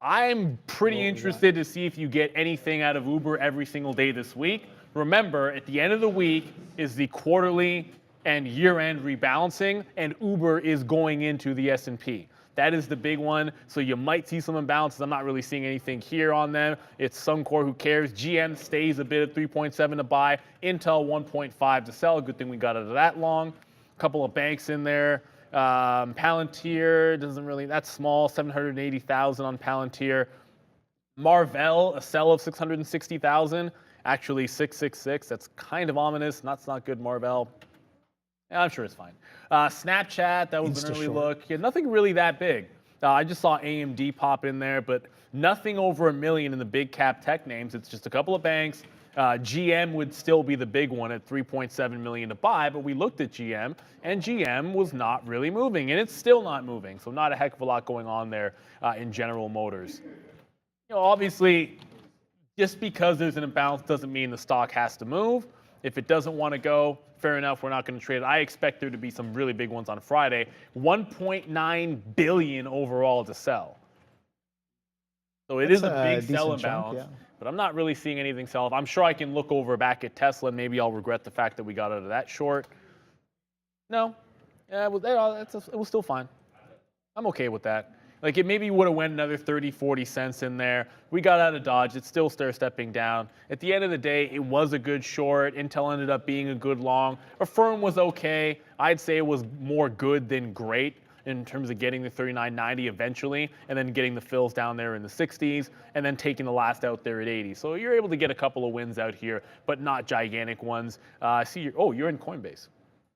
I'm pretty interested to see if you get anything out of Uber every single day this week. Remember, at the end of the week is the quarterly and year-end rebalancing, and Uber is going into the S&P. That is the big one. So you might see some imbalances. I'm not really seeing anything here on them. It's Suncor, who cares. GM stays a bit at 3.7 to buy. Intel 1.5 to sell. Good thing we got out of that long. A couple of banks in there. Palantir doesn't really, that's small, 780,000 on Palantir. Marvell, a sell of 660,000. Actually 666. That's kind of ominous. That's not good, Marvell. Yeah, I'm sure it's fine. Snapchat, that was an early look. Yeah, nothing really that big. I just saw AMD pop in there, but nothing over $1 million in the big cap tech names. It's just a couple of banks. GM would still be the big one at 3.7 million to buy, but we looked at GM, and GM was not really moving, and it's still not moving. So not a heck of a lot going on there in General Motors. You know, obviously, just because there's an imbalance doesn't mean the stock has to move. If it doesn't want to go, fair enough, we're not going to trade it. I expect there to be some really big ones on Friday. 1.9 billion overall to sell. So it is a big sell imbalance, yeah. But I'm not really seeing anything sell off. I'm sure I can look over back at Tesla and maybe I'll regret the fact that we got out of that short. No, yeah, it was still fine. I'm okay with that. Like, it maybe would have went another 30, 40 cents in there. We got out of Dodge. It's still stair-stepping down. At the end of the day, it was a good short. Intel ended up being a good long. Affirm was okay. I'd say it was more good than great in terms of getting the 39.90 eventually, and then getting the fills down there in the 60s, and then taking the last out there at 80. So you're able to get a couple of wins out here, but not gigantic ones. I see you're in Coinbase.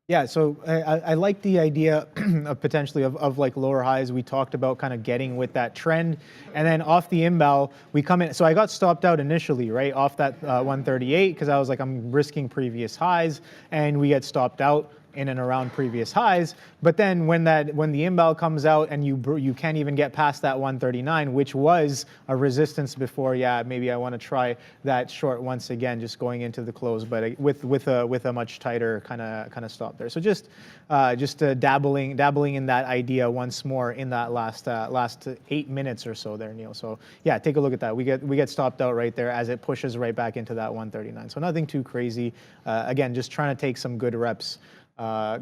Yeah, so I like the idea of potentially of like lower highs. We talked about kind of getting with that trend, and then off the imbal, we come in. So I got stopped out initially, right, off that 138, because I was like, I'm risking previous highs, and we get stopped out in and around previous highs. But then when the imbal comes out and you can't even get past that 139, which was a resistance before, yeah, maybe I want to try that short once again, just going into the close, but with a much tighter kind of stop there. So just dabbling in that idea once more in that last 8 minutes or so there, Neil. So yeah, take a look at that. We get stopped out right there as it pushes right back into that 139. So nothing too crazy. Again, just trying to take some good reps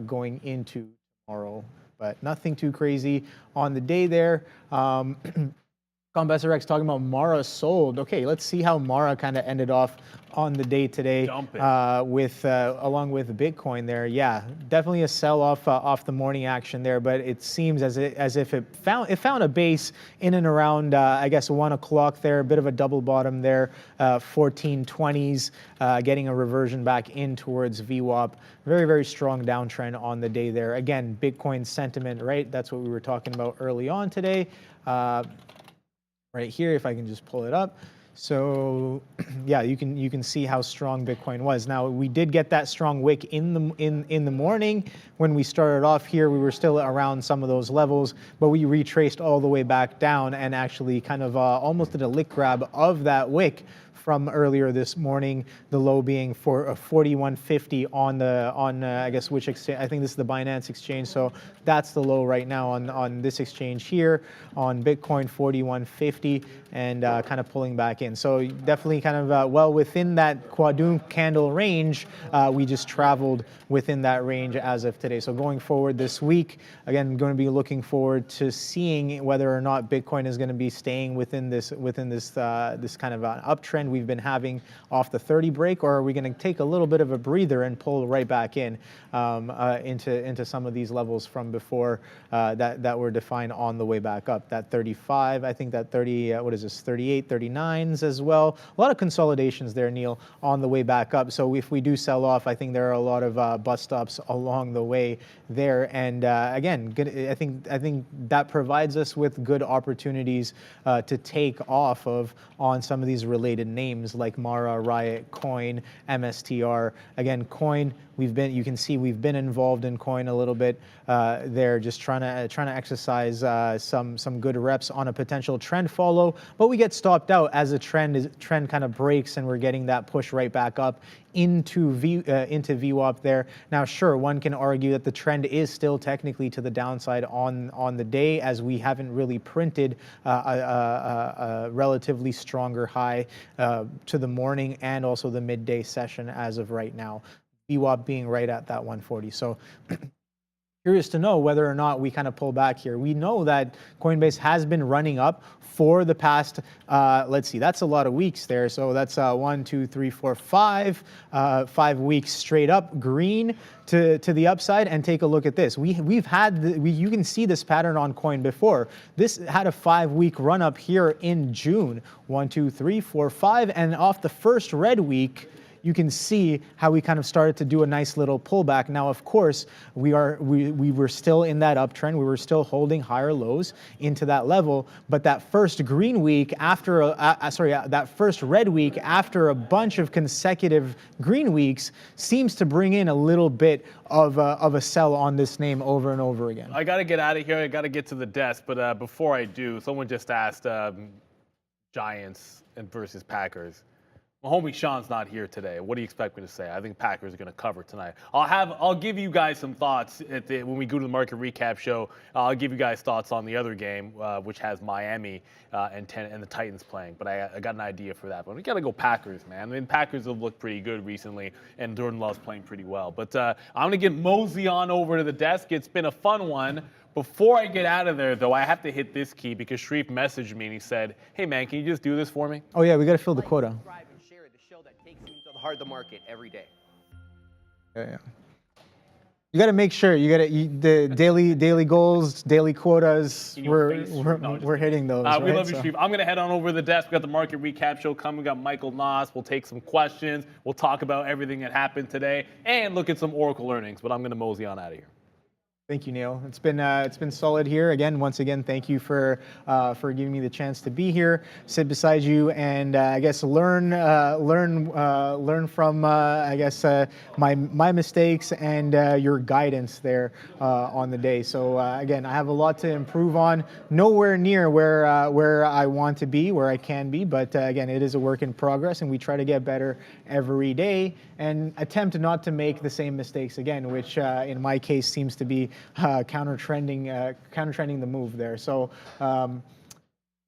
going into tomorrow, but nothing too crazy on the day there. Combesser X talking about Mara sold. Okay, let's see how Mara kind of ended off on the day today along with Bitcoin there. Yeah, definitely a sell-off off the morning action there, but it seems as if it found a base in and around I guess 1 o'clock there, a bit of a double bottom there, 1420s, getting a reversion back in towards VWAP. Very, very strong downtrend on the day there. Again, Bitcoin sentiment, right? That's what we were talking about early on today. Right here, if I can just pull it up. So yeah, you can see how strong Bitcoin was. Now, we did get that strong wick in the morning. When we started off here, we were still around some of those levels, but we retraced all the way back down and actually kind of almost did a lick grab of that wick from earlier this morning. The low being for 41.50 on I guess which exchange? I think this is the Binance exchange. So that's the low right now on this exchange here on Bitcoin, 41.50, and kind of pulling back in. So definitely kind of well within that quadrupole candle range. We just traveled within that range as of today. So going forward this week, again, going to be looking forward to seeing whether or not Bitcoin is going to be staying within this kind of an uptrend we've been having off the 30 break, or are we going to take a little bit of a breather and pull right back in into some of these levels from before that were defined on the way back up. That 35, I think that 30, what is this, 38, 39s as well. A lot of consolidations there, Neil, on the way back up. So if we do sell off, I think there are a lot of bust stops along the way there. And again, I think that provides us with good opportunities to take off of on some of these related names like Mara, Riot, Coin, MSTR. Again, Coin, you can see we've been involved in Coin a little bit there, just trying to exercise some good reps on a potential trend follow, but we get stopped out as the trend kind of breaks and we're getting that push right back up into VWAP there. Now, sure, one can argue that the trend is still technically to the downside on the day, as we haven't really printed a relatively stronger high to the morning and also the midday session as of right now. VWAP being right at that 140. So curious to know whether or not we kind of pull back here. We know that Coinbase has been running up for the past, let's see, that's a lot of weeks there. So that's 1, 2, 3, 4, 5 weeks straight up green to the upside. And take a look at this. We've had, you can see this pattern on Coin before. This had a 5-week run up here in June. 1, 2, 3, 4, 5. And off the first red week, you can see how we kind of started to do a nice little pullback. Now, of course, we were still in that uptrend. We were still holding higher lows into that level. But that first green week after, that first red week after a bunch of consecutive green weeks seems to bring in a little bit of a sell on this name over and over again. I got to get out of here. I got to get to the desk. But before I do, someone just asked Giants versus Packers. My homie Sean's not here today. What do you expect me to say? I think Packers are going to cover tonight. I'll give you guys some thoughts when we go to the market recap show. I'll give you guys thoughts on the other game, which has Miami and the Titans playing. But I got an idea for that. But we got to go Packers, man. I mean, Packers have looked pretty good recently, and Jordan Love's playing pretty well. But I'm going to get Mosey on over to the desk. It's been a fun one. Before I get out of there, though, I have to hit this key because Sharif messaged me and he said, "Hey, man, can you just do this for me?" Oh yeah, we got to fill the quota. Heart of the market every day. Yeah. You got to make sure the daily goals, daily quotas. We're hitting those. We love you, Sharif. I'm gonna head on over to the desk. We got the market recap show coming. We got Michael Noss. We'll take some questions. We'll talk about everything that happened today and look at some Oracle earnings. But I'm gonna mosey on out of here. Thank you, Neil. It's been solid here. Once again, thank you for giving me the chance to be here, sit beside you, and I guess learn from I guess my mistakes and your guidance there on the day. So again, I have a lot to improve on. Nowhere near where I want to be, where I can be, but again, it is a work in progress, and we try to get better every day and attempt not to make the same mistakes again, which in my case seems to be counter-trending the move there. So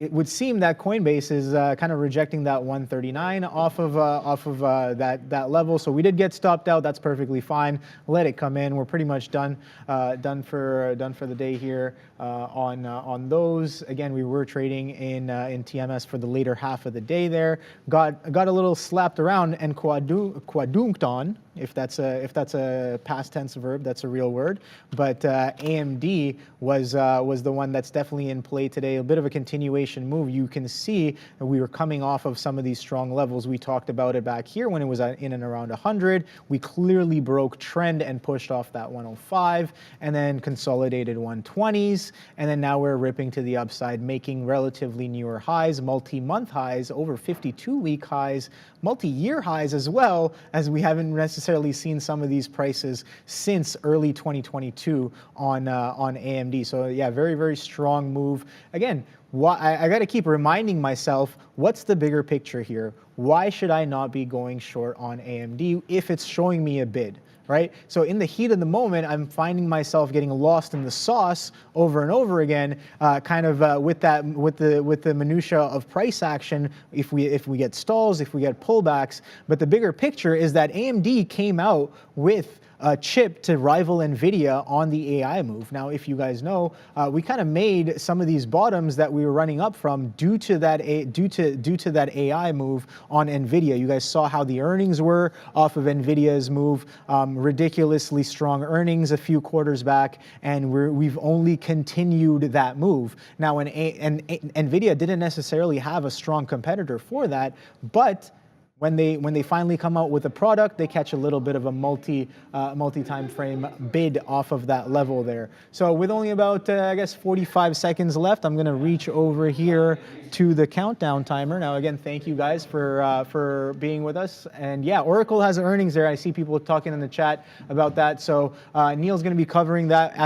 it would seem that Coinbase is kind of rejecting that 139 off of that level. So we did get stopped out. That's perfectly fine. Let it come in. We're pretty much done for the day here on those. Again, we were trading in TMS for the later half of the day there. Got a little slapped around and quadunked on. If that's a past tense verb, that's a real word. But AMD was the one that's definitely in play today. A bit of a continuation move. You can see that we were coming off of some of these strong levels. We talked about it back here when it was in and around 100. We clearly broke trend and pushed off that 105, and then consolidated 120s, and then now we're ripping to the upside, making relatively newer highs, multi-month highs, over 52-week highs, multi-year highs as well, as we haven't necessarily seen some of these prices since early 2022 on AMD. So yeah, very, very strong move. Again, I got to keep reminding myself, what's the bigger picture here? Why should I not be going short on AMD if it's showing me a bid? Right? So in the heat of the moment, I'm finding myself getting lost in the sauce over and over again, with the minutia of price action. If we get stalls, if we get pullbacks, but the bigger picture is that AMD came out with a chip to rival NVIDIA on the AI move. Now, if you guys know, we kind of made some of these bottoms that we were running up from due to that AI move on NVIDIA. You guys saw how the earnings were off of NVIDIA's move, ridiculously strong earnings a few quarters back, and we've only continued that move. Now, and NVIDIA didn't necessarily have a strong competitor for that, but when they finally come out with a product, they catch a little bit of a multi-time frame bid off of that level there. So with only about, I guess, 45 seconds left, I'm going to reach over here to the countdown timer. Now, again, thank you guys for being with us. And yeah, Oracle has earnings there. I see people talking in the chat about that. So Neil's going to be covering that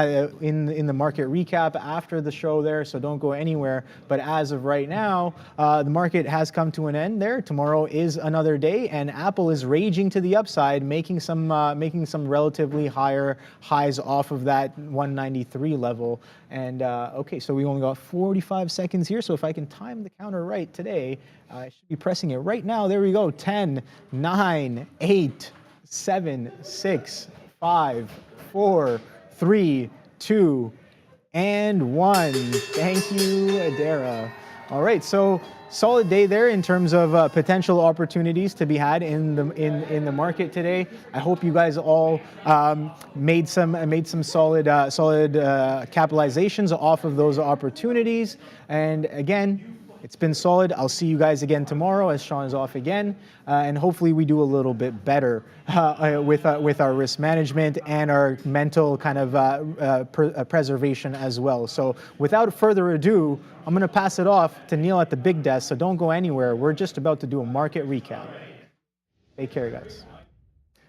in the market recap after the show there. So don't go anywhere. But as of right now, the market has come to an end there. Tomorrow is another day, and Apple is raging to the upside, making some relatively higher highs off of that 193 level. And okay, so we only got 45 seconds here. So if I can time the counter right today, I should be pressing it right now. There we go. 10, 9, 8, 7, 6, 5, 4, 3, 2, and 1. Thank you, Adara. All right, so solid day there in terms of potential opportunities to be had in the market today. I hope you guys all made some solid capitalizations off of those opportunities. And again, it's been solid. I'll see you guys again tomorrow as Sean is off again, and hopefully we do a little bit better with our risk management and our mental kind of preservation as well. So without further ado, I'm going to pass it off to Neil at the big desk. So don't go anywhere. We're just about to do a market recap. Take care, guys.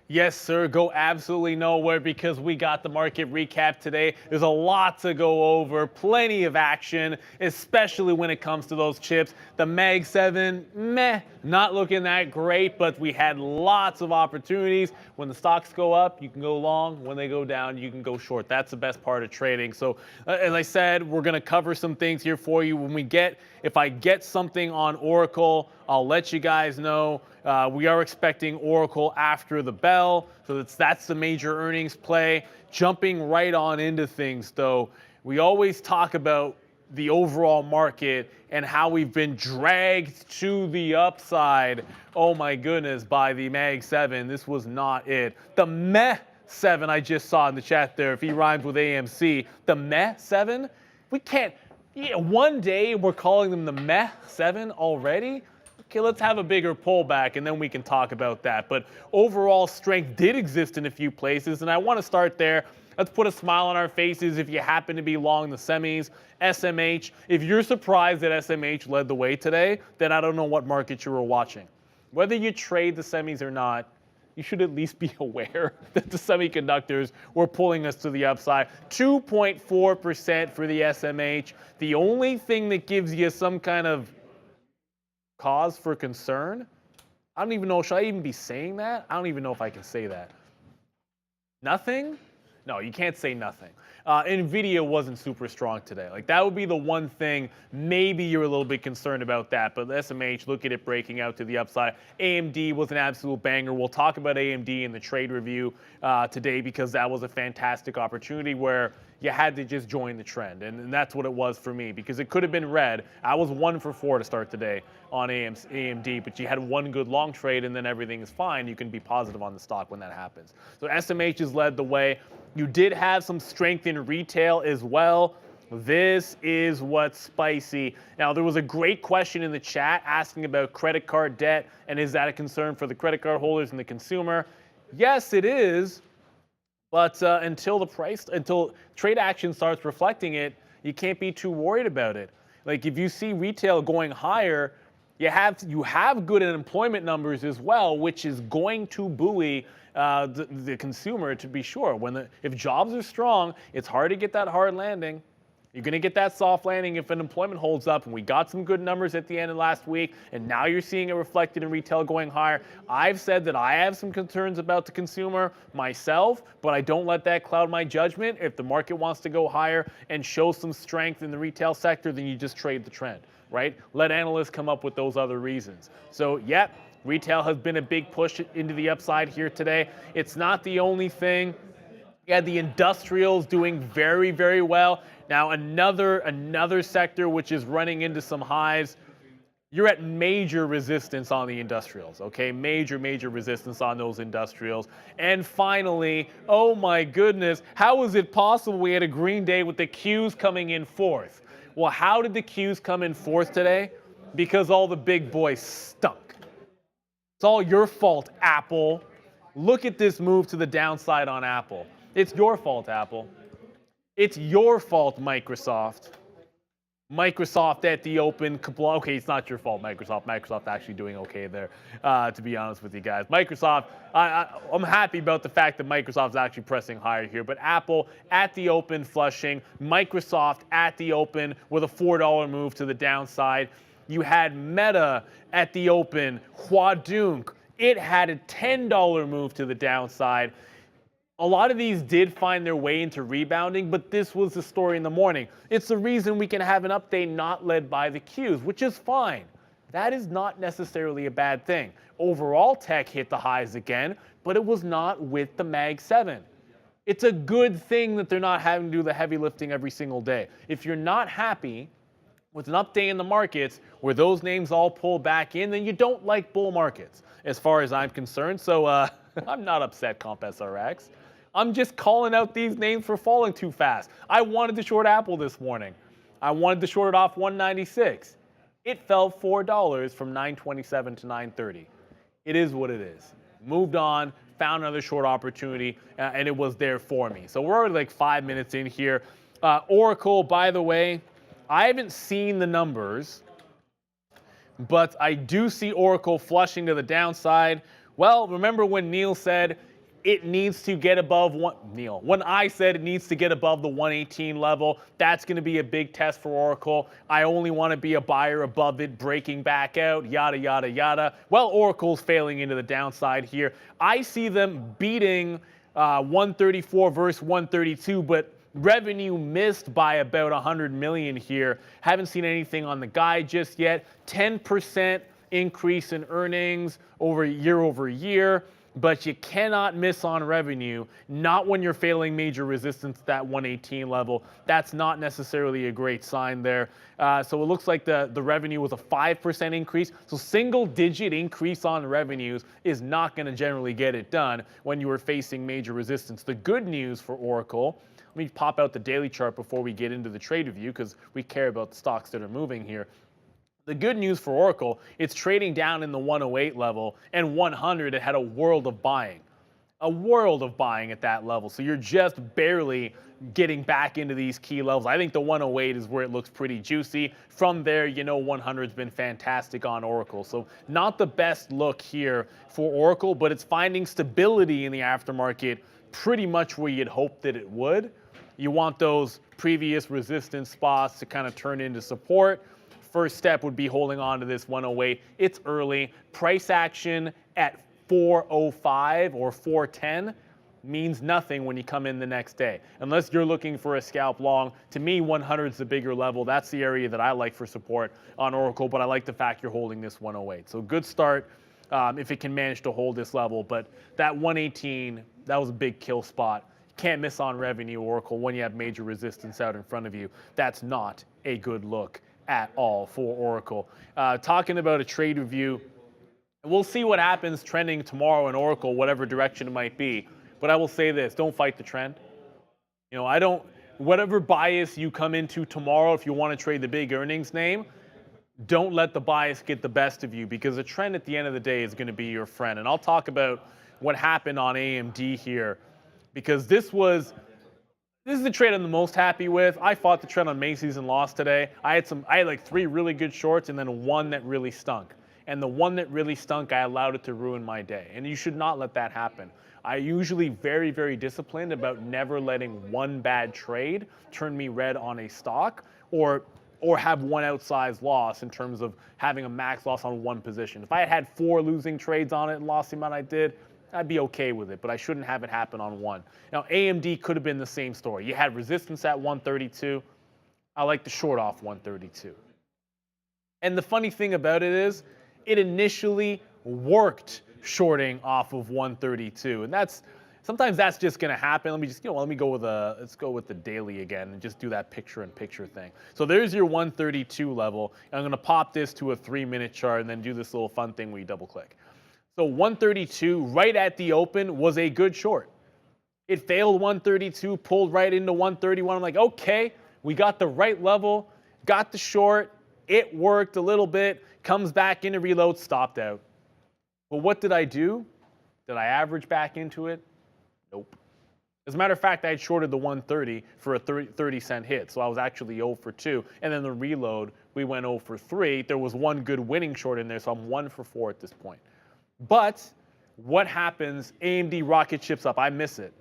Yes, sir. Go absolutely nowhere because we got the market recap today. There's a lot to go over, plenty of action, especially when it comes to those chips. The Mag 7, meh, not looking that great, but we had lots of opportunities. When the stocks go up, you can go long. When they go down, you can go short. That's the best part of trading. So as I said, we're going to cover some things here for you. If I get something on Oracle, I'll let you guys know. We are expecting Oracle after the bell, so that's the major earnings play. Jumping right on into things, though, we always talk about the overall market and how we've been dragged to the upside. Oh my goodness, by the Mag 7. This was not it. The Meh 7 I just saw in the chat there, if he rhymes with AMC. The Meh 7? We can't. Yeah, one day we're calling them the Meh 7 already? Okay, let's have a bigger pullback and then we can talk about that. But overall strength did exist in a few places, and I want to start there. Let's put a smile on our faces if you happen to be long the semis. SMH, if you're surprised that SMH led the way today, then I don't know what market you were watching. Whether you trade the semis or not, you should at least be aware that the semiconductors were pulling us to the upside. 2.4% for the SMH. The only thing that gives you some kind of cause for concern, I don't even know, should I even be saying that? I don't even know if I can say that. Nothing? No, you can't say nothing. NVIDIA wasn't super strong today. Like, that would be the one thing, maybe you're a little bit concerned about that, but SMH, look at it breaking out to the upside. AMD was an absolute banger. We'll talk about AMD in the trade review today because that was a fantastic opportunity where you had to just join the trend, and that's what it was for me because it could have been red. I was 1 for 4 to start today on AMD, but you had one good long trade and then everything is fine. You can be positive on the stock when that happens. So SMH has led the way. You did have some strength in retail as well. This is what's spicy. Now, there was a great question in the chat asking about credit card debt and is that a concern for the credit card holders and the consumer? Yes, it is. But until trade action starts reflecting it, you can't be too worried about it. Like if you see retail going higher, you have good employment numbers as well, which is going to buoy the consumer to be sure. If jobs are strong, it's hard to get that hard landing. You're going to get that soft landing if unemployment holds up, and we got some good numbers at the end of last week, and now you're seeing it reflected in retail going higher. I've said that I have some concerns about the consumer myself, but I don't let that cloud my judgment. If the market wants to go higher and show some strength in the retail sector, then you just trade the trend, right? Let analysts come up with those other reasons. So, yeah, retail has been a big push into the upside here today. It's not the only thing. You had the industrials doing very, very well. Now another sector which is running into some highs. You're at major resistance on the industrials, okay? Major resistance on those industrials. And finally, oh my goodness, how is it possible we had a green day with the Qs coming in fourth? Well, how did the Qs come in fourth today? Because all the big boys stunk. It's all your fault, Apple. Look at this move to the downside on Apple. It's your fault, Apple. It's your fault, Microsoft. Microsoft at the open. Okay, it's not your fault, Microsoft. Microsoft actually doing okay there, to be honest with you guys. Microsoft, I'm happy about the fact that Microsoft's actually pressing higher here. But Apple at the open flushing. Microsoft at the open with a $4 move to the downside. You had Meta at the open. Huadunk. It had a $10 move to the downside. A lot of these did find their way into rebounding, but this was the story in the morning. It's the reason we can have an update not led by the Qs, which is fine. That is not necessarily a bad thing. Overall, tech hit the highs again, but it was not with the Mag 7. It's a good thing that they're not having to do the heavy lifting every single day. If you're not happy with an update in the markets where those names all pull back in, then you don't like bull markets, as far as I'm concerned. So I'm not upset, CompSRX. I'm just calling out these names for falling too fast. I wanted to short Apple this morning. I wanted to short it off 196. It fell $4 from 927 to 930. It is what it is. Moved on, found another short opportunity, and it was there for me. So we're already like 5 minutes in here. Oracle, by the way, I haven't seen the numbers, but I do see Oracle flushing to the downside. Well, remember when Neil said it needs to get above when I said it needs to get above the 118 level, that's going to be a big test for Oracle. I only want to be a buyer above it, breaking back out, yada, yada, yada. Well, Oracle's failing into the downside here. I see them beating 134 versus 132, but revenue missed by about 100 million here. Haven't seen anything on the guide just yet. 10% increase in earnings year over year. But you cannot miss on revenue, not when you're failing major resistance at that 118 level. That's not necessarily a great sign there. So it looks like the revenue was a 5% increase. So single-digit increase on revenues is not going to generally get it done when you are facing major resistance. The good news for Oracle, let me pop out the daily chart before we get into the trade review because we care about the stocks that are moving here. The good news for Oracle, it's trading down in the 108 level, and 100, it had a world of buying. A world of buying at that level. So you're just barely getting back into these key levels. I think the 108 is where it looks pretty juicy. From there, 100's been fantastic on Oracle. So not the best look here for Oracle, but it's finding stability in the aftermarket pretty much where you'd hope that it would. You want those previous resistance spots to kind of turn into support. First step would be holding on to this 108. It's early. Price action at 405 or 410 means nothing when you come in the next day. Unless you're looking for a scalp long, to me 100 is the bigger level. That's the area that I like for support on Oracle, but I like the fact you're holding this 108. So good start if it can manage to hold this level. But that 118, that was a big kill spot. Can't miss on revenue, Oracle, when you have major resistance out in front of you. That's not a good look at all for Oracle. Talking about a trade review, we'll see what happens trending tomorrow in Oracle, whatever direction it might be. But I will say this, don't fight the trend. Whatever bias you come into tomorrow, if you want to trade the big earnings name, don't let the bias get the best of you because the trend at the end of the day is going to be your friend. And I'll talk about what happened on AMD here because this is the trade I'm the most happy with. I fought the trend on Macy's and lost today. I had like 3 really good shorts and then one that really stunk. And the one that really stunk, I allowed it to ruin my day. And you should not let that happen. I'm usually very, very disciplined about never letting one bad trade turn me red on a stock or have one outsized loss in terms of having a max loss on one position. If I had had 4 losing trades on it and lost the amount I did, I'd be okay with it, but I shouldn't have it happen on one. Now, AMD could have been the same story. You had resistance at 132. I like to short off 132. And the funny thing about it is, it initially worked shorting off of 132, and sometimes that's just going to happen. Let me just, let me go with let's go with the daily again and just do that picture-in-picture thing. So there's your 132 level. And I'm going to pop this to a 3-minute chart and then do this little fun thing where you double-click. So 132 right at the open was a good short. It failed 132, pulled right into 131. I'm like, okay, we got the right level, got the short. It worked a little bit, comes back into reload, stopped out. But what did I do? Did I average back into it? Nope. As a matter of fact, I had shorted the 130 for a 30-cent hit, so I was actually 0 for 2. And then the reload, we went 0 for 3. There was one good winning short in there, so I'm 1 for 4 at this point. But what happens? AMD rocket ships up. I miss it.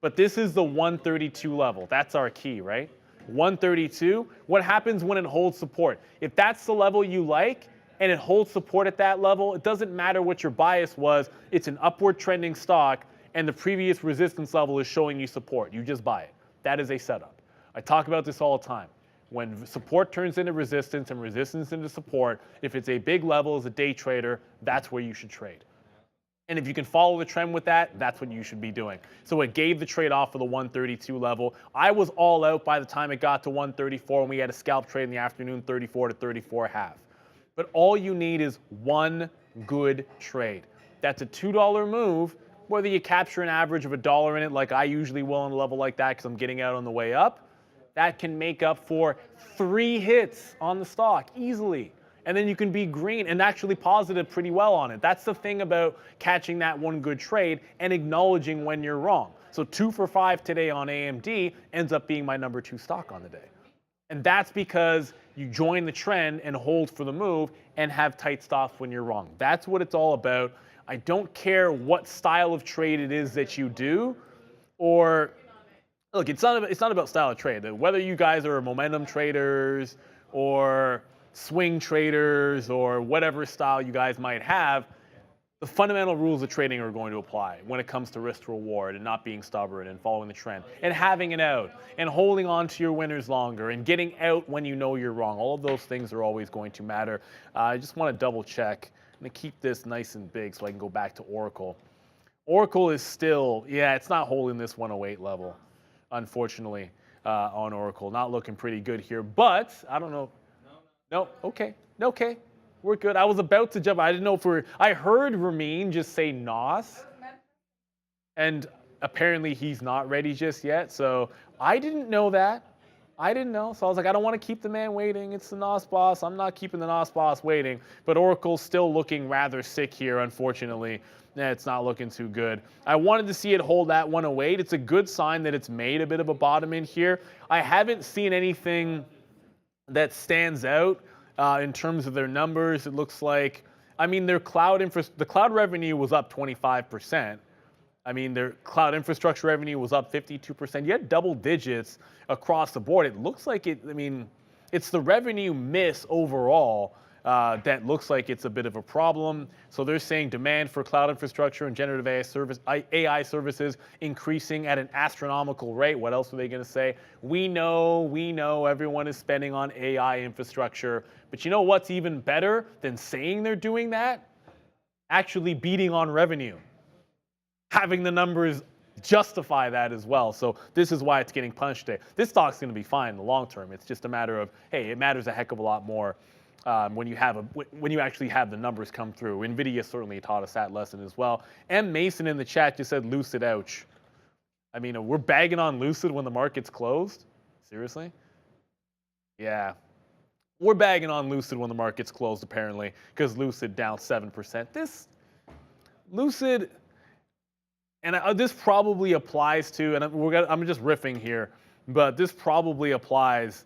But this is the 132 level. That's our key, right? 132. What happens when it holds support? If that's the level you like and it holds support at that level, it doesn't matter what your bias was. It's an upward trending stock, and the previous resistance level is showing you support. You just buy it. That is a setup. I talk about this all the time. When support turns into resistance and resistance into support, if it's a big level as a day trader, that's where you should trade. And if you can follow the trend with that, that's what you should be doing. So it gave the trade off for the 132 level. I was all out by the time it got to 134, and we had a scalp trade in the afternoon, 34 to 34.5. But all you need is one good trade. That's a $2 move, whether you capture an average of $1 in it like I usually will on a level like that because I'm getting out on the way up, that can make up for 3 hits on the stock easily. And then you can be green and actually positive pretty well on it. That's the thing about catching that one good trade and acknowledging when you're wrong. So 2 for 5 today on AMD ends up being my number 2 stock on the day. And that's because you join the trend and hold for the move and have tight stops when you're wrong. That's what it's all about. I don't care what style of trade it is that you do, or look, it's not about style of trade. Whether you guys are momentum traders or swing traders or whatever style you guys might have, the fundamental rules of trading are going to apply when it comes to risk to reward and not being stubborn and following the trend and having it out and holding on to your winners longer and getting out when you know you're wrong. All of those things are always going to matter. I just want to double check. I'm going to keep this nice and big so I can go back to Oracle. Oracle is still, it's not holding this 108 level, unfortunately, on Oracle. Not looking pretty good here, but I don't know. No, okay, we're good. I was about to jump. I didn't know if I heard Ramin just say NOS, and apparently he's not ready just yet. So I didn't know that. I didn't know. So I was like, I don't want to keep the man waiting. It's the NOS boss. I'm not keeping the NOS boss waiting. But Oracle's still looking rather sick here, unfortunately. It's not looking too good. I wanted to see it hold that 108. It's a good sign that it's made a bit of a bottom in here. I haven't seen anything that stands out in terms of their numbers. It looks like, their the cloud revenue was up 25%. Their cloud infrastructure revenue was up 52%. You had double digits across the board. It looks like it's the revenue miss overall that looks like it's a bit of a problem. So they're saying demand for cloud infrastructure and generative AI services increasing at an astronomical rate. What else are they going to say? We know everyone is spending on AI infrastructure. But you know what's even better than saying they're doing that? Actually beating on revenue. Having the numbers justify that as well. So this is why it's getting punched today. This stock's going to be fine in the long term. It's just a matter of, hey, it matters a heck of a lot more when you actually have the numbers come through. NVIDIA certainly taught us that lesson as well. And Mason in the chat just said Lucid, ouch. We're bagging on Lucid when the market's closed? Seriously? Yeah. We're bagging on Lucid when the market's closed, apparently, because Lucid down 7%. This Lucid, and this probably applies to, and I'm just riffing here, but this probably applies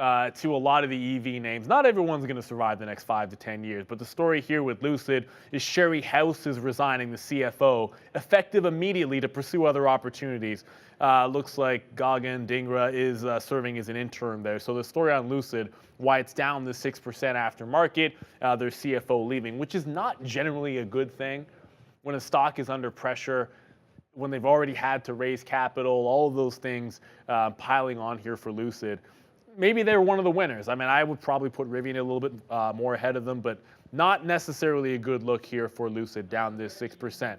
to a lot of the EV names. Not everyone's going to survive the next 5 to 10 years, but the story here with Lucid is Sherry House is resigning the CFO, effective immediately to pursue other opportunities. Looks like Gagan Dhingra is serving as an interim there. So the story on Lucid, why it's down the 6% after market, their CFO leaving, which is not generally a good thing when a stock is under pressure, when they've already had to raise capital, all of those things piling on here for Lucid. Maybe they're one of the winners. I mean, I would probably put Rivian a little bit more ahead of them, but not necessarily a good look here for Lucid, down this 6%.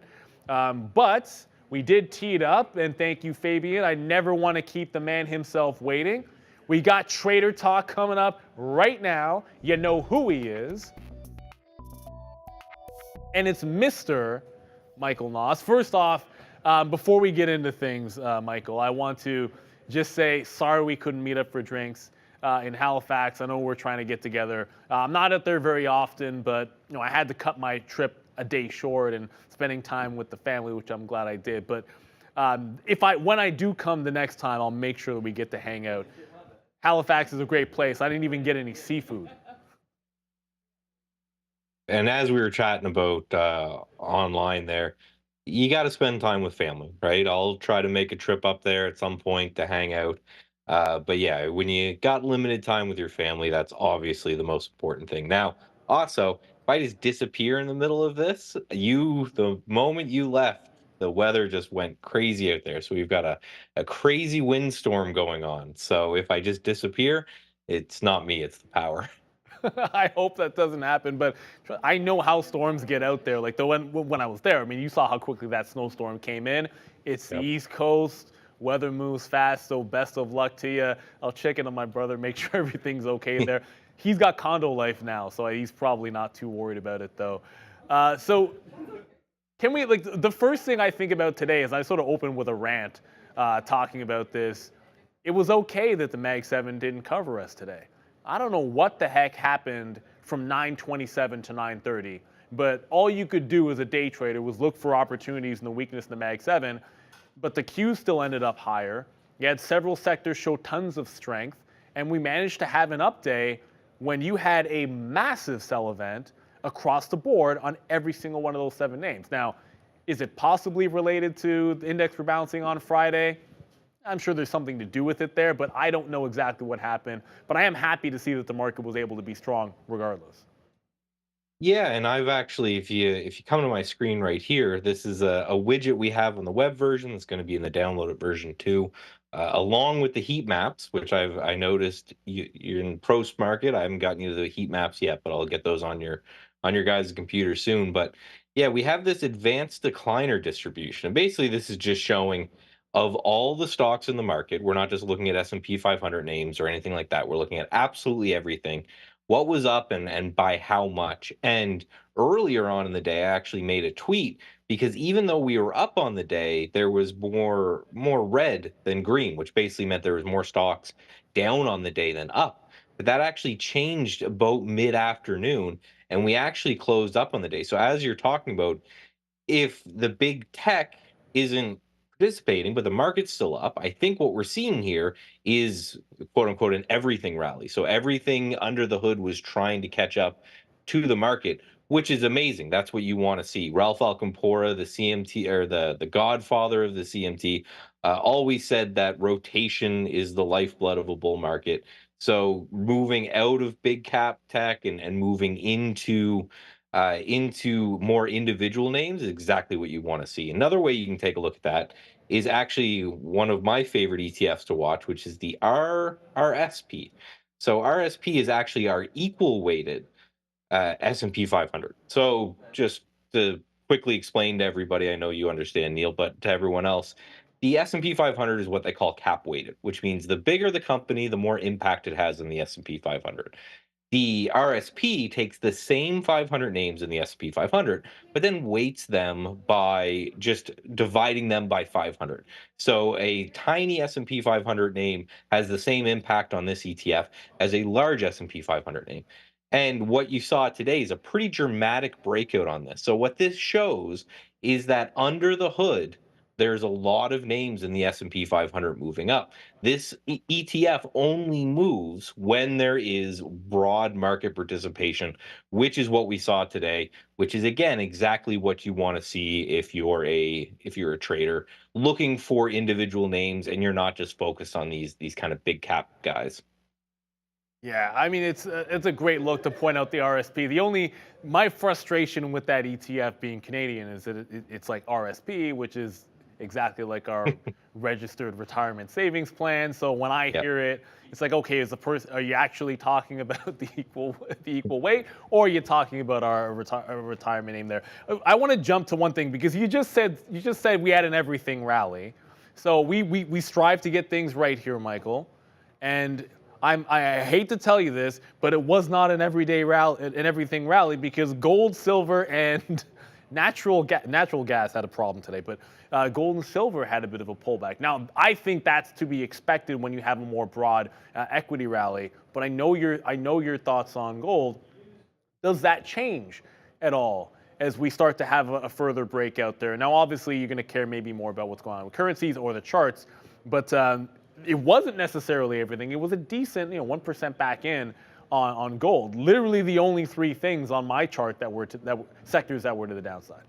But we did tee it up, and thank you, Fabian. I never want to keep the man himself waiting. We got Trader Talk coming up right now. You know who he is. And it's Mr. Michael Noss. First off, before we get into things, Michael, I want to just say sorry we couldn't meet up for drinks in Halifax. I know we're trying to get together. I'm not out there very often, but I had to cut my trip a day short and spending time with the family, which I'm glad I did. But when I do come the next time, I'll make sure that we get to hang out. Halifax is a great place. I didn't even get any seafood. And as we were chatting about online there, you got to spend time with family, right? I'll try to make a trip up there at some point to hang out. But yeah, when you got limited time with your family, that's obviously the most important thing. Now, also, if I just disappear in the middle of this, the moment you left, the weather just went crazy out there. So we've got a crazy windstorm going on. So if I just disappear, it's not me, it's the power. I hope that doesn't happen, but I know how storms get out there. Like when I was there, I mean, you saw how quickly that snowstorm came in. It's the East Coast. Weather moves fast, so best of luck to you. I'll check in on my brother, make sure everything's okay there. He's got condo life now, so he's probably not too worried about it, though. So can we, the first thing I think about today is I sort of opened with a rant talking about this. It was okay that the Mag 7 didn't cover us today. I don't know what the heck happened from 9:27 to 9:30, but all you could do as a day trader was look for opportunities in the weakness in the Mag 7, but the Q still ended up higher. You had several sectors show tons of strength, and we managed to have an up day when you had a massive sell event across the board on every single one of those 7 names. Now, is it possibly related to the index rebalancing on Friday? I'm sure there's something to do with it there, but I don't know exactly what happened. But I am happy to see that the market was able to be strong regardless. Yeah, and I've actually, if you come to my screen right here, this is a widget we have on the web version that's going to be in the downloaded version too, along with the heat maps, which I noticed you're in Prost Market. I haven't gotten you the heat maps yet, but I'll get those on your guys' computer soon. But yeah, we have this advanced decliner distribution, and basically this is just showing of all the stocks in the market. We're not just looking at S&P 500 names or anything like that. We're looking at absolutely everything. What was up and by how much. And earlier on in the day, I actually made a tweet because even though we were up on the day, there was more red than green, which basically meant there was more stocks down on the day than up. But that actually changed about mid-afternoon, and we actually closed up on the day. So as you're talking about, if the big tech isn't participating, but the market's still up, I think what we're seeing here is, quote unquote, an everything rally. So everything under the hood was trying to catch up to the market, which is amazing. That's what you want to see. Ralph Alcampora, the CMT, or the godfather of the CMT, always said that rotation is the lifeblood of a bull market. So moving out of big cap tech and moving into more individual names is exactly what you want to see. Another way you can take a look at that is actually one of my favorite ETFs to watch, which is the RSP. So RSP is actually our equal weighted S&P 500. So just to quickly explain to everybody, I know you understand, Neil, but to everyone else, the S&P 500 is what they call cap weighted, which means the bigger the company, the more impact it has in the S&P 500. The RSP takes the same 500 names in the S&P 500, but then weights them by just dividing them by 500. So a tiny S&P 500 name has the same impact on this ETF as a large S&P 500 name. And what you saw today is a pretty dramatic breakout on this. So what this shows is that under the hood, there's a lot of names in the S&P 500 moving up. This ETF only moves when there is broad market participation, which is what we saw today, which is again exactly what you want to see if you're a trader looking for individual names and you're not just focused on these kind of big cap guys. Yeah, I mean, it's a great look to point out the RSP. My frustration with that ETF being Canadian is that it's like RSP, which is exactly like our registered retirement savings plan. So when I Yep. hear it, it's like, okay, are you actually talking about the equal weight, or are you talking about our retirement name there? I want to jump to one thing because you just said we had an everything rally. So we strive to get things right here, Michael, and I hate to tell you this, but it was not an everyday rally, an everything rally, because gold, silver, and natural gas had a problem today. But gold and silver had a bit of a pullback. Now, I think that's to be expected when you have a more broad equity rally. But I know your thoughts on gold. Does that change at all as we start to have a further breakout there? Now, obviously, you're going to care maybe more about what's going on with currencies or the charts, but it wasn't necessarily everything. It was a decent, 1% back in on gold. Literally the only three things on my chart that were sectors that were to the downside.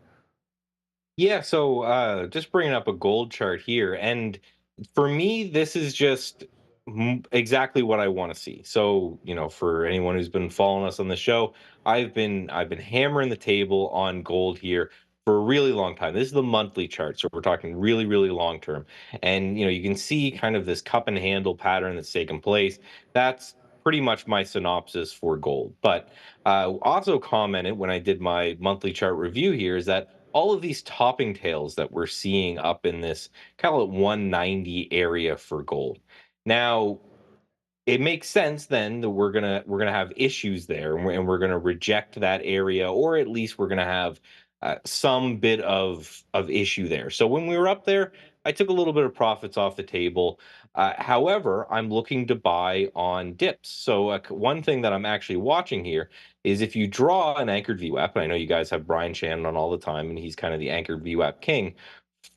Yeah, so just bringing up a gold chart here, and for me, this is just exactly what I want to see. So, for anyone who's been following us on the show, I've been hammering the table on gold here for a really long time. This is the monthly chart, so we're talking really, really long term. And you can see kind of this cup and handle pattern that's taken place. That's pretty much my synopsis for gold. But also commented when I did my monthly chart review here is that all of these topping tails that we're seeing up in this kind of 190 area for gold. Now, it makes sense then that we're gonna have issues there, and we're gonna reject that area, or at least we're gonna have some bit of issue there. So when we were up there, I took a little bit of profits off the table. However, I'm looking to buy on dips. So one thing that I'm actually watching here is if you draw an anchored VWAP, and I know you guys have Brian Shannon on all the time, and he's kind of the anchored VWAP king.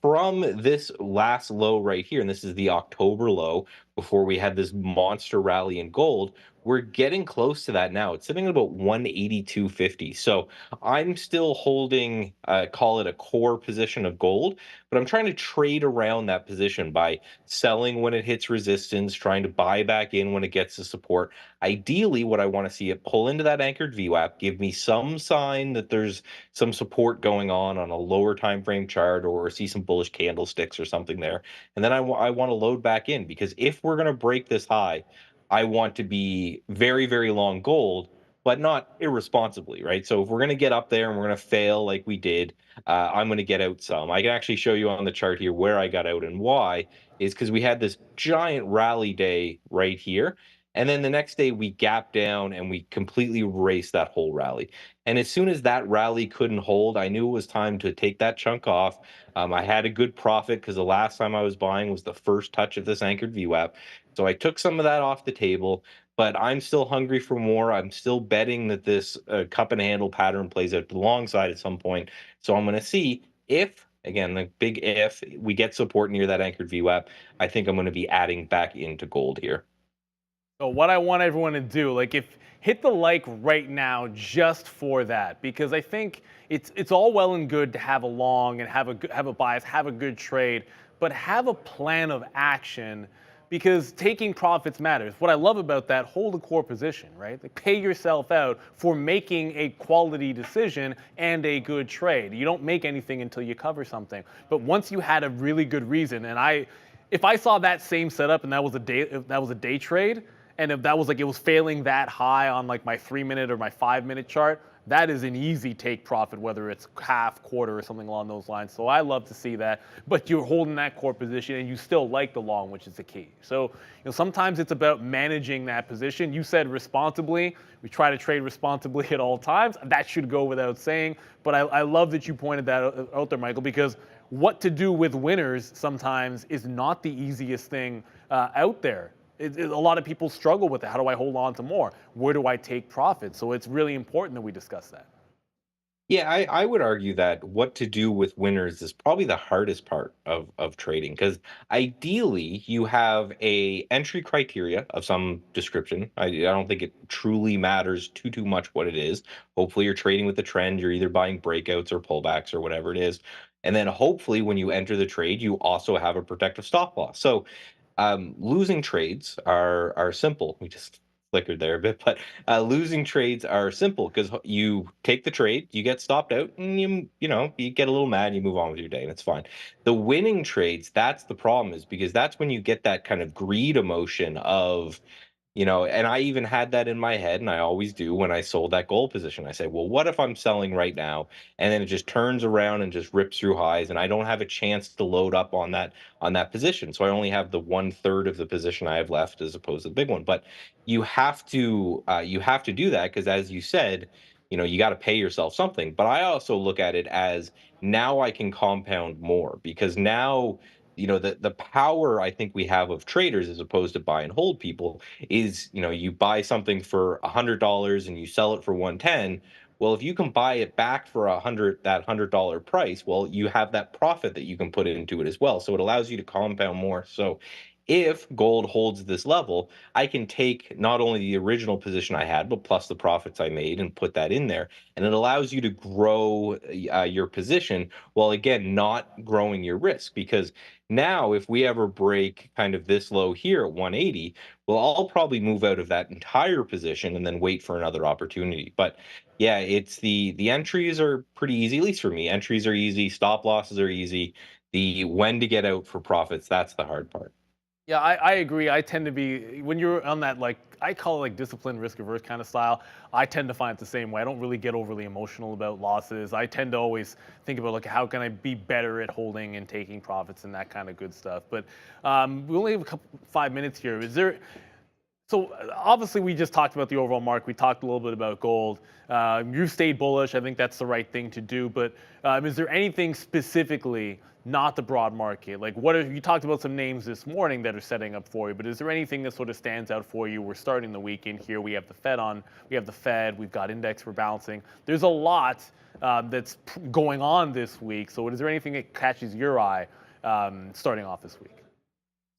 From this last low right here, and this is the October low before we had this monster rally in gold, we're getting close to that now. It's sitting at about 182.50. So I'm still holding, call it a core position of gold, but I'm trying to trade around that position by selling when it hits resistance, trying to buy back in when it gets to support. Ideally, what I want to see it pull into that anchored VWAP, give me some sign that there's some support going on a lower time frame chart, or see some bullish candlesticks or something there. And then I want to load back in, because if we're going to break this high, I want to be very, very long gold, but not irresponsibly, right? So if we're going to get up there and we're going to fail like we did, I'm going to get out some. I can actually show you on the chart here where I got out and why, is because we had this giant rally day right here. And then the next day we gapped down and we completely erased that whole rally. And as soon as that rally couldn't hold, I knew it was time to take that chunk off. I had a good profit because the last time I was buying was the first touch of this anchored VWAP. So I took some of that off the table, but I'm still hungry for more. I'm still betting that this cup and handle pattern plays out to the long side at some point. So I'm going to see if, again, the big if, we get support near that anchored VWAP. I think I'm going to be adding back into gold here. So what I want everyone to do, hit the like right now just for that, because I think it's all well and good to have a long and have a bias, have a good trade, but have a plan of action, because taking profits matters. What I love about that, hold a core position, right? Pay yourself out for making a quality decision and a good trade. You don't make anything until you cover something. But once you had a really good reason, and if I saw that same setup and that was a day trade, and if that was it was failing that high on my 3-minute or my 5-minute chart, that is an easy take profit, whether it's half, quarter, or something along those lines. So I love to see that. But you're holding that core position and you still like the long, which is the key. So sometimes it's about managing that position. You said responsibly. We try to trade responsibly at all times. That should go without saying. But I love that you pointed that out there, Michael, because what to do with winners sometimes is not the easiest thing out there. A lot of people struggle with it. How do I hold on to more? Where do I take profit? So it's really important that we discuss that. Yeah, I would argue that what to do with winners is probably the hardest part of trading because ideally you have a entry criteria of some description. I don't think it truly matters too much what it is. Hopefully you're trading with the trend. You're either buying breakouts or pullbacks or whatever it is. And then hopefully when you enter the trade, you also have a protective stop loss. So losing trades are simple. We just flickered there a bit, but losing trades are simple because you take the trade, you get stopped out, and you get a little mad, and you move on with your day, and it's fine. The winning trades, that's the problem, is because that's when you get that kind of greed emotion of and I even had that in my head, and I always do when I sold that gold position. I say, well, what if I'm selling right now, and then it just turns around and just rips through highs, and I don't have a chance to load up on that position. So I only have the 1/3 of the position I have left as opposed to the big one. But you have to do that because, as you said, you got to pay yourself something. But I also look at it as now I can compound more because now the power I think we have of traders as opposed to buy and hold people is you buy something for $100 and you sell it for 110. Well, if you can buy it back for that $100 price, well, you have that profit that you can put into it as well. So it allows you to compound more. So if gold holds this level, I can take not only the original position I had, but plus the profits I made and put that in there. And it allows you to grow your position while, again, not growing your risk. Because now, if we ever break kind of this low here at 180, well, I'll probably move out of that entire position and then wait for another opportunity. But yeah, it's the entries are pretty easy, at least for me. Entries are easy, stop losses are easy. The when to get out for profits, that's the hard part. Yeah, I agree. I tend to be, when you're on that, like, I call it like disciplined, risk averse kind of style, I tend to find it the same way. I don't really get overly emotional about losses. I tend to always think about, like, how can I be better at holding and taking profits and that kind of good stuff. But we only have 5 minutes here. So obviously we just talked about the overall market. We talked a little bit about gold. You stayed bullish. I think that's the right thing to do. But is there anything specifically, not the broad market? Like, you talked about some names this morning that are setting up for you, but is there anything that sort of stands out for you? We're starting the weekend here. We have the Fed. We've got index rebalancing. There's a lot that's going on this week. So is there anything that catches your eye starting off this week?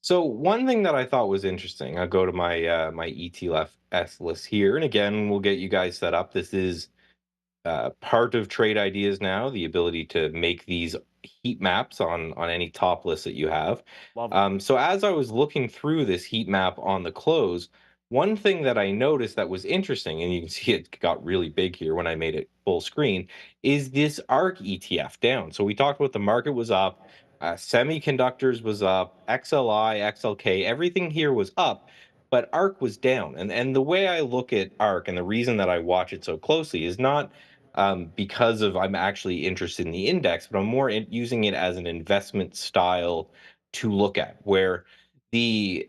So one thing that I thought was interesting, I'll go to my ETFs list here, and again, we'll get you guys set up. This is part of Trade Ideas now, the ability to make these heat maps on any top list that you have. Love it. So as I was looking through this heat map on the close, one thing that I noticed that was interesting, and you can see it got really big here when I made it full screen, is this ARK ETF down. So we talked about the market was up, semiconductors was up, XLI, XLK, everything here was up, but ARK was down. And the way I look at ARK and the reason that I watch it so closely is not because of I'm actually interested in the index, but I'm more using it as an investment style to look at, where the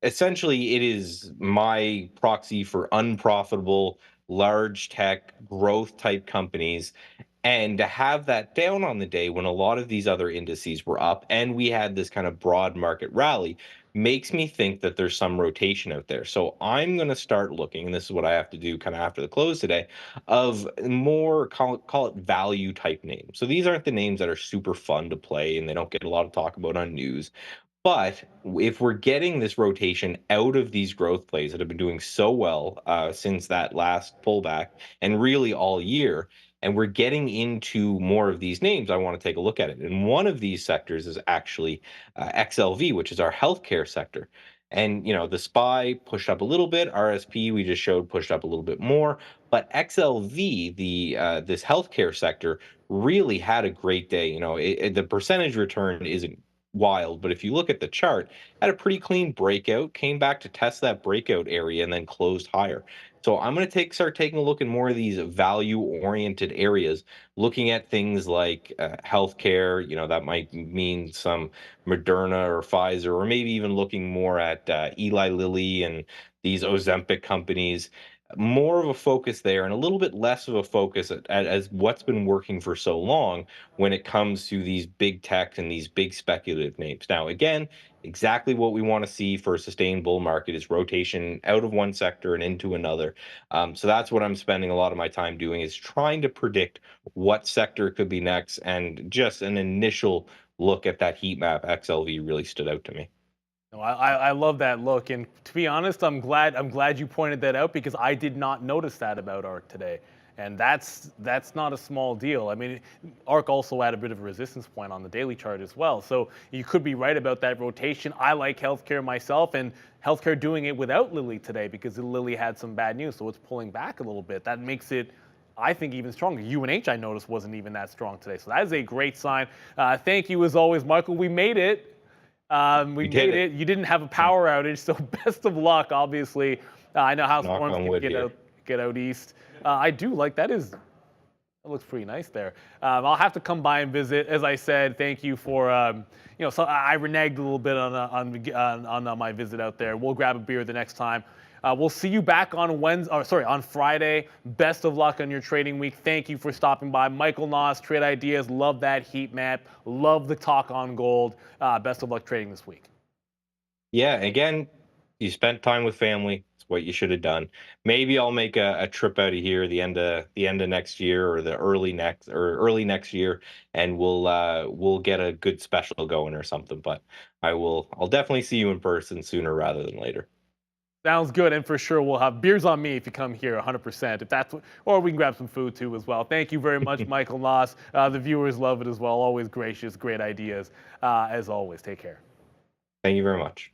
essentially it is my proxy for unprofitable large tech growth type companies, and to have that down on the day when a lot of these other indices were up and we had this kind of broad market rally makes me think that there's some rotation out there. So I'm going to start looking, and this is what I have to do kind of after the close today, of more call it value type names. So these aren't the names that are super fun to play and they don't get a lot of talk about on news. But if we're getting this rotation out of these growth plays that have been doing so well since that last pullback and really all year, and we're getting into more of these names, I want to take a look at it. And one of these sectors is actually XLV, which is our healthcare sector. And the SPY pushed up a little bit, RSP we just showed pushed up a little bit more, but XLV, this healthcare sector, really had a great day. The percentage return isn't wild, but if you look at the chart, had a pretty clean breakout, came back to test that breakout area and then closed higher. So I'm going to start taking a look at more of these value-oriented areas, looking at things like healthcare. That might mean some Moderna or Pfizer, or maybe even looking more at Eli Lilly and these Ozempic companies. More of a focus there and a little bit less of a focus as what's been working for so long when it comes to these big tech and these big speculative names. Now, again, exactly what we want to see for a sustained bull market is rotation out of one sector and into another. So that's what I'm spending a lot of my time doing, is trying to predict what sector could be next. And just an initial look at that heat map XLV really stood out to me. No, I love that look, and to be honest, I'm glad you pointed that out, because I did not notice that about ARK today, and that's not a small deal. I mean, ARK also had a bit of a resistance point on the daily chart as well, so you could be right about that rotation. I like healthcare myself, and healthcare doing it without Lily today, because Lily had some bad news, so it's pulling back a little bit. That makes it, I think, even stronger. UNH, I noticed, wasn't even that strong today, so that is a great sign. Thank you as always, Michael. We made it. We made it. You didn't have a power outage, so best of luck. Obviously, I know how storms can get out east. I do like that. That looks pretty nice there. I'll have to come by and visit. As I said, thank you for So I reneged a little bit on my visit out there. We'll grab a beer the next time. We'll see you back on on Friday. Best of luck on your trading week. Thank you for stopping by. Michael Noss, Trade Ideas. Love that heat map. Love the talk on gold. Best of luck trading this week. Yeah, again, you spent time with family. It's what you should have done. Maybe I'll make a trip out of here the end of next year, or early next year, and we'll get a good special going or something. But I'll definitely see you in person sooner rather than later. Sounds good, and for sure we'll have beers on me if you come here, 100%. If that's or we can grab some food too as well. Thank you very much, Michael Noss. The viewers love it as well. Always gracious, great ideas. As always, take care. Thank you very much.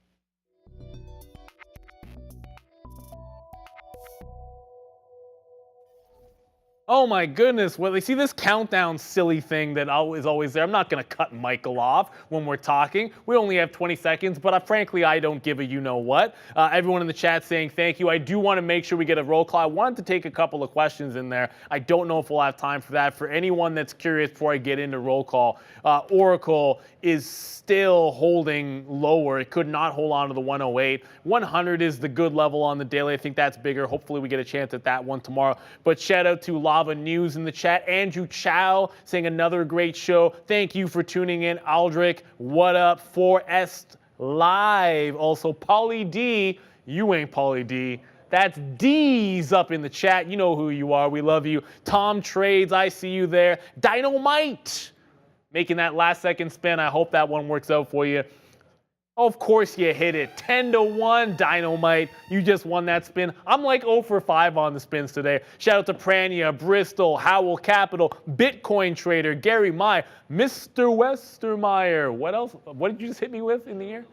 Oh my goodness, well, you see this countdown silly thing that is always there. I'm not going to cut Michael off when we're talking. We only have 20 seconds, but frankly, I don't give a you-know-what. Everyone in the chat saying thank you. I do want to make sure we get a roll call. I wanted to take a couple of questions in there. I don't know if we'll have time for that. For anyone that's curious before I get into roll call, Oracle is still holding lower. It could not hold on to the 108. 100 is the good level on the daily. I think that's bigger. Hopefully we get a chance at that one tomorrow. But shout out to Lava News in the chat. Andrew Chow saying another great show. Thank you for tuning in. Aldrich, what up? 4S Live. Also, Pauly D. You ain't Pauly D. That's D's up in the chat. You know who you are. We love you. Tom Trades, I see you there. Dynamite making that last second spin. I hope that one works out for you. Of course you hit it. 10-1, Dynamite. You just won that spin. I'm like 0 for 5 on the spins today. Shout out to Prania, Bristol, Howell Capital, Bitcoin Trader, Gary Mai, Mr. Westermeyer. What else? What did you just hit me with in the air?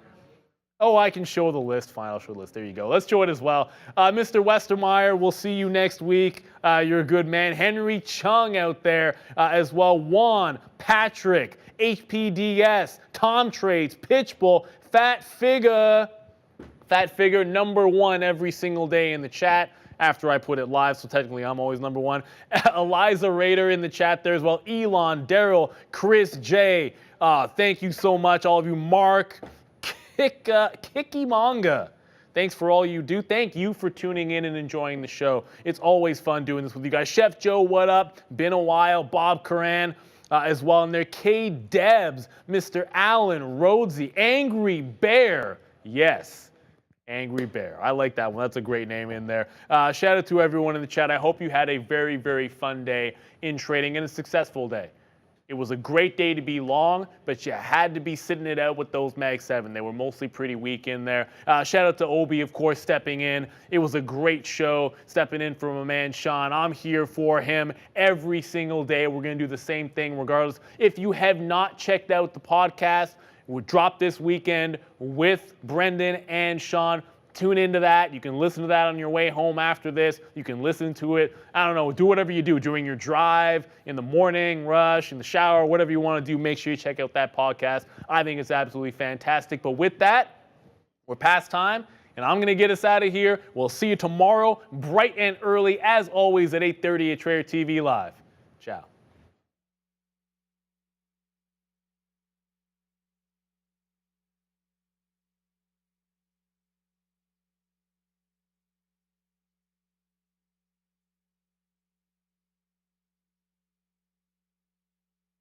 Oh, I can show the list. Fine, I'll show the list. There you go. Let's show it as well. Mr. Westermeyer, we'll see you next week. You're a good man. Henry Chung out there as well. Juan, Patrick, HPDS, Tom Trades, Pitchbull, Fat Figure number 1 every single day in the chat after I put it live, so technically I'm always number 1. Eliza Raider in the chat there as well. Elon, Daryl, Chris J. Thank you so much, all of you. Mark, Kiki Manga. Thanks for all you do. Thank you for tuning in and enjoying the show. It's always fun doing this with you guys. Chef Joe, what up? Been a while. Bob Coran as well in there. K Debs, Mr. Allen, Rhodesy, Angry Bear. Yes, Angry Bear. I like that one. That's a great name in there. Shout out to everyone in the chat. I hope you had a very, very fun day in trading and a successful day. It was a great day to be long, but you had to be sitting it out with those Mag 7. They were mostly pretty weak in there. Shout out to Obi, of course, stepping in. It was a great show, stepping in for my man Sean. I'm here for him every single day. We're going to do the same thing regardless. If you have not checked out the podcast, we'll drop this weekend with Brendan and Sean. Tune into that. You can listen to that on your way home after this. You can listen to it. I don't know. Do whatever you do during your drive, in the morning, rush, in the shower, whatever you want to do. Make sure you check out that podcast. I think it's absolutely fantastic. But with that, we're past time, and I'm going to get us out of here. We'll see you tomorrow, bright and early, as always, at 8:30 at Trader TV Live. Ciao.